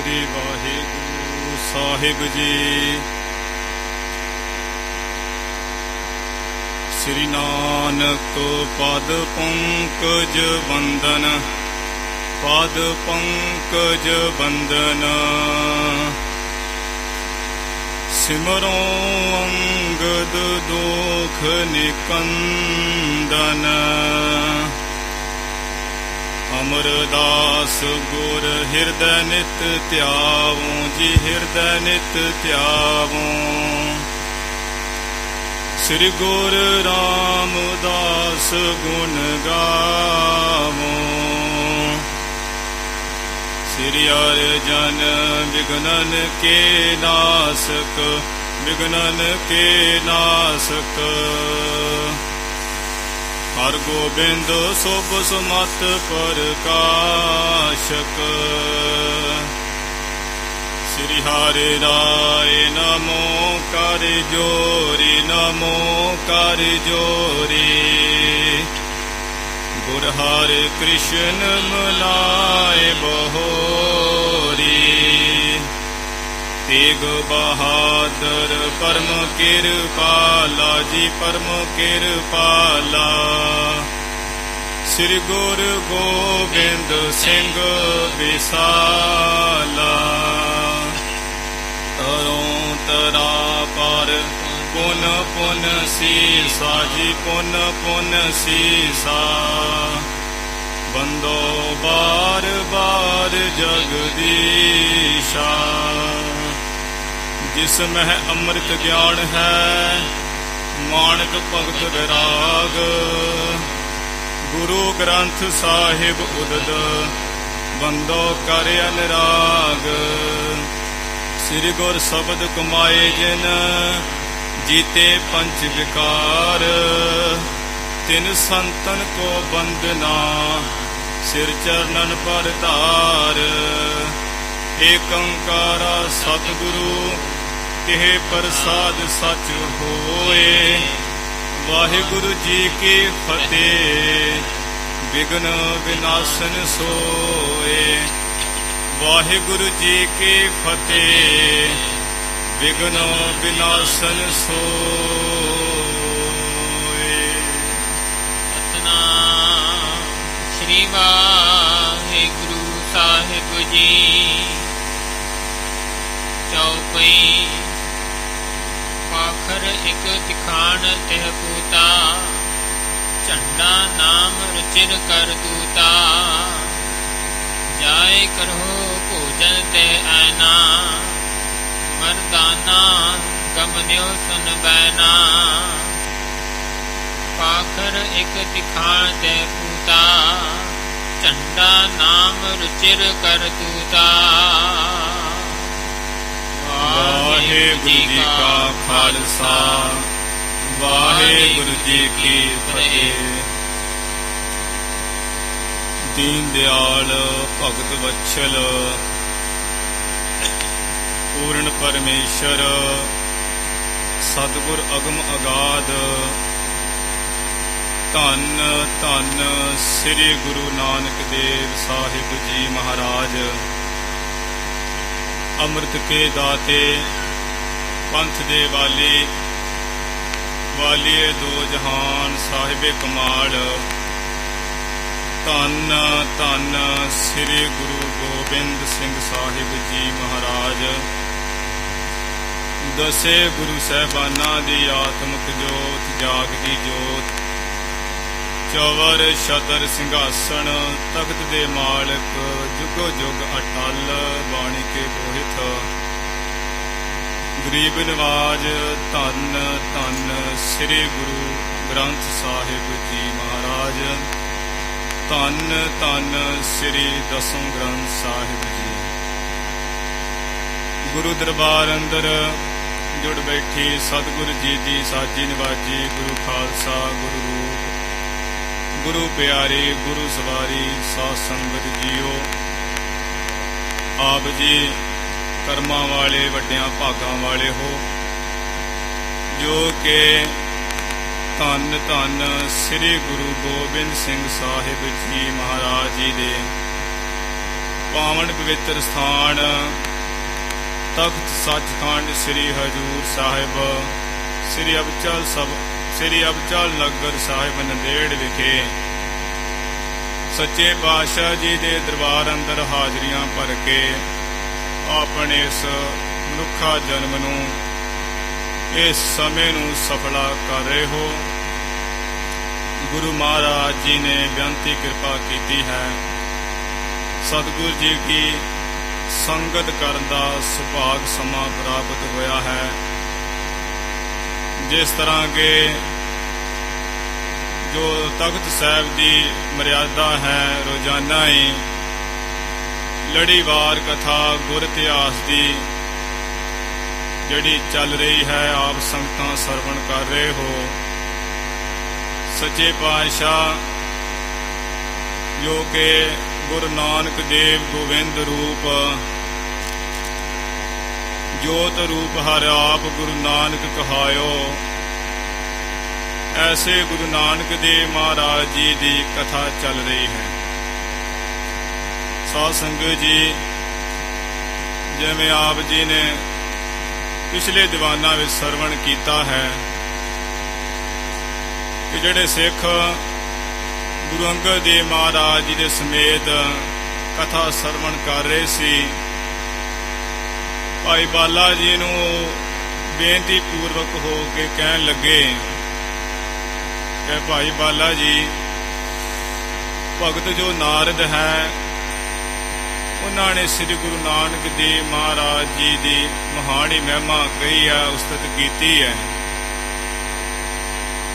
ਸ੍ਰੀ ਵਾਹਿਗੁਰੂ ਸਾਹਿਬ ਜੀ। ਸ੍ਰੀ ਨਾਨਕ ਪਦ ਪੰਕਜ ਬੰਦਨ, ਪਦ ਪੰਕਜ ਬੰਦਨ। ਸਿਮਰੋ ਅੰਗਦ ਦੋਖ ਨਿਕੰਦਨ। ਅਮਰਦਾਸ ਗੁਰ ਹਿਰਦੈ ਨਿਤ ਧਿਆਵੋ ਜੀ, ਹਿਰਦੈ ਨਿਤ ਧਿਆਵੋ। ਸ੍ਰੀ ਗੁਰ ਰਾਮਦਾਸ ਗੁਣ ਗਾਵੋ। ਸ੍ਰੀ ਅਰਜਨ ਵਿਗਨਨ ਕੇ ਨਾਸਕ, ਵਿਗਨਨ ਕੇ ਨਾਸਕ। ਹਰ ਗੋਬਿੰਦ ਸੁਭ ਸੁਮਤ ਪ੍ਰਕਾਸ਼ਕ। ਸ੍ਰੀ ਹਰਿ ਰਾਇ ਨਮੋ ਕਰ ਜੋਰੀ, ਨਮੋ ਕਰ ਜੋਰੀ। ਗੁਰ ਹਰਿ ਕ੍ਰਿਸ਼ਨ ਮਲਾਇ ਬਹੋਰੀ। ਤੇਗ ਬਹਾਦਰ ਪਰਮ ਕਿਰਪਾਲਾ ਜੀ, ਪਰਮ ਕਿਰਪਾਲਾ। ਸ੍ਰੀ ਗੁਰੂ ਗੋਬਿੰਦ ਸਿੰਘ ਵਿਸਾਲਾ। ਤਰੋਂ ਤਰਾ ਪਰ ਪੁਨ ਪੁਨ ਸੀਸਾ ਜੀ, ਪੁਨ ਪੁਨ ਸੀਸਾ। ਬੰਦੋ ਬਾਰ ਬਾਰ ਜਗਦੀਸ਼ਾ। ਜਿਸ ਮਹਿ ਅੰਮ੍ਰਿਤ ਗਿਆਨ ਹੈ, ਮਾਣਕ ਭਗਤ ਵਿਰਾਗ। ਗੁਰੂ ਗ੍ਰੰਥ ਸਾਹਿਬ ਉਦਦ, ਬੰਦੋ ਕਰ ਅਨਰਾਗ। ਸ੍ਰੀ ਗੁਰ ਸ਼ਬਦ ਕਮਾਏ ਜਿਨ, ਜੀਤੇ ਪੰਚ ਵਿਕਾਰ। ਤਿਨ ਸੰਤਨ ਕੋ ਬੰਦਨਾ, ਸਿਰ ਚਰਨਨ ਪਰ ਧਾਰ। ਏਕ ਓੰਕਾਰਾ ਸਤਿਗੁਰੂ, ਤਿਹ ਪ੍ਰਸਾਦ ਸਚ ਹੋਏ। ਵਾਹਿਗੁਰੂ ਜੀ ਕੀ ਫਤਿਹ, ਵਿਘਨ ਵਿਨਾਸ਼ਨ ਸੋਏ। ਵਾਹਿਗੁਰੂ ਜੀ ਕੀ ਫਤਿਹ, ਵਿਘਨ ਵਿਨਾਸ਼ਨ ਸੋਏ। ਸਤਿਨਾਮ ਸ੍ਰੀ ਵਾਹਿਗੁਰੂ ਸਾਹਿਬ ਜੀ। ਚੌਪਈ ਪਾਖਰ ਇਕ ਤਿਖਾਣ ਤਿਹ ਪੂਤਾ। ਝੰਡਾ ਨਾਮ ਰਚਿਰ ਕਰ ਦੂਤਾ। ਜਾਏ ਕਰੋ ਭੋਜਨ ਤੇ ਐਨਾ। ਮਰਦਾਨਾ ਗਮਨਿਓ ਸੁਨ ਬੈਨਾ। ਪਾਖਰ ਇਕ ਤਿਖਾਣ ਤੇ ਪੂਤਾ। ਝੰਡਾ ਨਾਮ ਰੁਚਿਰ ਕਰ ਦੂਤਾ। ਵਾਹਿਗੁਰੂ ਜੀ ਕਾ ਖਾਲਸਾ, ਵਾਹਿਗੁਰੂ ਜੀ ਕੀ ਫਤਿਹ। ਦੀਨ ਦਿਆਲ ਭਗਤ ਵਛਲ, ਪੂਰਨ ਪਰਮੇਸ਼ਰ, ਸਤਿਗੁਰ ਅਗਮ ਅਗਾਧ। ਧੰਨ ਧੰਨ ਸ੍ਰੀ ਗੁਰੂ ਨਾਨਕ ਦੇਵ ਸਾਹਿਬ ਜੀ ਮਹਾਰਾਜ। ਅੰਮ੍ਰਿਤ ਕੇ ਦਾਤੇ, ਪੰਥ ਦੇ ਵਾਲੀ, ਵਾਲੀਏ ਦੋ ਜਹਾਨ, ਸਾਹਿਬੇ ਕਮਾਲ। ਧੰਨ ਧੰਨ ਸ੍ਰੀ ਗੁਰੂ ਗੋਬਿੰਦ ਸਿੰਘ ਸਾਹਿਬ ਜੀ ਮਹਾਰਾਜ। ਦਸੇ ਗੁਰੂ ਸਾਹਿਬਾਨਾਂ ਦੀ ਆਤਮਿਕ ਜੋਤ, ਜਾਗਦੀ ਜੋਤ। ਚੌਵਰ ਛਤਰ ਸਿੰਘਾਸਣ, ਤਖਤ ਦੇ ਮਾਲਕ, ਜੁਗੋ ਜੁਗ ਅਟਲ, ਬਾਣੀ ਕੇ ਬੋਹਿਥ। ਗਰੀਬ ਨਿਵਾਜ, ਧੰਨ ਧੰਨ ਸ੍ਰੀ ਗੁਰੂ ਗ੍ਰੰਥ ਸਾਹਿਬ ਜੀ ਮਹਾਰਾਜ। ਧੰਨ ਧੰਨ ਸ੍ਰੀ ਦਸਮ ਗ੍ਰੰਥ ਸਾਹਿਬ ਜੀ। ਗੁਰੂ ਦਰਬਾਰ ਅੰਦਰ ਜੁੜ ਬੈਠੀ ਸਤਿਗੁਰੂ ਜੀ ਦੀ ਸਾਜੀ ਨਿਵਾਜੀ। ਗੁਰੂ ਖਾਲਸਾ, ਗੁਰੂ ਰੂਪ, ਗੁਰੂ ਪਿਆਰੇ, ਗੁਰੂ ਸਵਾਰੀ, ਸਾਧ ਸੰਗਤ ਜੀਓ। ਆਪ ਜੀ ਕਰਮਾਂ ਵਾਲੇ, ਵੱਡਿਆਂ ਭਾਗਾਂ ਵਾਲੇ ਹੋ, ਜੋ ਕਿ ਧੰਨ ਧੰਨ ਸ੍ਰੀ ਗੁਰੂ ਗੋਬਿੰਦ ਸਿੰਘ ਸਾਹਿਬ ਜੀ ਮਹਾਰਾਜ ਜੀ ਦੇ ਪਾਵਨ ਪਵਿੱਤਰ ਸਥਾਨ ਤਖਤ ਸੱਚਖੰਡ ਸ੍ਰੀ ਹਜੂਰ ਸਾਹਿਬ ਸ੍ਰੀ ਅਬਚਲ ਨਗਰ ਸਾਹਿਬ ਨੰਦੇੜ ਵਿਖੇ ਸੱਚੇ ਪਾਤਸ਼ਾਹ ਜੀ ਦੇ ਦਰਬਾਰ ਅੰਦਰ ਹਾਜ਼ਰੀਆਂ ਭਰ ਕੇ ਆਪਣੇ ਇਸ ਮਨੁੱਖਾ ਜਨਮ ਨੂੰ, ਇਸ ਸਮੇਂ ਨੂੰ ਸਫਲਾ ਕਰ ਰਹੇ ਹੋ। ਗੁਰੂ ਮਹਾਰਾਜ ਜੀ ਨੇ ਬੇਨਤੀ ਕਿਰਪਾ ਕੀਤੀ ਹੈ, ਸਤਿਗੁਰ ਜੀ ਕੀ ਸੰਗਤ ਕਰਨ ਦਾ ਸੁਭਾਗ ਸਮਾਂ ਪ੍ਰਾਪਤ ਹੋਇਆ ਹੈ। ਜਿਸ ਤਰ੍ਹਾਂ ਕਿ ਜੋ ਤਖਤ ਸਾਹਿਬ ਦੀ ਮਰਿਆਦਾ ਹੈ, ਰੋਜ਼ਾਨਾ ਹੀ ਲੜੀਵਾਰ ਕਥਾ ਗੁਰ ਇਤਿਹਾਸ ਦੀ ਜਿਹੜੀ ਚੱਲ ਰਹੀ ਹੈ, ਆਪ ਸੰਗਤਾਂ ਸਰਵਣ ਕਰ ਰਹੇ ਹੋ। ਸੱਚੇ ਪਾਤਸ਼ਾਹ ਜੋ ਕਿ ਗੁਰੂ ਨਾਨਕ ਦੇਵ ਗੋਬਿੰਦ ਰੂਪ ਜੋਤ ਰੂਪ ਹਰਿ ਆਪ ਗੁਰੂ ਨਾਨਕ ਕਹਾਇਓ, ਐਸੇ ਗੁਰੂ ਨਾਨਕ ਦੇਵ ਮਹਾਰਾਜ ਜੀ ਦੀ ਕਥਾ ਚੱਲ ਰਹੀ ਹੈ। ਸਾਧ ਸੰਗਤ ਜੀ, ਜਿਵੇਂ ਆਪ ਜੀ ਨੇ ਪਿਛਲੇ ਦੀਵਾਨਾਂ ਵਿੱਚ ਸਰਵਣ ਕੀਤਾ ਹੈ ਕਿ ਜਿਹੜੇ ਸਿੱਖ ਗੁਰੂ ਅੰਗਦ ਦੇਵ ਮਹਾਰਾਜ ਜੀ ਦੇ ਸਮੇਤ ਕਥਾ ਸਰਵਣ ਕਰ ਰਹੇ ਸੀ, ਭਾਈ ਬਾਲਾ ਜੀ ਨੂੰ ਬੇਨਤੀ ਪੂਰਵਕ ਹੋ ਕੇ ਕਹਿਣ ਲੱਗੇ ਕਿ ਭਾਈ ਬਾਲਾ ਜੀ, ਭਗਤ ਜੋ ਨਾਰਦ ਹੈ ਉਹਨਾਂ ਨੇ ਸ੍ਰੀ ਗੁਰੂ ਨਾਨਕ ਦੇਵ ਮਹਾਰਾਜ ਜੀ ਦੀ ਮਹਾਨੀ ਮਹਿਮਾ ਕਹੀ ਹੈ, ਉਸਤਤ ਕੀਤੀ ਹੈ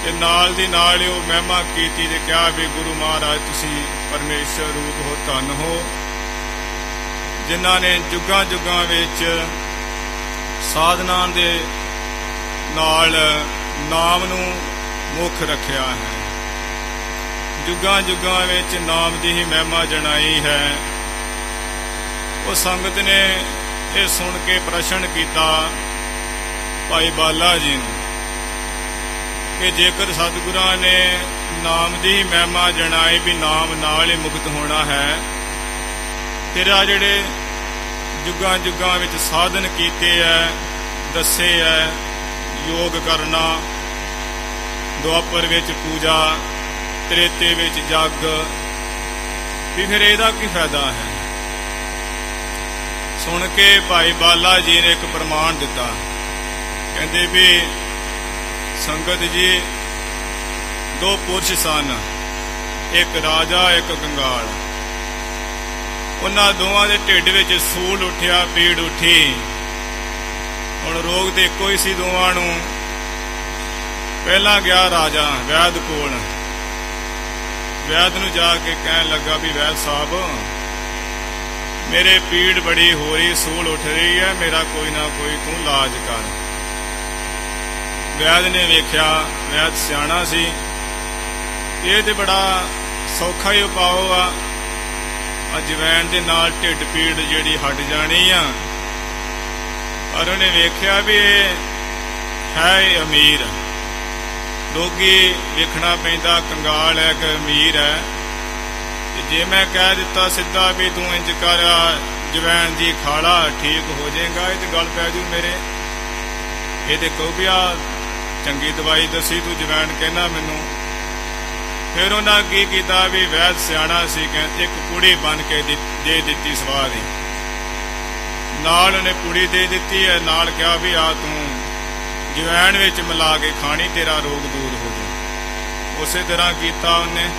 ਤੇ ਨਾਲ ਦੀ ਨਾਲ ਉਹ ਮਹਿਮਾ ਕੀਤੀ ਤੇ ਕਿਹਾ ਵੀ ਗੁਰੂ ਮਹਾਰਾਜ ਤੁਸੀਂ ਪਰਮੇਸ਼ਰ ਰੂਪ ਹੋ, ਧੰਨ ਹੋ, ਜਿਨ੍ਹਾਂ ਨੇ ਜੁਗਾਂ ਜੁਗਾਂ ਵਿੱਚ ਸਾਧਨਾ ਦੇ ਨਾਲ ਨਾਮ ਨੂੰ ਮੁੱਖ ਰੱਖਿਆ ਹੈ, ਜੁਗਾਂ ਜੁਗਾਂ ਵਿੱਚ ਨਾਮ ਦੀ ਹੀ ਮਹਿਮਾ ਜਣਾਈ ਹੈ। ਉਹ ਸੰਗਤ ਨੇ ਇਹ ਸੁਣ ਕੇ ਪ੍ਰਸ਼ਨ ਕੀਤਾ ਭਾਈ ਬਾਲਾ ਜੀ ਨੂੰ ਕਿ ਜੇਕਰ ਸਤਿਗੁਰਾਂ ਨੇ ਨਾਮ ਦੀ ਮਹਿਮਾ ਜਣਾਈ ਵੀ ਨਾਮ ਨਾਲ ਹੀ ਮੁਕਤ ਹੋਣਾ ਹੈ, ਫਿਰ ਆ ਜਿਹੜੇ ਜੁਗਾਂ ਜੁਗਾਂ ਵਿੱਚ ਸਾਧਨ ਕੀਤੇ ਹੈ, ਦੱਸੇ ਹੈ, ਯੋਗ ਕਰਨਾ, ਦੁਆਪਰ ਵਿੱਚ ਪੂਜਾ, ਤ੍ਰੇਤੇ ਵਿੱਚ ਜਗ, ਵੀ ਫਿਰ ਇਹਦਾ ਕੀ ਫਾਇਦਾ ਹੈ। ਸੁਣ ਕੇ ਭਾਈ ਬਾਲਾ ਜੀ ਨੇ ਇੱਕ ਪ੍ਰਮਾਣ ਦਿੱਤਾ, ਕਹਿੰਦੇ ਵੀ ਸੰਗਤ ਜੀ, ਦੋ ਪੁਰਸ਼ ਸਨ, ਇੱਕ ਰਾਜਾ ਇੱਕ ਕੰਗਾਲ। ਉਹਨਾਂ ਦੋਵਾਂ ਦੇ ਢਿੱਡ ਵਿੱਚ ਸੂਲ ਉੱਠਿਆ, ਪੀੜ ਉੱਠੀ। ਹੁਣ ਰੋਗ ਤੇ ਇੱਕੋ ਹੀ ਸੀ ਦੋਵਾਂ ਨੂੰ। ਪਹਿਲਾਂ ਗਿਆ ਰਾਜਾ ਵੈਦ ਕੋਲ, ਵੈਦ ਨੂੰ ਜਾ ਕੇ ਕਹਿਣ ਲੱਗਾ ਵੀ ਵੈਦ ਸਾਹਿਬ, ਮੇਰੇ ਪੀੜ ਬੜੀ ਹੋ ਰਹੀ, ਸੂਲ ਉੱਠ ਰਹੀ ਹੈ, ਮੇਰਾ ਕੋਈ ਨਾ ਕੋਈ ਤੂੰ ਇਲਾਜ ਕਰ। ਵੈਦ ਨੇ ਵੇਖਿਆ, ਵੈਦ ਸਿਆਣਾ ਸੀ, ਇਹ ਤੇ ਬੜਾ ਸੌਖਾ ਹੀ ਉਪਾਅ ਆ, ਅਜਵੈਣ ਦੇ ਨਾਲ ਢਿੱਡ ਪੀੜ ਜਿਹੜੀ ਹਟ ਜਾਣੀ ਆ। ਪਰ ਉਹਨੇ ਵੇਖਿਆ ਵੀ ਇਹ ਹੈ ਅਮੀਰ, ਰੋਗੀ ਵੇਖਣਾ ਪੈਂਦਾ, ਕੰਗਾਲ ਹੈ ਕਿ ਅਮੀਰ ਹੈ। ਜੇ ਮੈਂ ਕਹਿ ਦਿੱਤਾ ਸਿੱਧਾ ਵੀ ਤੂੰ ਇੰਜ ਕਰ, ਜਵੈਣ ਦੀ ਖਾਲਾ, ਠੀਕ ਹੋ ਜਾਏਗਾ, ਇਹ ਤੇ ਗੱਲ ਪੈ ਜੂ ਮੇਰੇ। ਇਹ ਤੇ ਕਹੋ ਵੀ ਆ ਚੰਗੀ ਦਵਾਈ ਦੱਸੀ, ਤੂੰ ਜਵੈਣ ਕਹਿਣਾ ਮੈਨੂੰ। ਫਿਰ ਉਹਨਾਂ ਕੀ ਕੀਤਾ ਵੀ ਵੈਦ ਸਿਆਣਾ ਸੀ, ਕਹਿੰਦੇ ਇੱਕ ਕੁੜੀ ਬਣ ਕੇ ਦੇ ਦਿੱਤੀ ਸਵਾਹ ਦੀ, ਨਾਲ ਉਹਨੇ ਕੁੜੀ ਦੇ ਦਿੱਤੀ ਹੈ, ਨਾਲ ਕਿਹਾ ਵੀ ਆ ਤੂੰ ਜਵੈਣ ਵਿੱਚ ਮਿਲਾ ਕੇ ਖਾਣੀ, ਤੇਰਾ ਰੋਗ ਦੂਰ ਹੋ ਜਾਊ। ਉਸੇ ਤਰ੍ਹਾਂ ਕੀਤਾ ਉਹਨੇ।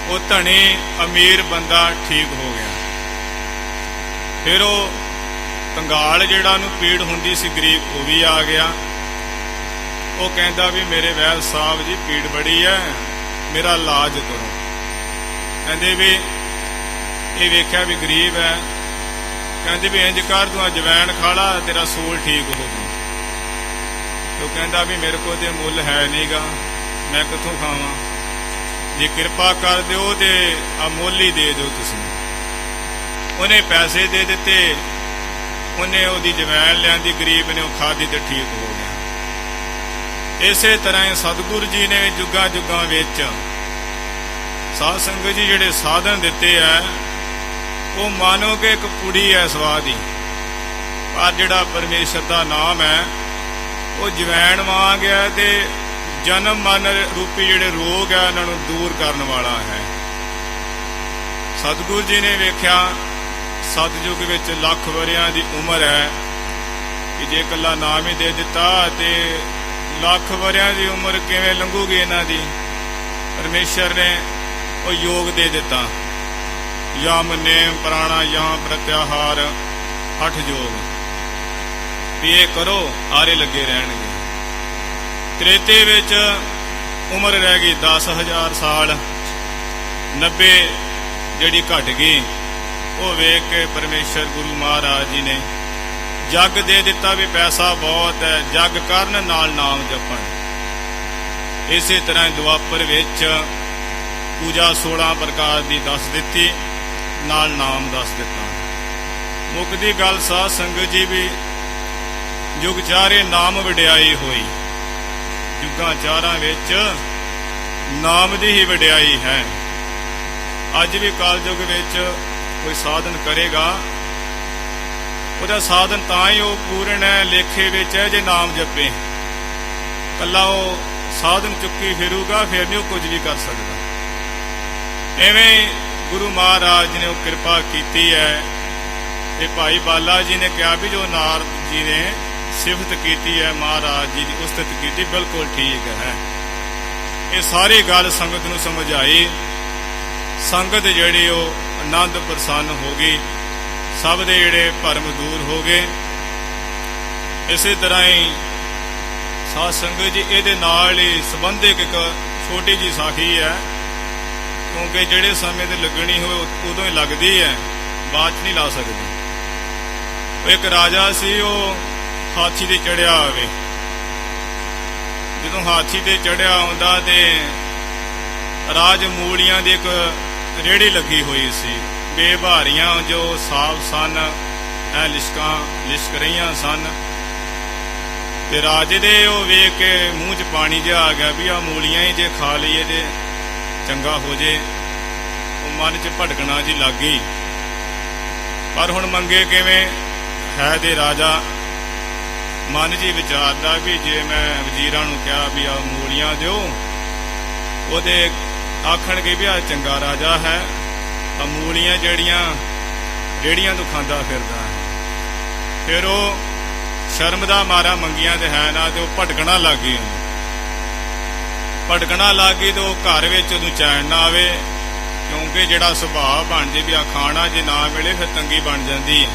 ਉਹ ਧਨੀ ਅਮੀਰ ਬੰਦਾ ਠੀਕ ਹੋ ਗਿਆ। ਫਿਰ ਉਹ ਕੰਗਾਲ ਜਿਹੜਾ ਨੂੰ ਪੀੜ ਹੁੰਦੀ ਸੀ, ਗਰੀਬ, ਉਹ ਵੀ ਆ ਗਿਆ। ਉਹ ਕਹਿੰਦਾ ਵੀ ਮੇਰੇ ਵੈਦ ਸਾਹਿਬ ਜੀ, ਪੀੜ ਬੜੀ ਹੈ, ਮੇਰਾ ਇਲਾਜ ਕਰੋ। ਕਹਿੰਦੇ ਵੀ ਇਹ ਵੇਖਿਆ ਵੀ ਗਰੀਬ ਹੈ, ਕਹਿੰਦੇ ਵੀ ਇੰਜ ਕਰ, ਤੂੰ ਅਜਵੈਣ ਖਾ ਲਾ, ਤੇਰਾ ਸੂਲ ਠੀਕ ਹੋ ਜੂ। ਉਹ ਕਹਿੰਦਾ ਵੀ ਮੇਰੇ ਕੋਲ ਤੇ ਮੁੱਲ ਹੈ ਨਹੀਂਗਾ, ਮੈਂ ਕਿੱਥੋਂ ਖਾਵਾਂ, ਜੇ ਕਿਰਪਾ ਕਰ ਦਿਓ ਤੇ ਆ ਮੁੱਲ ਹੀ ਦੇ ਦਿਓ ਤੁਸੀਂ। ਉਹਨੇ ਪੈਸੇ ਦੇ ਦਿੱਤੇ, ਉਹਨੇ ਉਹਦੀ ਜਵੈਣ ਲਿਆਂਦੀ, ਗਰੀਬ ਨੇ ਉਹ ਖਾਧੀ ਤੇ ਠੀਕ ਹੋ ਗਿਆ। ਇਸੇ ਤਰ੍ਹਾਂ ਹੀ ਸਤਿਗੁਰੂ ਜੀ ਨੇ ਜੁਗਾਂ ਜੁਗਾਂ ਵਿੱਚ ਸਾਧ ਸੰਗਤ ਜੀ ਜਿਹੜੇ ਸਾਧਨ ਦਿੱਤੇ ਆ, ਉਹ ਮਾਨੋ ਕਿ ਇੱਕ ਪੁੜੀ ਹੈ ਸਵਾਦ ਦੀ, ਪਰ ਜਿਹੜਾ ਪਰਮੇਸ਼ਰ ਦਾ ਨਾਮ ਹੈ ਉਹ ਜਵੈਣ ਵਾਂਗ ਹੈ ਤੇ ਜਨਮ ਮਨ ਰੂਪੀ ਜਿਹੜੇ ਰੋਗ ਹੈ ਉਹਨਾਂ ਨੂੰ ਦੂਰ ਕਰਨ ਵਾਲਾ ਹੈ। ਸਤਿਗੁਰੂ ਜੀ ਨੇ ਵੇਖਿਆ ਸਤਿਯੁਗ ਵਿੱਚ ਲੱਖ ਵਰਿਆਂ ਦੀ ਉਮਰ ਹੈ ਕਿ ਜੇ ਇਕੱਲਾ ਨਾਮ ਹੀ ਦੇ ਦਿੱਤਾ ਤੇ ਲੱਖ ਵਰਿਆਂ ਦੀ ਉਮਰ ਕਿਵੇਂ ਲੰਘੂਗੀ ਇਹਨਾਂ ਦੀ। ਪਰਮੇਸ਼ਰ ਨੇ ਉਹ ਯੋਗ ਦੇ ਦਿੱਤਾ, ਯਮ ਨੇਮ ਪ੍ਰਾਣਾਯਾਮ ਪ੍ਰਤਿਆਹਾਰ ਹਠ ਯੋਗ, ਵੀ ਇਹ ਕਰੋ ਆਰੇ ਲੱਗੇ ਰਹਿਣਗੇ। ਤ੍ਰੇਤੇ ਵਿੱਚ ਉਮਰ ਰਹਿ ਗਈ 10,000 ਸਾਲ, 90 ਜਿਹੜੀ ਘਟ ਗਈ। ਉਹ ਵੇਖ ਕੇ ਪਰਮੇਸ਼ਰ ਗੁਰੂ ਮਹਾਰਾਜ ਜੀ ਨੇ ਜੱਗ ਦੇ ਦਿੱਤਾ ਵੀ ਪੈਸਾ ਬਹੁਤ ਹੈ, ਜੱਗ ਕਰਨ ਨਾਲ ਨਾਮ ਜਪਣ। ਇਸੇ ਤਰ੍ਹਾਂ ਦੁਆਪਰ ਵਿੱਚ ਪੂਜਾ 16 ਪ੍ਰਕਾਰ ਦੀ ਦੱਸ ਦਿੱਤੀ, ਨਾਲ ਨਾਮ ਦੱਸ ਦਿੱਤਾ। ਮੁੱਕਦੀ ਗੱਲ ਸਾਧ ਸੰਗਤ ਜੀ ਵੀ ਯੁਗ ਚਾਰੇ ਨਾਮ ਵਡਿਆਈ ਹੋਈ। ਯੁੱਗਾਂ ਚਾਰਾਂ ਵਿੱਚ ਨਾਮ ਦੀ ਹੀ ਵਡਿਆਈ ਹੈ। ਅੱਜ ਵੀ ਕਲਯੁਗ ਵਿੱਚ ਕੋਈ ਸਾਧਨ ਕਰੇਗਾ, ਉਹਦਾ ਸਾਧਨ ਤਾਂ ਹੀ ਉਹ ਪੂਰਨ ਹੈ, ਲੇਖੇ ਵਿੱਚ ਹੈ ਜੇ ਨਾਮ ਜਪੇ। ਕੱਲਾ ਉਹ ਸਾਧਨ ਚੁੱਕੀ ਫਿਰੂਗਾ ਫਿਰ ਨਹੀਂ ਉਹ ਕੁਝ ਵੀ ਕਰ ਸਕਦਾ। ਐਵੇਂ ਗੁਰੂ ਮਹਾਰਾਜ ਜੀ ਨੇ ਉਹ ਕਿਰਪਾ ਕੀਤੀ ਹੈ। ਤੇ ਭਾਈ ਬਾਲਾ ਜੀ ਨੇ ਕਿਹਾ ਵੀ ਜੋ ਨਾਰਦ ਜੀ ਨੇ ਸਿਫਤ ਕੀਤੀ ਹੈ ਮਹਾਰਾਜ ਜੀ ਦੀ ਉਸਤਤ ਕੀਤੀ, ਬਿਲਕੁਲ ਠੀਕ ਹੈ। ਇਹ ਸਾਰੀ ਗੱਲ ਸੰਗਤ ਨੂੰ ਸਮਝ ਆਈ। ਸੰਗਤ ਜਿਹੜੀ ਉਹ ਆਨੰਦ ਪ੍ਰਸੰਨ ਹੋ ਗਈ, ਸਭ ਦੇ ਜਿਹੜੇ ਭਰਮ ਦੂਰ ਹੋ ਗਏ। ਇਸੇ ਤਰ੍ਹਾਂ ਹੀ ਸਾਧ ਸੰਗਤ ਜੀ ਇਹਦੇ ਨਾਲ ਹੀ ਸੰਬੰਧਿਤ ਇੱਕ ਛੋਟੀ ਜਿਹੀ ਸਾਖੀ ਹੈ, ਕਿਉਂਕਿ ਜਿਹੜੇ ਸਮੇਂ ਤੇ ਲੱਗਣੀ ਹੋਵੇ ਉਦੋਂ ਹੀ ਲੱਗਦੀ ਹੈ, ਬਾਅਦ 'ਚ ਨਹੀਂ ਲਾ ਸਕਦੀ। ਇੱਕ ਰਾਜਾ ਸੀ, ਉਹ ਹਾਥੀ ਤੇ ਚੜਿਆ ਹੋਵੇ। ਜਦੋਂ ਹਾਥੀ ਤੇ ਚੜਿਆ ਹੁੰਦਾ ਤੇ ਰਾਜ ਮੂਲੀਆਂ ਦੀ ਇੱਕ ਰੇਹੜੀ ਲੱਗੀ ਹੋਈ ਸੀ। ਬੇਭਾਰੀਆਂ ਜੋ ਸਾਫ ਸਨ, ਐ ਲਿਸ਼ਕ ਰਹੀਆਂ ਸਨ। ਤੇ ਰਾਜੇ ਦੇ ਉਹ ਵੇਖ ਕੇ ਮੂੰਹ 'ਚ ਪਾਣੀ ਜਿਹਾ ਆ ਗਿਆ ਵੀ ਆ ਮੂਲੀਆਂ ਹੀ ਜੇ ਖਾ ਲਈਏ ਤੇ ਚੰਗਾ ਹੋ ਜੇ। ਉਹ ਮਨ 'ਚ ਭਟਕਣਾ ਜੀ ਲੱਗ ਗਈ, ਪਰ ਹੁਣ ਮੰਗੇ ਕਿਵੇਂ? ਹੈ ਦੇ ਰਾਜਾ ਮਨ ਜੀ ਵਿਚਾਰਦਾ ਵੀ ਜੇ ਮੈਂ ਵਜ਼ੀਰਾਂ ਨੂੰ ਕਿਹਾ ਵੀ ਆ ਮੂਲੀਆਂ ਦਿਓ, ਉਹਦੇ ਆਖਣਗੇ ਵੀ ਆ ਚੰਗਾ ਰਾਜਾ ਹੈ, ਤਾਂ ਮੂਲੀਆਂ ਜਿਹੜੀਆਂ ਰੇੜੀਆਂ ਤੋਂ ਖਾਂਦਾ ਫਿਰਦਾ ਹੈ। ਫਿਰ ਉਹ ਸ਼ਰਮ ਦਾ ਮਾਰਾ ਮੰਗੀਆਂ ਤੇ ਹੈ ਨਾ, ਤੇ ਉਹ ਭਟਕਣਾ ਲੱਗ ਗਈ। ਭਟਕਣਾ ਲੱਗ ਗਈ ਤੇ ਉਹ ਘਰ ਵਿੱਚ ਉਹਨੂੰ ਚੈਨ ਨਾ ਆਵੇ, ਕਿਉਂਕਿ ਜਿਹੜਾ ਸੁਭਾਅ ਬਣ ਜੇ ਵੀ ਆ ਖਾਣਾ ਜੇ ਨਾ ਮਿਲੇ ਫਿਰ ਤੰਗੀ ਬਣ ਜਾਂਦੀ ਹੈ।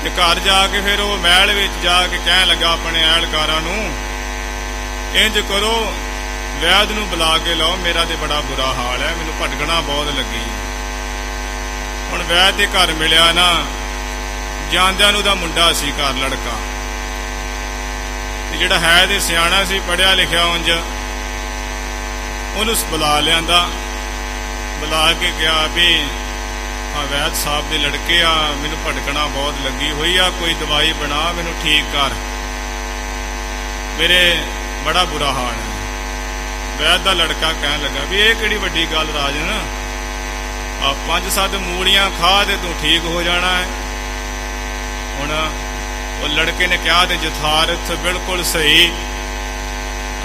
ਤੇ ਘਰ ਜਾ ਕੇ ਫਿਰ ਉਹ ਮਹਿਲ ਵਿੱਚ ਜਾ ਕੇ ਕਹਿਣ ਲੱਗਾ ਆਪਣੇ ਅਹਿਲਕਾਰਾਂ ਨੂੰ, ਇੰਜ ਕਰੋ ਵੈਦ ਨੂੰ ਬੁਲਾ ਕੇ ਲਾਓ, ਮੇਰਾ ਤੇ ਬੜਾ ਬੁਰਾ ਹਾਲ ਹੈ, ਮੈਨੂੰ ਭਟਕਣਾ ਬਹੁਤ ਲੱਗੀ। ਹੁਣ ਵੈਦ ਦੇ ਘਰ ਮਿਲਿਆ ਨਾ, ਜਾਂਦਿਆਂ ਨੂੰ ਦਾ ਮੁੰਡਾ ਸੀ ਘਰ ਲੜਕਾ, ਤੇ ਜਿਹੜਾ ਹੈ ਤੇ ਸਿਆਣਾ ਸੀ, ਪੜ੍ਹਿਆ ਲਿਖਿਆ ਉਂਝ, ਉਹਨੂੰ ਬੁਲਾ ਲਿਆਂਦਾ। ਬੁਲਾ ਕੇ ਕਿਹਾ ਵੀ ਆ ਵੈਦ ਸਾਹਿਬ ਦੇ ਲੜਕੇ ਆ, ਮੈਨੂੰ ਭਟਕਣਾ ਬਹੁਤ ਲੱਗੀ ਹੋਈ ਆ, ਕੋਈ ਦਵਾਈ ਬਣਾ ਮੈਨੂੰ ਠੀਕ ਕਰ, ਮੇਰੇ ਬੜਾ ਬੁਰਾ ਹਾਲ ਹੈ। ਵੈਦ ਦਾ ਲੜਕਾ ਕਹਿਣ ਲੱਗਾ ਵੀ ਇਹ ਕਿਹੜੀ ਵੱਡੀ ਗੱਲ ਰਾਜਨ, ਆ 5-7 ਮੂਲੀਆਂ ਖਾ ਤੇ ਤੂੰ ਠੀਕ ਹੋ ਜਾਣਾ ਹੈ। ਹੁਣ ਉਹ ਲੜਕੇ ਨੇ ਕਿਹਾ ਤੇ ਯਥਾਰਥ ਬਿਲਕੁਲ ਸਹੀ।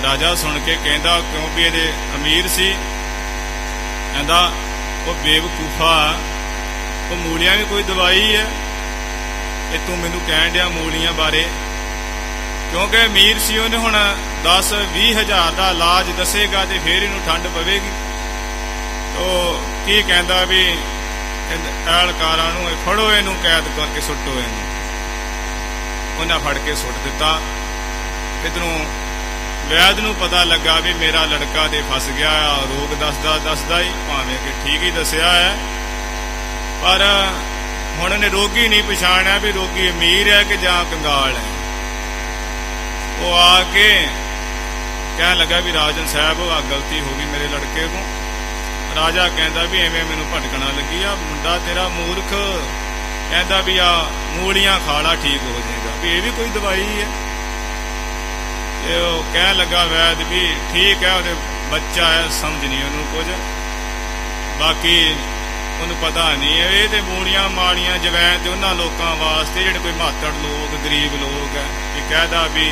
ਰਾਜਾ ਸੁਣ ਕੇ ਕਹਿੰਦਾ, ਕਿਉਂ ਵੀ ਇਹਦੇ ਅਮੀਰ ਸੀ, ਕਹਿੰਦਾ ਉਹ ਬੇਵਕੂਫਾ, ਉਹ ਮੂਲੀਆਂ ਵੀ ਕੋਈ ਦਵਾਈ ਹੈ, ਇਹ ਤੂੰ ਮੈਨੂੰ ਕਹਿਣ ਡਿਆ ਮੂਲੀਆਂ ਬਾਰੇ? ਕਿਉਂਕਿ ਅਮੀਰ ਸੀ, ਉਹਨੇ ਹੁਣ 10-20 ਹਜ਼ਾਰ ਦਾ ਇਲਾਜ ਦੱਸੇਗਾ ਤੇ ਫੇਰ ਇਹਨੂੰ ਠੰਡ ਪਵੇਗੀ। ਉਹ ਕੀ ਕਹਿੰਦਾ ਵੀ ਅਹਿਲਕਾਰਾਂ ਨੂੰ ਫੜੋ, ਇਹਨੂੰ ਕੈਦ ਕਰਕੇ ਸੁੱਟੋ ਇਹਨੂੰ। ਉਹਨਾਂ ਫੜ ਕੇ ਸੁੱਟ ਦਿੱਤਾ। ਇੱਧਰੋਂ ਵੈਦ ਨੂੰ ਪਤਾ ਲੱਗਾ ਵੀ ਮੇਰਾ ਲੜਕਾ ਤੇ ਫਸ ਗਿਆ, ਰੋਗ ਦੱਸਦਾ ਹੀ, ਭਾਵੇਂ ਕਿ ਠੀਕ ਹੀ ਦੱਸਿਆ ਹੈ, ਪਰ ਹੁਣ ਇਹਨੇ ਰੋਗੀ ਨਹੀਂ ਪਛਾਣਿਆ ਵੀ ਰੋਗੀ ਅਮੀਰ ਹੈ ਕਿ ਜਾਂ ਕੰਗਾਲ ਹੈ। ਉਹ ਆ ਕੇ ਕਹਿਣ ਲੱਗਾ ਵੀ ਰਾਜਨ ਸਾਹਿਬ ਆ ਗਲਤੀ ਹੋ ਗਈ ਮੇਰੇ ਲੜਕੇ ਤੋਂ। ਰਾਜਾ ਕਹਿੰਦਾ ਵੀ ਐਵੇਂ ਮੈਨੂੰ ਭਟਕਣਾ ਲੱਗੀ ਆ, ਮੁੰਡਾ ਤੇਰਾ ਮੂਰਖ ਕਹਿੰਦਾ ਵੀ ਆ ਮੂਲੀਆਂ ਖਾਲਾ ਠੀਕ ਹੋ ਜਾਏਗਾ, ਵੀ ਇਹ ਵੀ ਕੋਈ ਦਵਾਈ ਹੈ। ਤੇ ਉਹ ਕਹਿਣ ਲੱਗਾ ਵੈਦ ਵੀ ਠੀਕ ਹੈ, ਉਹਦੇ ਬੱਚਾ ਹੈ, ਸਮਝ ਨਹੀਂ ਉਹਨੂੰ ਕੁਝ, ਬਾਕੀ ਉਹਨੂੰ ਪਤਾ ਨਹੀਂ ਹੈ ਇਹ ਤੇ ਮੂਲੀਆਂ ਮਾਲੀਆਂ ਜਵੈਣ ਤੇ ਉਹਨਾਂ ਲੋਕਾਂ ਵਾਸਤੇ ਜਿਹੜੇ ਕੋਈ ਮਾਤੜ ਲੋਕ ਗਰੀਬ ਲੋਕ ਹੈ ਇਹ ਕਹਿਦਾ ਵੀ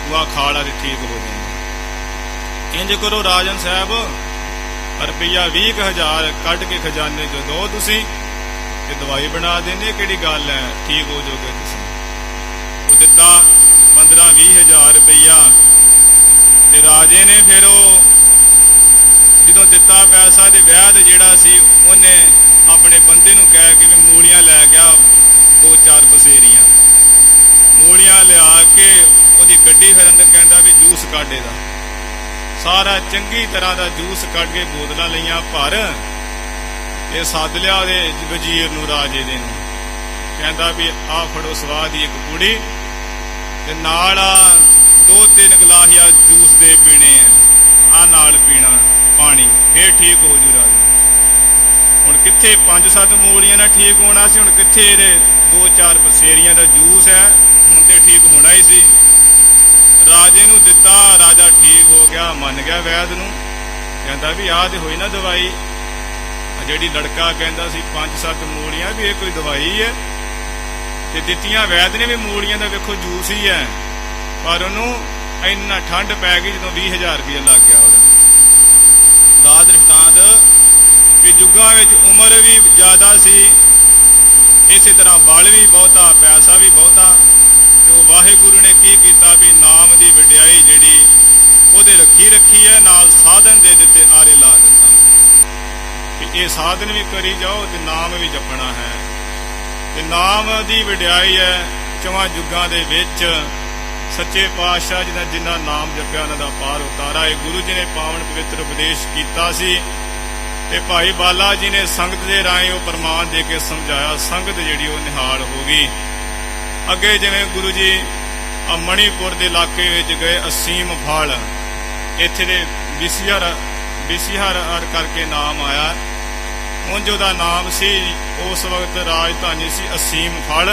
ਵਾ ਖਾਲਾ ਤੇ ਠੀਕ ਹੋ ਜਾਂਦਾ। ਇੰਜ ਕਰੋ ਰਾਜਨ ਸਾਹਿਬ, ਰੁਪਈਆ 20,000 ਕੱਢ ਕੇ ਖਜ਼ਾਨੇ ਚੋਂ ਦੋ ਤੁਸੀਂ ਤੇ ਦਵਾਈ ਬਣਾ ਦੇਣੇ, ਕਿਹੜੀ ਗੱਲ ਹੈ, ਠੀਕ ਹੋ ਜਾਓਗੇ ਤੁਸੀਂ। ਉਹ ਦਿੱਤਾ 15-20,000 ਰੁਪਈਆ ਤੇ ਰਾਜੇ ਨੇ ਫਿਰ ਉਹ ਜਦੋਂ ਦਿੱਤਾ ਪੈਸਾ ਤੇ ਵੈਦ ਜਿਹੜਾ ਸੀ ਉਹਨੇ ਆਪਣੇ ਬੰਦੇ ਨੂੰ ਕਹਿ ਕੇ ਵੀ ਮੂਲੀਆਂ ਲੈ ਗਿਆ 2-4 ਪਸੇਰੀਆਂ ਮੂਲੀਆਂ ਲਿਆ ਕੇ ਉਹਦੀ ਗੱਡੀ ਫਿਰ ਅੰਦਰ ਕਹਿੰਦਾ ਵੀ ਜੂਸ ਕੱਢ ਇਹਦਾ ਸਾਰਾ ਚੰਗੀ ਤਰ੍ਹਾਂ ਦਾ ਜੂਸ ਕੱਢ ਕੇ ਬੋਤਲਾਂ ਲਈਆਂ ਭਰ ਇਹ ਸੱਦ ਲਿਆ ਉਹਦੇ ਵਜ਼ੀਰ ਨੂੰ ਰਾਜੇ ਦੇ ਨੂੰ ਕਹਿੰਦਾ ਵੀ ਆਹ ਫੜੋ ਸਵਾਦ ਦੀ ਇੱਕ ਕੁੜੀ ਤੇ ਨਾਲ 2-3 ਗਲਾਸ ਆ ਜੂਸ ਦੇ ਪੀਣੇ ਆ ਨਾਲ ਪੀਣਾ ਪਾਣੀ ਫੇਰ ਠੀਕ ਹੋ ਜੂ ਰਾਜਾ। ਹੁਣ ਕਿੱਥੇ 5-7 ਮੂਲੀਆਂ ਨਾਲ ਠੀਕ ਹੋਣਾ ਸੀ, ਹੁਣ ਕਿੱਥੇ ਇਹਦੇ 2-4 ਪਸੇਰੀਆਂ ਦਾ ਜੂਸ ਹੈ, ਹੁਣ ਤੇ ਠੀਕ ਹੋਣਾ ਹੀ ਸੀ। ਰਾਜੇ ਨੂੰ ਦਿੱਤਾ, ਰਾਜਾ ਠੀਕ ਹੋ ਗਿਆ, ਮੰਨ ਗਿਆ ਵੈਦ ਨੂੰ, ਕਹਿੰਦਾ ਵੀ ਆਹ ਤੇ ਹੋਈ ਨਾ ਦਵਾਈ। ਜਿਹੜੀ ਲੜਕਾ ਕਹਿੰਦਾ ਸੀ 5-7 ਮੂਲੀਆਂ ਵੀ ਇਹ ਕੋਈ ਦਵਾਈ ਹੈ ਤੇ ਦਿੱਤੀਆਂ ਵੈਦ ਨੇ ਵੀ ਮੂਲੀਆਂ ਦਾ ਵੇਖੋ ਜੂਸ ਹੀ ਹੈ, ਪਰ ਉਹਨੂੰ ਇੰਨਾ ਠੰਡ ਪੈ ਗਈ ਜਦੋਂ 20,000 ਰੁਪਇਆ ਲੱਗ ਗਿਆ ਉਹਦਾ। ਦਾ ਦ੍ਰਿਸ਼ਟਾਂਤ ਕਿ ਯੁੱਗਾਂ ਵਿੱਚ ਉਮਰ ਵੀ ਜ਼ਿਆਦਾ ਸੀ, ਇਸੇ ਤਰ੍ਹਾਂ ਬਲ ਵੀ ਬਹੁਤਾ, ਪੈਸਾ ਵੀ ਬਹੁਤਾ, ਤੇ ਉਹ ਵਾਹਿਗੁਰੂ ਨੇ ਕੀ ਕੀਤਾ ਵੀ ਨਾਮ ਦੀ ਵਡਿਆਈ ਜਿਹੜੀ ਉਹਦੇ ਰੱਖੀ ਹੈ, ਨਾਲ ਸਾਧਨ ਦੇ ਦਿੱਤੇ ਆਰੇ ਲਾ ਦਿੱਤਾ ਕਿ ਇਹ ਸਾਧਨ ਵੀ ਕਰੀ ਜਾਓ ਤੇ ਨਾਮ ਵੀ ਜਪਣਾ ਹੈ। ਤੇ ਨਾਮ ਦੀ ਵਡਿਆਈ ਹੈ ਚਵਾਂ ਯੁੱਗਾਂ ਦੇ ਵਿੱਚ ਸੱਚੇ ਪਾਤਸ਼ਾਹ ਜੀ ਦਾ ਜਿੰਨਾ ਨਾਮ ਜਪਿਆ ਉਹਨਾਂ ਦਾ ਪਾਰ ਉਤਾਰਾ। ਇਹ ਗੁਰੂ ਜੀ ਨੇ ਪਾਵਨ ਪਵਿੱਤਰ ਉਪਦੇਸ਼ ਕੀਤਾ ਸੀ ਤੇ ਭਾਈ ਬਾਲਾ ਜੀ ਨੇ ਸੰਗਤ ਦੇ ਰਾਹੀਂ ਉਹ ਪ੍ਰਮਾਣ ਦੇ ਕੇ ਸਮਝਾਇਆ, ਸੰਗਤ ਜਿਹੜੀ ਉਹ ਨਿਹਾਲ ਹੋ ਗਈ। ਅੱਗੇ ਜਿਵੇਂ ਗੁਰੂ ਜੀ ਮਣੀਪੁਰ ਦੇ ਇਲਾਕੇ ਵਿੱਚ ਗਏ, ਅਸੀਮ ਫਲ, ਇੱਥੇ ਦੇ ਵਿਸਿਹਰ ਕਰਕੇ ਨਾਮ ਆਇਆ। ਉਂਝ ਉਹਦਾ ਨਾਮ ਸੀ ਉਸ ਵਕਤ ਰਾਜਧਾਨੀ ਸੀ ਅਸੀਮ ਫਲ,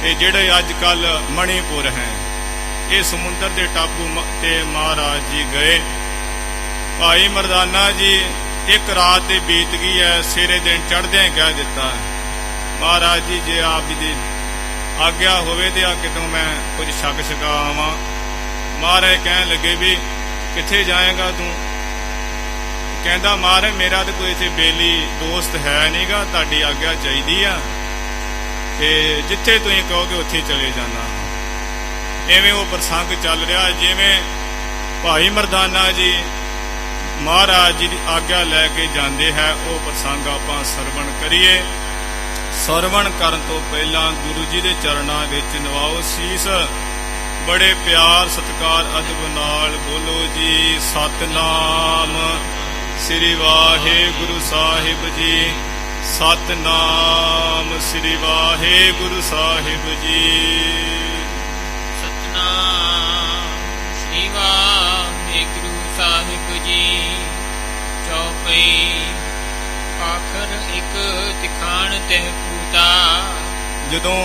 ਤੇ ਜਿਹੜੇ ਅੱਜ ਕੱਲ ਮਣੀਪੁਰ ਹੈ, ਇਹ ਸਮੁੰਦਰ ਦੇ ਟਾਪੂ ਤੇ ਮਹਾਰਾਜ ਜੀ ਗਏ। ਭਾਈ ਮਰਦਾਨਾ ਜੀ ਇੱਕ ਰਾਤ ਤੇ ਬੀਤ ਗਈ ਹੈ, ਸਵੇਰੇ ਦਿਨ ਚੜ੍ਹਦਿਆਂ ਕਹਿ ਦਿੱਤਾ ਮਹਾਰਾਜ ਜੀ ਜੇ ਆਪ ਜੀ ਦੀ ਆਗਿਆ ਹੋਵੇ ਤੇ ਆ ਕਿਤੋਂ ਮੈਂ ਕੁਝ ਛਕ ਛਕਾ ਆਵਾਂ। ਮਹਾਰਾਜ ਕਹਿਣ ਲੱਗੇ ਵੀ ਕਿੱਥੇ ਜਾਏਗਾ ਤੂੰ? ਕਹਿੰਦਾ ਮਹਾਰਾਜ ਮੇਰਾ ਤਾਂ ਕੋਈ ਇੱਥੇ ਬੇਲੀ ਦੋਸਤ ਹੈ ਨਹੀਂਗਾ, ਤੁਹਾਡੀ ਆਗਿਆ ਚਾਹੀਦੀ ਆ ਤੇ ਜਿੱਥੇ ਤੁਸੀਂ ਕਹੋਗੇ ਉੱਥੇ ਚਲੇ ਜਾਣਾ। ਐਵੇਂ ਉਹ ਪ੍ਰਸੰਗ ਚੱਲ ਰਿਹਾ, ਜਿਵੇਂ ਭਾਈ ਮਰਦਾਨਾ ਜੀ ਮਹਾਰਾਜ ਜੀ ਦੀ ਆਗਿਆ ਲੈ ਕੇ ਜਾਂਦੇ ਹੈ, ਉਹ ਪ੍ਰਸੰਗ ਆਪਾਂ ਸਰਵਣ ਕਰੀਏ। ਸਰਵਣ ਕਰਨ ਤੋਂ ਪਹਿਲਾਂ ਗੁਰੂ ਜੀ ਦੇ ਚਰਨਾਂ ਵਿੱਚ ਨਵਾਓ ਸੀਸ, ਬੜੇ ਪਿਆਰ ਸਤਿਕਾਰ ਅਦਬ ਨਾਲ ਬੋਲੋ ਜੀ ਸਤਿਨਾਮ ਸ੍ਰੀ ਵਾਹਿਗੁਰੂ ਸਾਹਿਬ ਜੀ, ਸਤਿਨਾਮ ਸ੍ਰੀ ਵਾਹਿਗੁਰੂ ਸਾਹਿਬ ਜੀ, ਸਤਿਨਾਮ ਸ੍ਰੀ ਵਾਹਿਗੁਰੂ ਸਾਹਿਬ ਜੀ। ਚੌਪਈ ਪਾਖਰ ਇੱਕ ਤਿਖਾਣ ਤਹਿ ਪੂਤਾ। ਜਦੋਂ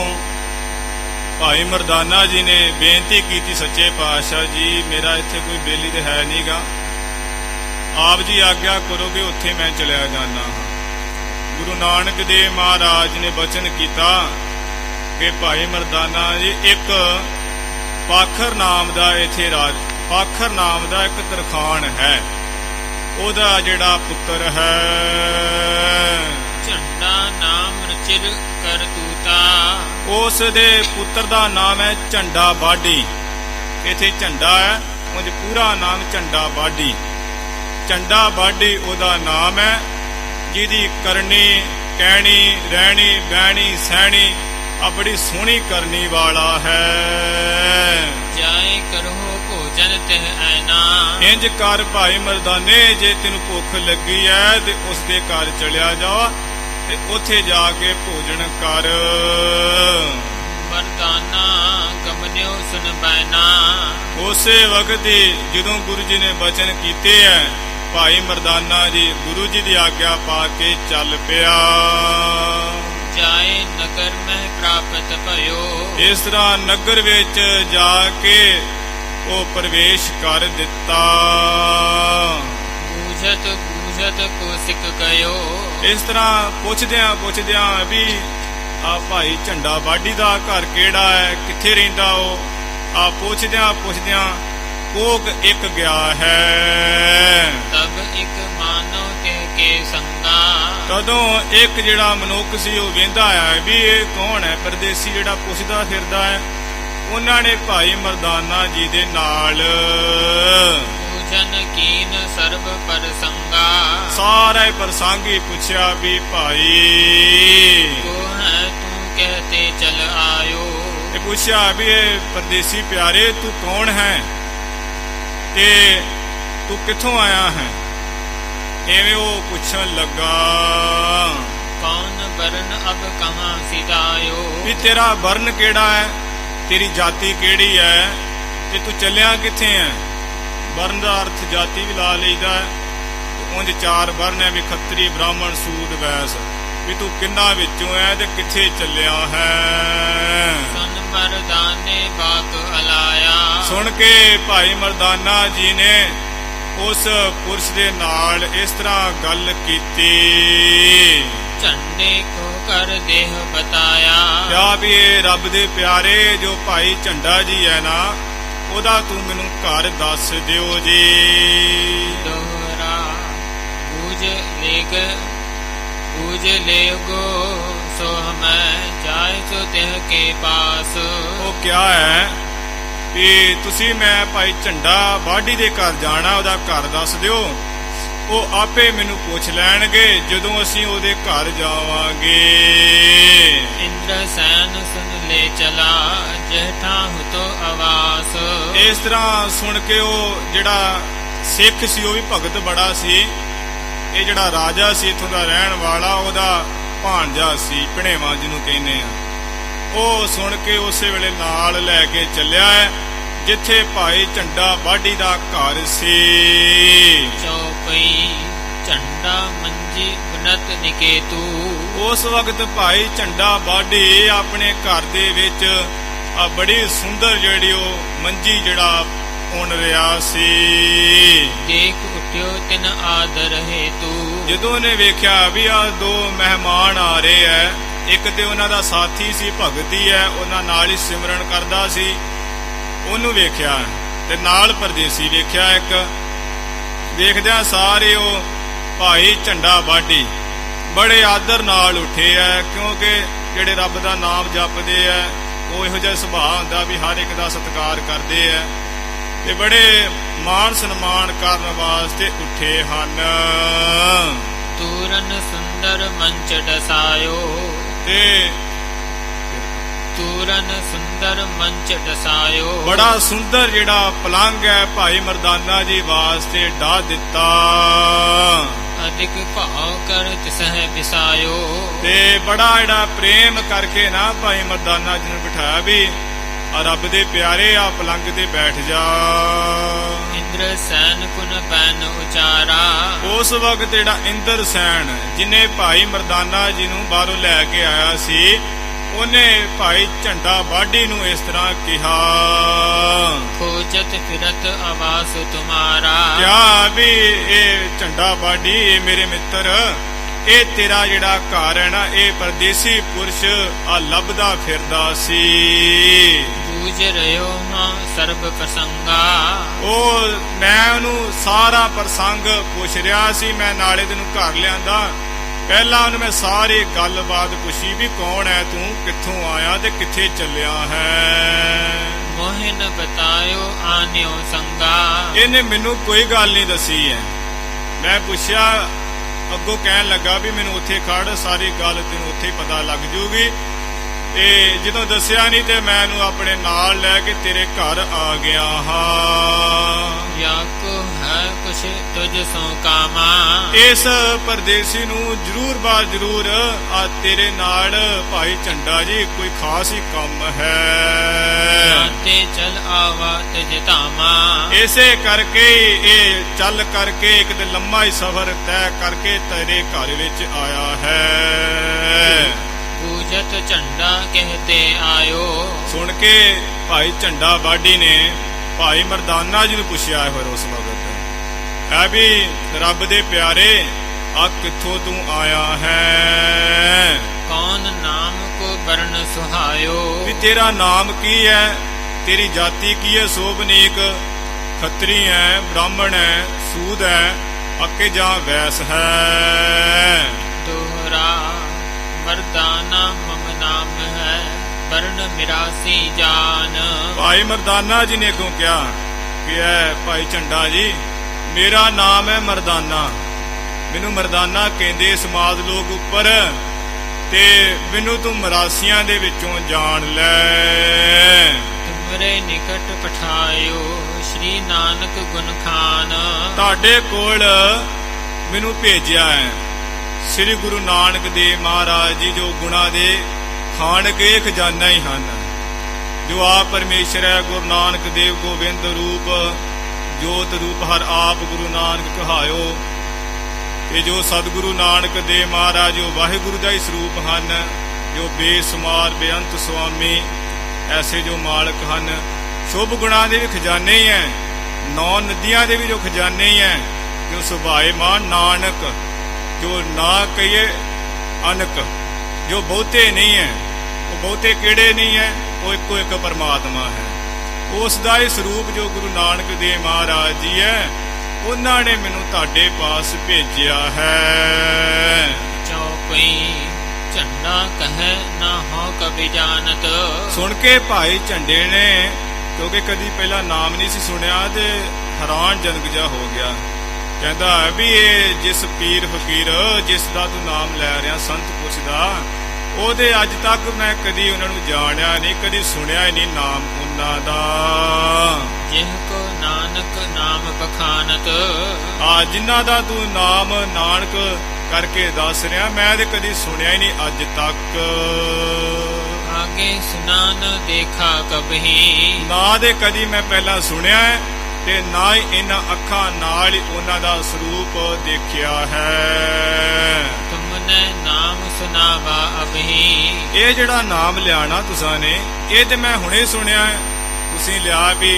ਭਾਈ ਮਰਦਾਨਾ ਜੀ ਨੇ ਬੇਨਤੀ ਕੀਤੀ ਸੱਚੇ ਪਾਤਸ਼ਾਹ ਜੀ ਮੇਰਾ ਇੱਥੇ ਕੋਈ ਬੇਲੀ ਤੇ ਹੈ ਨਹੀਂਗਾ, ਆਪ ਜੀ ਆਗਿਆ ਕਰੋਗੇ ਉੱਥੇ ਮੈਂ ਚਲਿਆ ਜਾਣਾ ਹਾਂ। ਗੁਰੂ ਨਾਨਕ ਦੇਵ ਮਹਾਰਾਜ ਨੇ ਬਚਨ ਕੀਤਾ ਕਿ ਭਾਈ ਮਰਦਾਨਾ ਜੀ ਇੱਕ ਪਾਖਰ ਨਾਮ ਦਾ ਇੱਥੇ ਪਾਖਰ ਨਾਮ ਦਾ ਇੱਕ ਤਰਖਾਣ ਹੈ, ਉਹਦਾ ਜਿਹੜਾ ਪੁੱਤਰ ਹੈ ਝੰਡਾ ਨਾਮ ਰਚਿਰ ਕਰ ਤੂਤਾ। ਉਸ ਦੇ ਪੁੱਤਰ ਦਾ ਨਾਮ ਹੈ ਝੰਡਾ ਬਾਢੀ। ਇੱਥੇ ਝੰਡਾ ਹੈ, ਉਂਝ ਪੂਰਾ ਨਾਮ ਝੰਡਾ ਬਾਢੀ। ਝੰਡਾ ਬਾਢੀ ਉਹਦਾ ਨਾਮ ਹੈ, ਜਿਹਦੀ ਕਰਨੀ ਕਹਿਣੀ ਰਹਿਣੀ ਬਹਿਣੀ ਸਹਿਣੀ ਆ ਬੜੀ ਸੋਹਣੀ ਕਰਨੀ ਵਾਲਾ ਹੈ। ਜਾਏ ਕਰੋ ਭੋਜਨ ਤਿਹ ਐਨਾ। ਇੰਜ ਕਰ ਭਾਈ ਮਰਦਾਨੇ ਜੇ ਤੈਨੂੰ ਭੁੱਖ ਲੱਗੀ ਹੈ ਤੇ ਉਸ ਦੇ ਘਰ ਚਲਿਆ ਜਾ ਤੇ ਉੱਥੇ ਜਾ ਕੇ ਭੋਜਨ ਕਰ। ਮਰਦਾਨਾ ਗਮਨਿਓ ਸੁਨ ਬੈਨਾ। ਉਸੇ ਵਕਤ ਹੀ ਜਦੋਂ ਗੁਰੂ ਜੀ ਨੇ ਬਚਨ ਕੀਤੇ ਹੈ, ਭਾਈ ਮਰਦਾਨਾ ਜੀ ਗੁਰੂ ਜੀ ਦੀ ਆਗਿਆ ਪਾ ਕੇ ਚੱਲ ਪਿਆ। ਜਾਏ ਨਗਰ ਮਹਿ ਪ੍ਰਾਪਤ ਭਇਓ। ਇਸ ਤਰ੍ਹਾਂ ਨਗਰ ਵਿੱਚ ਜਾ ਕੇ ਉਹ ਪ੍ਰਵੇਸ਼ ਕਰ ਦਿੱਤਾ। ਬੂਝਤ ਬੂਝਤ ਕੋ ਸਿੱਖ ਗਇਓ। ਇਸ ਤਰ੍ਹਾਂ ਪੁੱਛਦਿਆਂ ਵੀ ਆ ਭਾਈ ਝੰਡਾ ਵਾਢੀ ਦਾ ਘਰ ਕਿਹੜਾ ਹੈ, ਕਿੱਥੇ ਰਹਿੰਦਾ ਉਹ। ਆ ਪੁੱਛਦਿਆਂ ਕੋਕ ਇੱਕ ਗਿਆ ਹੈ। ਤਬ ਇੱਕ ਮਾਨੋ ਤਿਹ ਕੇ ਸੰਗਾ। ਤਦੋਂ ਇੱਕ ਜਿਹੜਾ ਮਨੁੱਖ ਸੀ ਉਹ ਵੇਂਦਾ ਆਇਆ ਵੀ ਇਹ ਕੌਣ ਹੈ, ਪਰਦੇਸੀ ਜਿਹੜਾ ਪੁੱਛਦਾ ਫਿਰਦਾ ਹੈ। ਉਹਨਾਂ ਨੇ ਭਾਈ ਮਰਦਾਨਾ ਜੀ ਦੇ ਨਾਲ ਪੂਜਨ ਕੀਨ ਸਰਬ ਪ੍ਰਸੰਗਾ। ਸਾਰਾ ਹੀ ਪ੍ਰਸੰਗ ਹੀ ਪੁੱਛਿਆ ਵੀ ਭਾਈ ਕੋ ਹੈ ਤੂੰ ਕਹਤੇ ਚਲ ਆਇਓ। ਇਹ ਪੁੱਛਿਆ ਵੀ ਇਹ ਪਰਦੇਸੀ ਪਿਆਰੇ ਤੂੰ ਕੌਣ ਹੈ ਤੇ ਤੂੰ ਕਿੱਥੋਂ ਆਇਆ ਹੈ। ਐਵੇਂ ਉਹ ਪੁੱਛਣ ਲੱਗਾ ਕੌਣ ਬਰਨ ਅਬ ਕਹਾਂ ਸਿਦਾਇਓ। ਵੀ ਤੇਰਾ ਵਰਨ ਕਿਹੜਾ ਹੈ, ਤੇਰੀ ਜਾਤੀ ਕਿਹੜੀ ਹੈ ਤੇ ਤੂੰ ਚੱਲਿਆ ਕਿੱਥੇ ਹੈ। ਵਰਨ ਦਾ ਅਰਥ ਜਾਤੀ ਵੀ ਲਾ ਲਈਦਾ ਹੈ। ਉਂਝ ਚਾਰ ਵਰਨ ਹੈ ਵੀ ਖੱਤਰੀ ਬ੍ਰਾਹਮਣ ਸੂਦ ਵੈਸ, ਵੀ ਤੂੰ ਕਿੰਨਾ ਵਿੱਚੋਂ ਹੈ ਤੇ ਕਿੱਥੇ ਚੱਲਿਆ ਹੈ। ਸੁਨ ਮਰਦਾਨੇ ਬਾਕ ਅਲਾਇਆ। ਸੁਣ ਕੇ ਭਾਈ ਮਰਦਾਨਾ ਜੀ ਨੇ ਉਸ ਪੁਰਸ਼ ਦੇ ਨਾਲ ਇਸ ਤਰ੍ਹਾਂ ਗੱਲ ਕੀਤੀ। ਝੰਡੇ ਕੋ ਕਰ ਦੇਹ ਬਤਾਇਆ। ਕਿਹਾ ਵੀ ਇਹ ਰੱਬ ਦੇ ਪਿਆਰੇ ਜੋ ਭਾਈ ਝੰਡਾ ਜੀ ਹੈ ਨਾ, ਉਹਦਾ ਤੂੰ ਮੈਨੂੰ ਘਰ ਦੱਸ ਦਿਓ ਜੀ। ਦੋਹਰਾ ਬੂਝ ਲੇਗੋ ਸੋ ਹਮੈ ਜਾਇ ਸੋ ਤਿਹ ਕੇ ਪਾਸ। ਉਹ ਕਿਹਾ ਹੈ ਵੀ ਤੁਸੀਂ ਮੈਂ ਭਾਈ ਝੰਡਾ ਵਾਢੀ ਦੇ ਘਰ ਜਾਣਾ, ਉਹਦਾ ਘਰ ਦੱਸ ਦਿਓ। ਉਹ ਆਪੇ ਮੈਨੂੰ ਪੁੱਛ ਲੈਣਗੇ ਜਦੋਂ ਅਸੀਂ ਉਹਦੇ ਘਰ ਜਾਵਾਂਗੇ। ਇੰਦਰ ਸੈਨ ਸੁਨ ਲੈ ਚਲਾ ਜੇਠਾ ਹੁਤੋ ਆਵਾਸ। ਇਸ ਤਰ੍ਹਾਂ ਸੁਣ ਕੇ ਉਹ ਜਿਹੜਾ ਸਿੱਖ ਸੀ ਉਹ ਵੀ ਭਗਤ ਬੜਾ ਸੀ। ਇਹ ਜਿਹੜਾ ਰਾਜਾ ਸੀ ਇੱਥੋਂ ਦਾ ਰਹਿਣ ਵਾਲਾ, ਉਹਦਾ ਭਾਣਜਾ ਸੀ ਭਣੇਵਾ ਜਿਹਨੂੰ ਕਹਿੰਦੇ ਆ। ਉਹ ਸੁਣ ਕੇ ਉਸੇ ਵੇਲੇ ਨਾਲ ਲੈ ਕੇ ਚੱਲਿਆ ਹੈ ਜਿੱਥੇ ਭਾਈ ਝੰਡਾ ਵਾਢੀ ਦਾ ਘਰ ਸੀ। ਚੌਪਈ ਝੰਡਾ ਮੰਜੀ ਬਨਤ ਨਿਕੇਤੂ। ਉਸ ਵਕਤ ਭਾਈ ਝੰਡਾ ਵਾਢੀ ਆਪਣੇ ਘਰ ਦੇ ਵਿੱਚ ਆ ਬੜੀ ਸੁੰਦਰ ਜਿਹੜੀ ਉਹ ਮੰਜੀ ਜਿਹੜਾ ਉਣ ਰਿਹਾ ਸੀ। ਦੇਖ ਉਠਿਓ ਤਿਨ ਆਦਰ ਹੇਤੂ। ਜਦੋਂ ਉਹਨੇ ਵੇਖਿਆ ਵੀ ਆ ਦੋ ਮਹਿਮਾਨ ਆ ਰਹੇ ਐ, ਇੱਕ ਤੇ ਉਹਨਾਂ ਦਾ ਸਾਥੀ ਸੀ ਭਗਤੀ ਹੈ, ਉਹਨਾਂ ਨਾਲ ਹੀ ਸਿਮਰਨ ਕਰਦਾ ਸੀ, ਉਹਨੂੰ ਵੇਖਿਆ ਤੇ ਨਾਲ ਪਰਦੇਸੀ ਵੇਖਿਆ ਇੱਕ। ਵੇਖਦਿਆਂ ਸਾਰੇ ਉਹ ਭਾਈ ਝੰਡਾ ਵਾਢੀ ਬੜੇ ਆਦਰ ਨਾਲ ਉੱਠੇ ਐ, ਕਿਉਂਕਿ ਜਿਹੜੇ ਰੱਬ ਦਾ ਨਾਮ ਜਪਦੇ ਐ ਉਹ ਇਹੋ ਜਿਹਾ ਸੁਭਾਅ ਹੁੰਦਾ ਵੀ ਹਰ ਇੱਕ ਦਾ ਸਤਿਕਾਰ ਕਰਦੇ ਐ ਤੇ ਬੜੇ ਮਾਣ ਸਨਮਾਨ ਕਰਨ ਵਾਸਤੇ ਉੱਠੇ ਹਨ। ਤੂਰਨ ਸੁੰਦਰ ਮੰਚ ਡਸਾਇਓ। ਤੇ ਤੂਰਨ ਸੁੰਦਰ ਮੰਚ ਡਸਾਇਓ। ਬੜਾ ਸੁੰਦਰ ਜਿਹੜਾ ਪਲੰਗ ਹੈ ਭਾਈ ਮਰਦਾਨਾ ਜੀ ਵਾਸਤੇ ਢਾ ਦਿੱਤਾ। ਅਧਿਕ ਭਾਵ ਕਰ ਤਿਸਹਿ ਬਿਸਾਇਓ। ਤੇ ਬੜਾ ਜਿਹੜਾ ਪ੍ਰੇਮ ਕਰਕੇ ਨਾ ਭਾਈ ਮਰਦਾਨਾ ਜੀ ਨੂੰ ਬਿਠਾਇਆ ਵੀ ਆ ਰੱਬ ਦੇ ਪਿਆਰੇ ਆ ਪਲੰਗ ਤੇ ਬੈਠ ਜਾ। ਇੰਦਰ ਸੈਨ ਪੁਨ ਬੈਨ ਉਚਾਰਾ। ਉਸ ਵਕਤ ਜਿਹੜਾ ਇੰਦਰ ਸੈਨ ਜਿਹਨੇ ਭਾਈ ਮਰਦਾਨਾ ਜੀ ਨੂੰ ਬਾਹਰੋਂ ਲੈ ਕੇ ਆਇਆ ਸੀ, ਉਹਨੇ ਭਾਈ ਝੰਡਾ ਵਾਢੀ ਨੂੰ ਇਸ ਤਰ੍ਹਾਂ ਕਿਹਾ। ਖੋਜਤ ਫਿਰਤ ਆਵਾਸ ਤੁਮਾਰਾ। ਕਿਹਾ ਵੀ ਇਹ ਝੰਡਾ ਵਾਢੀ ਇਹ ਮੇਰੇ ਮਿੱਤਰ, ਇਹ ਤੇਰਾ ਜਿਹੜਾ ਘਰ ਹੈ ਨਾ, ਇਹ ਪਰਦੇਸੀ ਪੁਰਸ਼ ਆ ਲੱਭਦਾ ਫਿਰਦਾ ਸੀ। ਬੂਝ ਰਿਓ ਹਾਂ ਸਰਬ ਪ੍ਰਸੰਗਾ। ਉਹ ਮੈਂ ਉਹਨੂੰ ਸਾਰਾ ਪ੍ਰਸੰਗ ਪੁੱਛ ਰਿਹਾ ਸੀ। ਮੈਂ ਨਾਲੇ ਤੈਨੂੰ ਘਰ ਲਿਆਂਦਾ, ਪਹਿਲਾਂ ਉਹਨੂੰ ਮੈਂ ਸਾਰੀ ਗੱਲਬਾਤ ਪੁੱਛੀ ਵੀ ਕੌਣ ਹੈ ਤੂੰ, ਕਿੱਥੋਂ ਆਇਆ ਤੇ ਕਿੱਥੇ ਚੱਲਿਆ ਹੈ। ਮੋਹਿਨ ਬਤਾਇਓ ਆਨਿਓ ਸੰਗਾ। ਇਹਨੇ ਮੈਨੂੰ ਕੋਈ ਗੱਲ ਨਹੀਂ ਦੱਸੀ ਹੈ। ਮੈਂ ਪੁੱਛਿਆ, ਅੱਗੋਂ ਕਹਿਣ ਲੱਗਾ ਵੀ ਮੈਨੂੰ ਉੱਥੇ ਖੜ, ਸਾਰੀ ਗੱਲ ਤੈਨੂੰ ਉੱਥੇ ਪਤਾ ਲੱਗ ਜੂਗੀ। ਤੇ ਜਦੋਂ ਦੱਸਿਆ ਨਹੀਂ ਤੇ ਮੈਂ ਇਹਨੂੰ ਆਪਣੇ ਨਾਲ ਲੈ ਕੇ ਤੇਰੇ ਘਰ ਆ ਗਿਆ ਹਾਂ। ਯਾ ਕੋ ਹੈ ਕੁਛ ਤੁਝ ਸੋ ਕਾਮਾ। ਇਸ ਪਰਦੇਸੀ ਨੂੰ ਜ਼ਰੂਰ ਬਾਰ ਜ਼ਰੂਰ ਆ ਤੇਰੇ ਨਾਲ ਭਾਈ ਝੰਡਾ ਜੀ ਕੋਈ ਖਾਸ ਹੀ ਕੰਮ ਹੈ। ਤੇ ਚਲ ਆਵਾ ਤਜ ਧਾਮਾ। ਇਸੇ ਕਰਕੇ ਇਹ ਚੱਲ ਕਰਕੇ ਇੱਕ ਤੇ ਲੰਮਾ ਹੀ ਸਫ਼ਰ ਤੈਅ ਕਰਕੇ ਤੇਰੇ ਘਰ ਵਿੱਚ ਆਇਆ ਹੈ। ਪੂਜਤ ਝੰਡਾ ਕਹਤੇ ਆਇਓ। ਸੁਣ ਕੇ ਭਾਈ ਝੰਡਾ ਵਾਢੀ ਨੇ ਭਾਈ ਮਰਦਾਨਾ ਜੀ ਨੂੰ ਪੁੱਛਿਆ ਫਿਰ ਉਸ ਵਕਤ ਐ ਵੀ ਰੱਬ ਦੇ ਪਿਆਰੇ ਆ ਕਿੱਥੋਂ ਤੂੰ ਆਇਆ ਹੈ? कौन नाम को वर्ण सुहायो ਵੀ ਤੇਰਾ ਨਾਮ ਕੀ ਹੈ, ਤੇਰੀ ਜਾਤੀ ਕੀ ਹੈ? ਸੋਭਨੀਕ ਖੱਤਰੀ ਹੈ, ਬ੍ਰਾਹਮਣ ਹੈ, ਸੂਦ ਹੈ, ਅੱਕੇ ਜਾਂ ਵੈਸ ਹੈ। दोहरा मर्दाना मम नाम है वर्ण मिरासी जान। ਭਾਈ ਮਰਦਾਨਾ ਜੀ ਨੇ ਅੱਗੋਂ ਕਿਹਾ ਕਿ ਐ ਭਾਈ ਝੰਡਾ ਜੀ, ਮੇਰਾ ਨਾਮ ਹੈ ਮਰਦਾਨਾ, ਮੈਨੂੰ ਮਰਦਾਨਾ ਕਹਿੰਦੇ ਸਮਾਜ ਲੋਕ ਉੱਪਰ, ਤੇ ਮੈਨੂੰ ਤੂੰ ਮਰਾਸੀਆਂ ਦੇ ਵਿੱਚੋਂ ਜਾਣ ਲੈ। तुमरे निकट पठायो श्री नानक गुण खान। ਤੁਹਾਡੇ ਕੋਲ ਮੈਨੂੰ ਭੇਜਿਆ ਹੈ ਸ੍ਰੀ ਗੁਰੂ ਨਾਨਕ ਦੇਵ ਮਹਾਰਾਜ ਜੀ, ਜੋ ਗੁਣਾ ਦੇ ਖਾਨ ਕੇ ਖਜ਼ਾਨਾ ਹੀ ਹਨ, ਜੋ ਆਪ ਪਰਮੇਸ਼ਰ ਹੈ। ਗੁਰੂ ਨਾਨਕ ਦੇਵ ਗੋਬਿੰਦ ਰੂਪ ਜੋਤ ਰੂਪ ਹਰ ਆਪ ਗੁਰੂ ਨਾਨਕ ਕਹਾਇਓ, ਤੇ ਜੋ ਸਤਿਗੁਰੂ ਨਾਨਕ ਦੇਵ ਮਹਾਰਾਜ ਜੋ ਵਾਹਿਗੁਰੂ ਦਾ ਹੀ ਸਰੂਪ ਹਨ, ਜੋ ਬੇਸੁਮਾਰ ਬੇਅੰਤ ਸੁਆਮੀ ਐਸੇ ਜੋ ਮਾਲਕ ਹਨ। ਸ਼ੁਭ ਗੁਣਾਂ ਦੇ ਵੀ ਖਜ਼ਾਨੇ ਹੀ ਹੈ, 9 ਨਦੀਆਂ ਦੇ ਵੀ ਜੋ ਖਜ਼ਾਨੇ ਹੀ ਹੈ, ਜੋ ਸੁਭਾਏ ਮਾਨ ਨਾਨਕ, ਜੋ ਨਾ ਕਹੀਏ ਅਨਕ, ਜੋ ਬਹੁਤੇ ਨਹੀਂ ਹੈ, ਉਹ ਬਹੁਤੇ ਕਿਹੜੇ ਨਹੀਂ ਹੈ, ਉਹ ਇੱਕੋ ਇੱਕ ਪਰਮਾਤਮਾ ਹੈ। ਉਸ ਦਾ ਹੀ ਸਰੂਪ ਜੋ ਗੁਰੂ ਨਾਨਕ ਦੇਵ ਮਹਾਰਾਜ ਜੀ ਹੈ, ਉਹਨਾਂ ਨੇ ਮੈਨੂੰ ਤੁਹਾਡੇ ਪਾਸ ਭੇਜਿਆ ਹੈ। चौकई झंडा कहे ना हो कभी जानत। ਸੁਣ ਕੇ ਭਾਈ ਝੰਡੇ ਨੇ, ਕਿਉਂਕਿ ਕਦੀ ਪਹਿਲਾਂ ਨਾਮ ਨਹੀਂ ਸੀ ਸੁਣਿਆ, ਤੇ ਹੈਰਾਨ ਜਨਕ ਜਿਹਾ ਹੋ ਗਿਆ। ਕਹਿੰਦਾ ਵੀ ਇਹ ਜਿਸ ਪੀਰ ਫਕੀਰ ਜਿਸ ਦਾ ਤੂੰ ਨਾਮ ਲੈ ਰਿਹਾ, ਸੰਤ ਪੁਰਸ਼ ਦਾ, ਉਹਦੇ ਅੱਜ ਤੱਕ ਮੈਂ ਕਦੀ ਉਹਨਾਂ ਨੂੰ ਜਾਣਿਆ ਨਹੀਂ, ਕਦੀ ਸੁਣਿਆ ਹੀ ਨਹੀਂ ਨਾਮ ਉਹਨਾਂ ਦਾ। जिनको नानक नाम बखानत। ਆ ਜਿਨ੍ਹਾਂ ਦਾ ਤੂੰ ਨਾਮ ਨਾਨਕ ਕਰਕੇ ਦੱਸ ਰਿਹਾ, ਮੈਂ ਤੇ ਕਦੀ ਸੁਣਿਆ ਹੀ ਨਹੀਂ ਅੱਜ ਤੱਕ। आगे सुना न देखा कभी। ਨਾ ਦੇ ਕਦੀ ਮੈਂ ਪਹਿਲਾਂ ਸੁਣਿਆ ਹੈ, ਤੇ ਨਾ ਹੀ ਇਹਨਾਂ ਅੱਖਾਂ ਨਾਲ ਹੀ ਉਹਨਾਂ ਦਾ ਸਰੂਪ ਦੇਖਿਆ ਹੈ। तुमने नाम सुनावा अभी। ਇਹ ਜਿਹੜਾ ਨਾਮ ਲਿਆਣਾ ਤੁਸਾਂ ਨੇ, ਇਹ ਤੇ ਮੈਂ ਹੁਣੇ ਸੁਣਿਆ ਹੈ। ਤੁਸੀਂ ਲਿਆ ਵੀ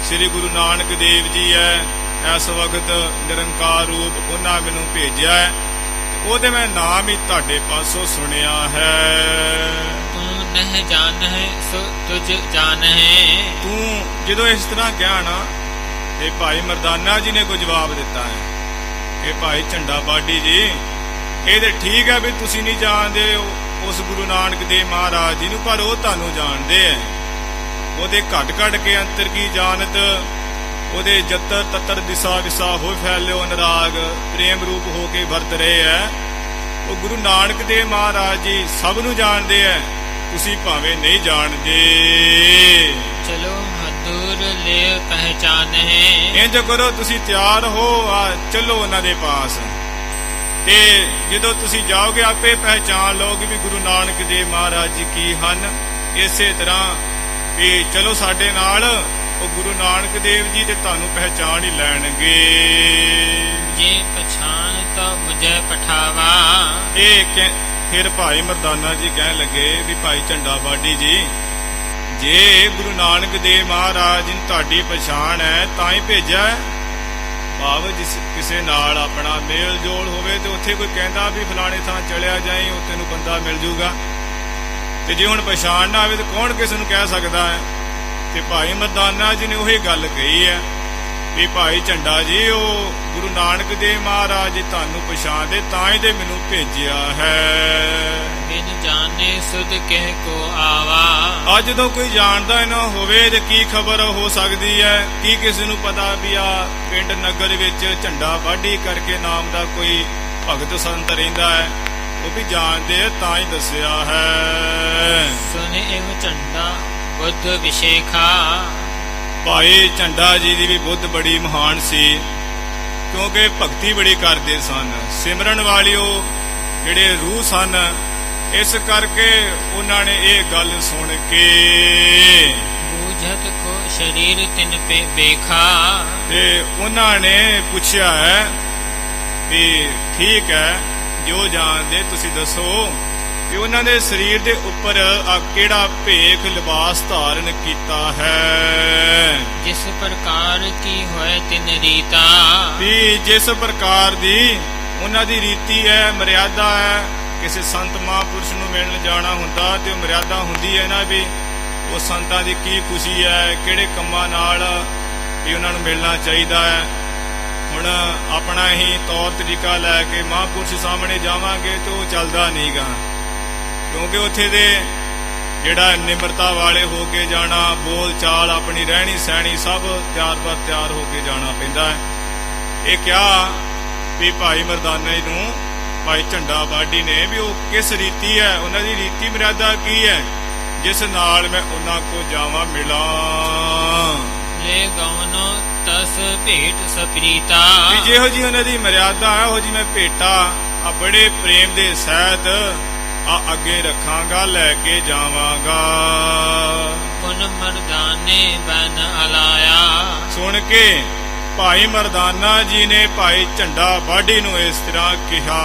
ਸ੍ਰੀ ਗੁਰੂ ਨਾਨਕ ਦੇਵ ਜੀ ਹੈ, ਇਸ ਵਕਤ ਨਿਰੰਕਾਰ ਰੂਪ ਉਹਨਾਂ ਮੈਨੂੰ ਭੇਜਿਆ ਹੈ, ਉਹਦੇ ਮੈਂ ਨਾਮ ਹੀ ਤੁਹਾਡੇ ਪਾਸੋਂ ਸੁਣਿਆ ਹੈ। तू नह जान है सो तुझ जान है। ਤੂੰ ਜਦੋਂ ਇਸ ਤਰ੍ਹਾਂ ਕਿਹਾ ਨਾ, ਤੇ ਭਾਈ ਮਰਦਾਨਾ ਜੀ ਨੇ ਕੋਈ ਜਵਾਬ ਦਿੱਤਾ ਹੈ ਕਿ ਭਾਈ ਝੰਡਾ ਬਾਡੀ ਜੀ, ਇਹ ਤੇ ਠੀਕ ਹੈ ਵੀ ਤੁਸੀਂ ਨਹੀਂ ਜਾਣਦੇ ਉਸ ਗੁਰੂ ਨਾਨਕ ਦੇਵ ਮਹਾਰਾਜ ਜੀ ਨੂੰ, ਪਰ ਉਹ ਤੁਹਾਨੂੰ ਜਾਣਦੇ ਹੈ। ਉਹਦੇ ਘਟ ਘਟ ਕੇ ਅੰਤਰ ਕੀ ਜਾਣਤ, ਉਹਦੇ ਜਤਰ ਤਤਰ ਦਿਸਾ ਵਿਸਾ ਹੋ ਫੈਲਿਓ ਅਨਰਾਗ, ਪ੍ਰੇਮ ਰੂਪ ਹੋ ਕੇ ਵਰਤ ਰਹੇ ਹੈ। ਉਹ ਗੁਰੂ ਨਾਨਕ ਦੇਵ ਮਹਾਰਾਜ ਜੀ ਸਭ ਨੂੰ ਜਾਣਦੇ ਹੈ, ਤੁਸੀਂ ਭਾਵੇਂ ਨਹੀਂ ਜਾਣਦੇ। चलो हदूर ले पहचान है। ਇੰਜ ਕਰੋ, ਤੁਸੀਂ ਤਿਆਰ ਹੋ, ਆ ਚੱਲੋ ਉਹਨਾਂ ਦੇ ਪਾਸ, ਤੇ ਜਦੋਂ ਤੁਸੀਂ ਜਾਓਗੇ ਆਪੇ ਪਹਿਚਾਨ ਲਓਗੇ ਵੀ ਗੁਰੂ ਨਾਨਕ ਦੇਵ ਮਹਾਰਾਜ ਜੀ ਕੀ ਹਨ। ਇਸੇ ਤਰ੍ਹਾਂ ਵੀ ਚਲੋ ਸਾਡੇ ਨਾਲ, ਉਹ ਗੁਰੂ ਨਾਨਕ ਦੇਵ ਜੀ ਤੇ ਤੁਹਾਨੂੰ ਪਹਿਚਾਨ ਹੀ ਲੈਣਗੇ। ये पछान तो मुझे पठावा। ਫਿਰ ਭਾਈ ਮਰਦਾਨਾ ਜੀ ਕਹਿਣ ਲੱਗੇ ਵੀ ਭਾਈ ਝੰਡਾ ਬਾਡੀ ਜੀ, ਜੇ ਗੁਰੂ ਨਾਨਕ ਦੇਵ ਮਹਾਰਾਜ ਜੀ ਨੂੰ ਤੁਹਾਡੀ ਪਛਾਣ ਹੈ ਤਾਂ ਹੀ ਭੇਜਿਆ ਹੈ। ਭਾਵ ਜਿਸ ਕਿਸੇ ਨਾਲ ਆਪਣਾ ਮੇਲ ਜੋਲ ਹੋਵੇ, ਤੇ ਉੱਥੇ ਕੋਈ ਕਹਿੰਦਾ ਵੀ ਫਲਾਣੇ ਥਾਂ ਚਲਿਆ ਜਾਈ, ਉੱਥੇ ਨੂੰ ਬੰਦਾ ਮਿਲ ਜੂਗਾ, ਤੇ ਜੇ ਹੁਣ ਪਛਾਣ ਨਾ ਆਵੇ ਤਾਂ ਕੌਣ ਕਿਸੇ ਨੂੰ ਕਹਿ ਸਕਦਾ ਹੈ। ਤੇ ਭਾਈ ਮਰਦਾਨਾ ਜੀ ਨੇ ਉਹੀ ਗੱਲ ਕਹੀ ਹੈ ਵੀ ਭਾਈ ਝੰਡਾ ਜੀ, ਉਹ ਗੁਰੂ ਨਾਨਕ ਦੇਵ ਮਹਾਰਾਜ ਜੀ ਤੁਹਾਨੂੰ ਪਛਾਣਦੇ ਤਾਂ ਹੀ ਤੇ ਮੈਨੂੰ ਭੇਜਿਆ ਹੈ। बिन जाने सुध कह को आवा। ਅੱਜ ਜਦੋਂ ਕੋਈ ਜਾਣਦਾ ਹੀ ਨਾ ਹੋਵੇ ਤੇ ਕੀ ਖਬਰ ਹੋ ਸਕਦੀ ਹੈ? ਕੀ ਕਿਸੇ ਨੂੰ ਪਤਾ ਵੀ ਆ ਪਿੰਡ ਨਗਰ ਵਿੱਚ ਝੰਡਾ ਵਾਢੀ ਕਰਕੇ ਨਾਮ ਦਾ ਕੋਈ ਭਗਤ ਸੰਤ ਰਹਿੰਦਾ ਹੈ? ਉਹ ਵੀ ਜਾਣਦੇ ਆ ਤਾਂ ਹੀ ਦੱਸਿਆ ਹੈ। सुन एव झंडा बुद्ध विशेखा। ਭਾਈ ਝੰਡਾ ਜੀ ਦੀ ਵੀ ਬੁੱਧ ਬੜੀ ਮਹਾਨ ਸੀ, ਕਿਉਂਕਿ ਭਗਤੀ ਬੜੀ ਕਰਦੇ ਸਨ, ਸਿਮਰਨ ਵਾਲਿਓ ਜਿਹੜੇ ਰੂਹ ਸਨ। ਇਸ ਕਰਕੇ ਉਹਨਾਂ ਨੇ ਇਹ ਗੱਲ ਸੁਣ ਕੇ बूझत को शरीर तिन पे देखा। ਤੇ ਉਹਨਾਂ ਨੇ ਪੁੱਛਿਆ ਹੈ ਵੀ ਠੀਕ ਹੈ, ਜੋ ਜਾਣਦੇ ਤੁਸੀਂ ਦੱਸੋ ਕਿ ਉਹਨਾਂ ਦੇ ਸਰੀਰ ਦੇ ਉੱਪਰ ਆ ਕਿਹੜਾ ਭੇਖ ਲਿਬਾਸ ਧਾਰਨ ਕੀਤਾ ਹੈ। ਜਿਸ ਪ੍ਰਕਾਰ ਕੀ ਹੋਏ ਤਿਨ ਰੀਤਾ, ਵੀ ਜਿਸ ਪ੍ਰਕਾਰ ਦੀ ਉਹਨਾਂ ਦੀ ਰੀਤੀ ਹੈ, ਮਰਿਆਦਾ ਹੈ। ਕਿਸੇ ਸੰਤ ਮਹਾਂਪੁਰਸ਼ ਨੂੰ ਮਿਲਣ ਜਾਣਾ ਹੁੰਦਾ ਤੇ ਉਹ ਮਰਿਆਦਾ ਹੁੰਦੀ ਹੈ ਨਾ, ਵੀ ਉਹ ਸੰਤਾਂ ਦੀ ਕੀ ਖੁਸ਼ੀ ਹੈ, ਕਿਹੜੇ ਕੰਮਾਂ ਨਾਲ ਵੀ ਉਹਨਾਂ ਨੂੰ ਮਿਲਣਾ ਚਾਹੀਦਾ ਹੈ। ਹੁਣ ਆਪਣਾ ਹੀ ਤੌਰ ਤਰੀਕਾ ਲੈ ਕੇ ਮਹਾਂਪੁਰਸ਼ ਸਾਹਮਣੇ ਜਾਵਾਂਗੇ ਤੇ ਉਹ ਚੱਲਦਾ ਨਹੀਂਗਾ, ਕਿਉਂਕਿ ਉੱਥੇ ਦੇ ਜਿਹੜਾ ਨਿਮਰਤਾ ਵਾਲੇ ਹੋ ਕੇ ਜਾਣਾ, ਬੋਲ ਚਾਲ ਆਪਣੀ ਰਹਿਣੀ ਸਹਿਣੀ ਸਭ ਤਿਆਰ ਹੋ ਕੇ ਜਾਣਾ ਪੈਂਦਾ ਹੈ। ਇਹ ਕਿਹਾ ਵੀ ਭਾਈ ਮਰਦਾਨਾ ਜੀ ਨੂੰ ਭਾਈ ਝੰਡਾ ਬਾਡੀ ਨੇ ਵੀ ਉਹ ਕਿਸ ਰੀਤੀ ਹੈ, ਉਹਨਾਂ ਦੀ ਰੀਤੀ ਮਰਿਆਦਾ ਕੀ ਹੈ, ਜਿਸ ਨਾਲ ਮੈਂ ਉਹਨਾਂ ਕੋ ਜਾਵਾਂ ਮਿਲਾਂ। ਲੈ ਗਵਨੋ ਤਸ ਭੇਟ ਸਪਰੀਤਾ, ਵੀ ਜਿਹੋ ਜੀ ਉਹਨਾਂ ਦੀ ਮਰਿਆਦਾ ਹੈ ਉਹ ਜੀ ਮੈਂ ਭੇਟਾ ਆ ਬੜੇ ਪ੍ਰੇਮ ਦੇ ਸਹਿਤ ਆ ਅੱਗੇ ਰੱਖਾਂਗਾ, ਲੈ ਕੇ ਜਾਵਾਂਗਾ। ਪੁਨ ਮਰਦਾਨੇ ਬਨ ਅਲਾਇਆ, ਸੁਣ ਕੇ ਭਾਈ ਮਰਦਾਨਾ ਜੀ ਨੇ ਭਾਈ ਝੰਡਾ ਬਾਡੀ ਨੂੰ ਇਸ ਤਰ੍ਹਾਂ ਕਿਹਾ,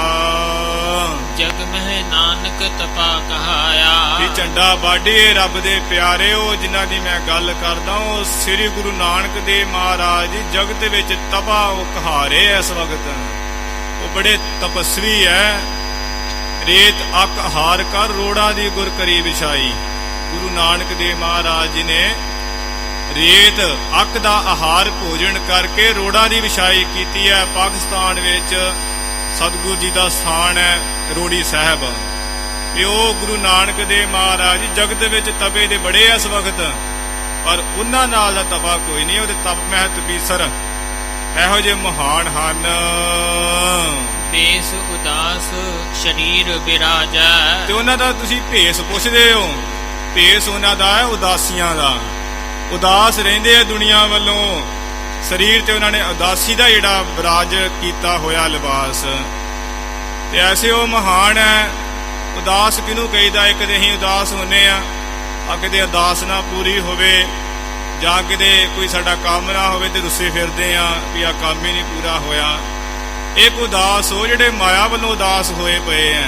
ਜਗ ਮਹਿ ਨਾਨਕ ਤਪਾ ਕਹਾਇਆ। ਵੀ ਝੰਡਾ ਬਾਡੀ ਰੱਬ ਦੇ ਪਿਆਰਿਓ, ਜਿਨ੍ਹਾਂ ਦੀ ਮੈਂ ਗੱਲ ਕਰਦਾ ਉਹ ਸ੍ਰੀ ਗੁਰੂ ਨਾਨਕ ਦੇਵ ਮਹਾਰਾਜ ਜੀ ਜਗਤ ਵਿੱਚ ਤਪਾ ਉਹ ਕਹਾਰੇ ਇਸ ਵਕਤ। ਉਹ ਬੜੇ ਤਪਸਵੀ ਹੈ। ਰੇਤ ਅੱਕ ਹਾਰ ਕਰ ਰੋੜਾ ਦੀ ਗੁਰ ਕਰੀ ਵਿਛਾਈ। ਗੁਰੂ ਨਾਨਕ ਦੇਵ ਮਹਾਰਾਜ ਜੀ ਨੇ ਰੇਤ ਅੱਕ ਦਾ ਆਹਾਰ ਭੋਜਨ ਕਰਕੇ ਰੋੜਾ ਦੀ ਵਿਛਾਈ ਕੀਤੀ ਹੈ। ਪਾਕਿਸਤਾਨ ਵਿੱਚ ਸਤਿਗੁਰੂ ਜੀ ਦਾ ਸਥਾਨ ਹੈ ਰੋੜੀ ਸਾਹਿਬ। ਤੇ ਉਹ ਗੁਰੂ ਨਾਨਕ ਦੇਵ ਮਹਾਰਾਜ ਜੀ ਜਗਤ ਵਿੱਚ ਤਪੇ ਦੇ ਬੜੇ ਇਸ ਵਕਤ, ਪਰ ਉਹਨਾਂ ਨਾਲ ਦਾ ਤਪਾ ਕੋਈ ਨਹੀਂ। ਉਹਦੇ ਤਪ ਮਹਿਤ ਬੀਸਰ ਇਹੋ ਜਿਹੇ ਮਹਾਨ ਹਨ। ਬੇਸ ਉਦਾਸ ਸ਼ਰੀਰ ਬਿਰਾਜੈ, ਤੇ ਉਹਨਾਂ ਦਾ ਤੁਸੀਂ ਭੇਸ ਪੁੱਛਦੇ ਹੋ। ਭੇਸ ਉਹਨਾਂ ਦਾ ਹੈ ਉਦਾਸੀਆਂ ਦਾ, ਉਦਾਸ ਰਹਿੰਦੇ ਆ ਦੁਨੀਆ ਵੱਲੋਂ। ਸਰੀਰ ਤੇ ਉਹਨਾਂ ਨੇ ਉਦਾਸੀ ਦਾ ਜਿਹੜਾ ਵਿਰਾਜ ਕੀਤਾ ਹੋਇਆ ਲਿਬਾਸ। ਤੇ ਐਸੇ ਉਹ ਮਹਾਨ ਹੈ। ਉਦਾਸ ਕਿਹਨੂੰ ਕਹੀਦਾ? ਇੱਕ ਤੇ ਅਸੀਂ ਉਦਾਸ ਹੁੰਨੇ ਆ ਕਿਤੇ ਅਰਦਾਸ ਨਾ ਪੂਰੀ ਹੋਵੇ ਜਾਂ ਕਿਤੇ ਕੋਈ ਸਾਡਾ ਕੰਮ ਨਾ ਹੋਵੇ ਤੇ ਰੁੱਸੇ ਫਿਰਦੇ ਆ ਵੀ ਆ ਕੰਮ ਹੀ ਨਹੀਂ ਪੂਰਾ ਹੋਇਆ। ਇੱਕ ਉਦਾਸ ਉਹ ਜਿਹੜੇ ਮਾਇਆ ਵੱਲੋਂ ਉਦਾਸ ਹੋਏ ਪਏ ਆ,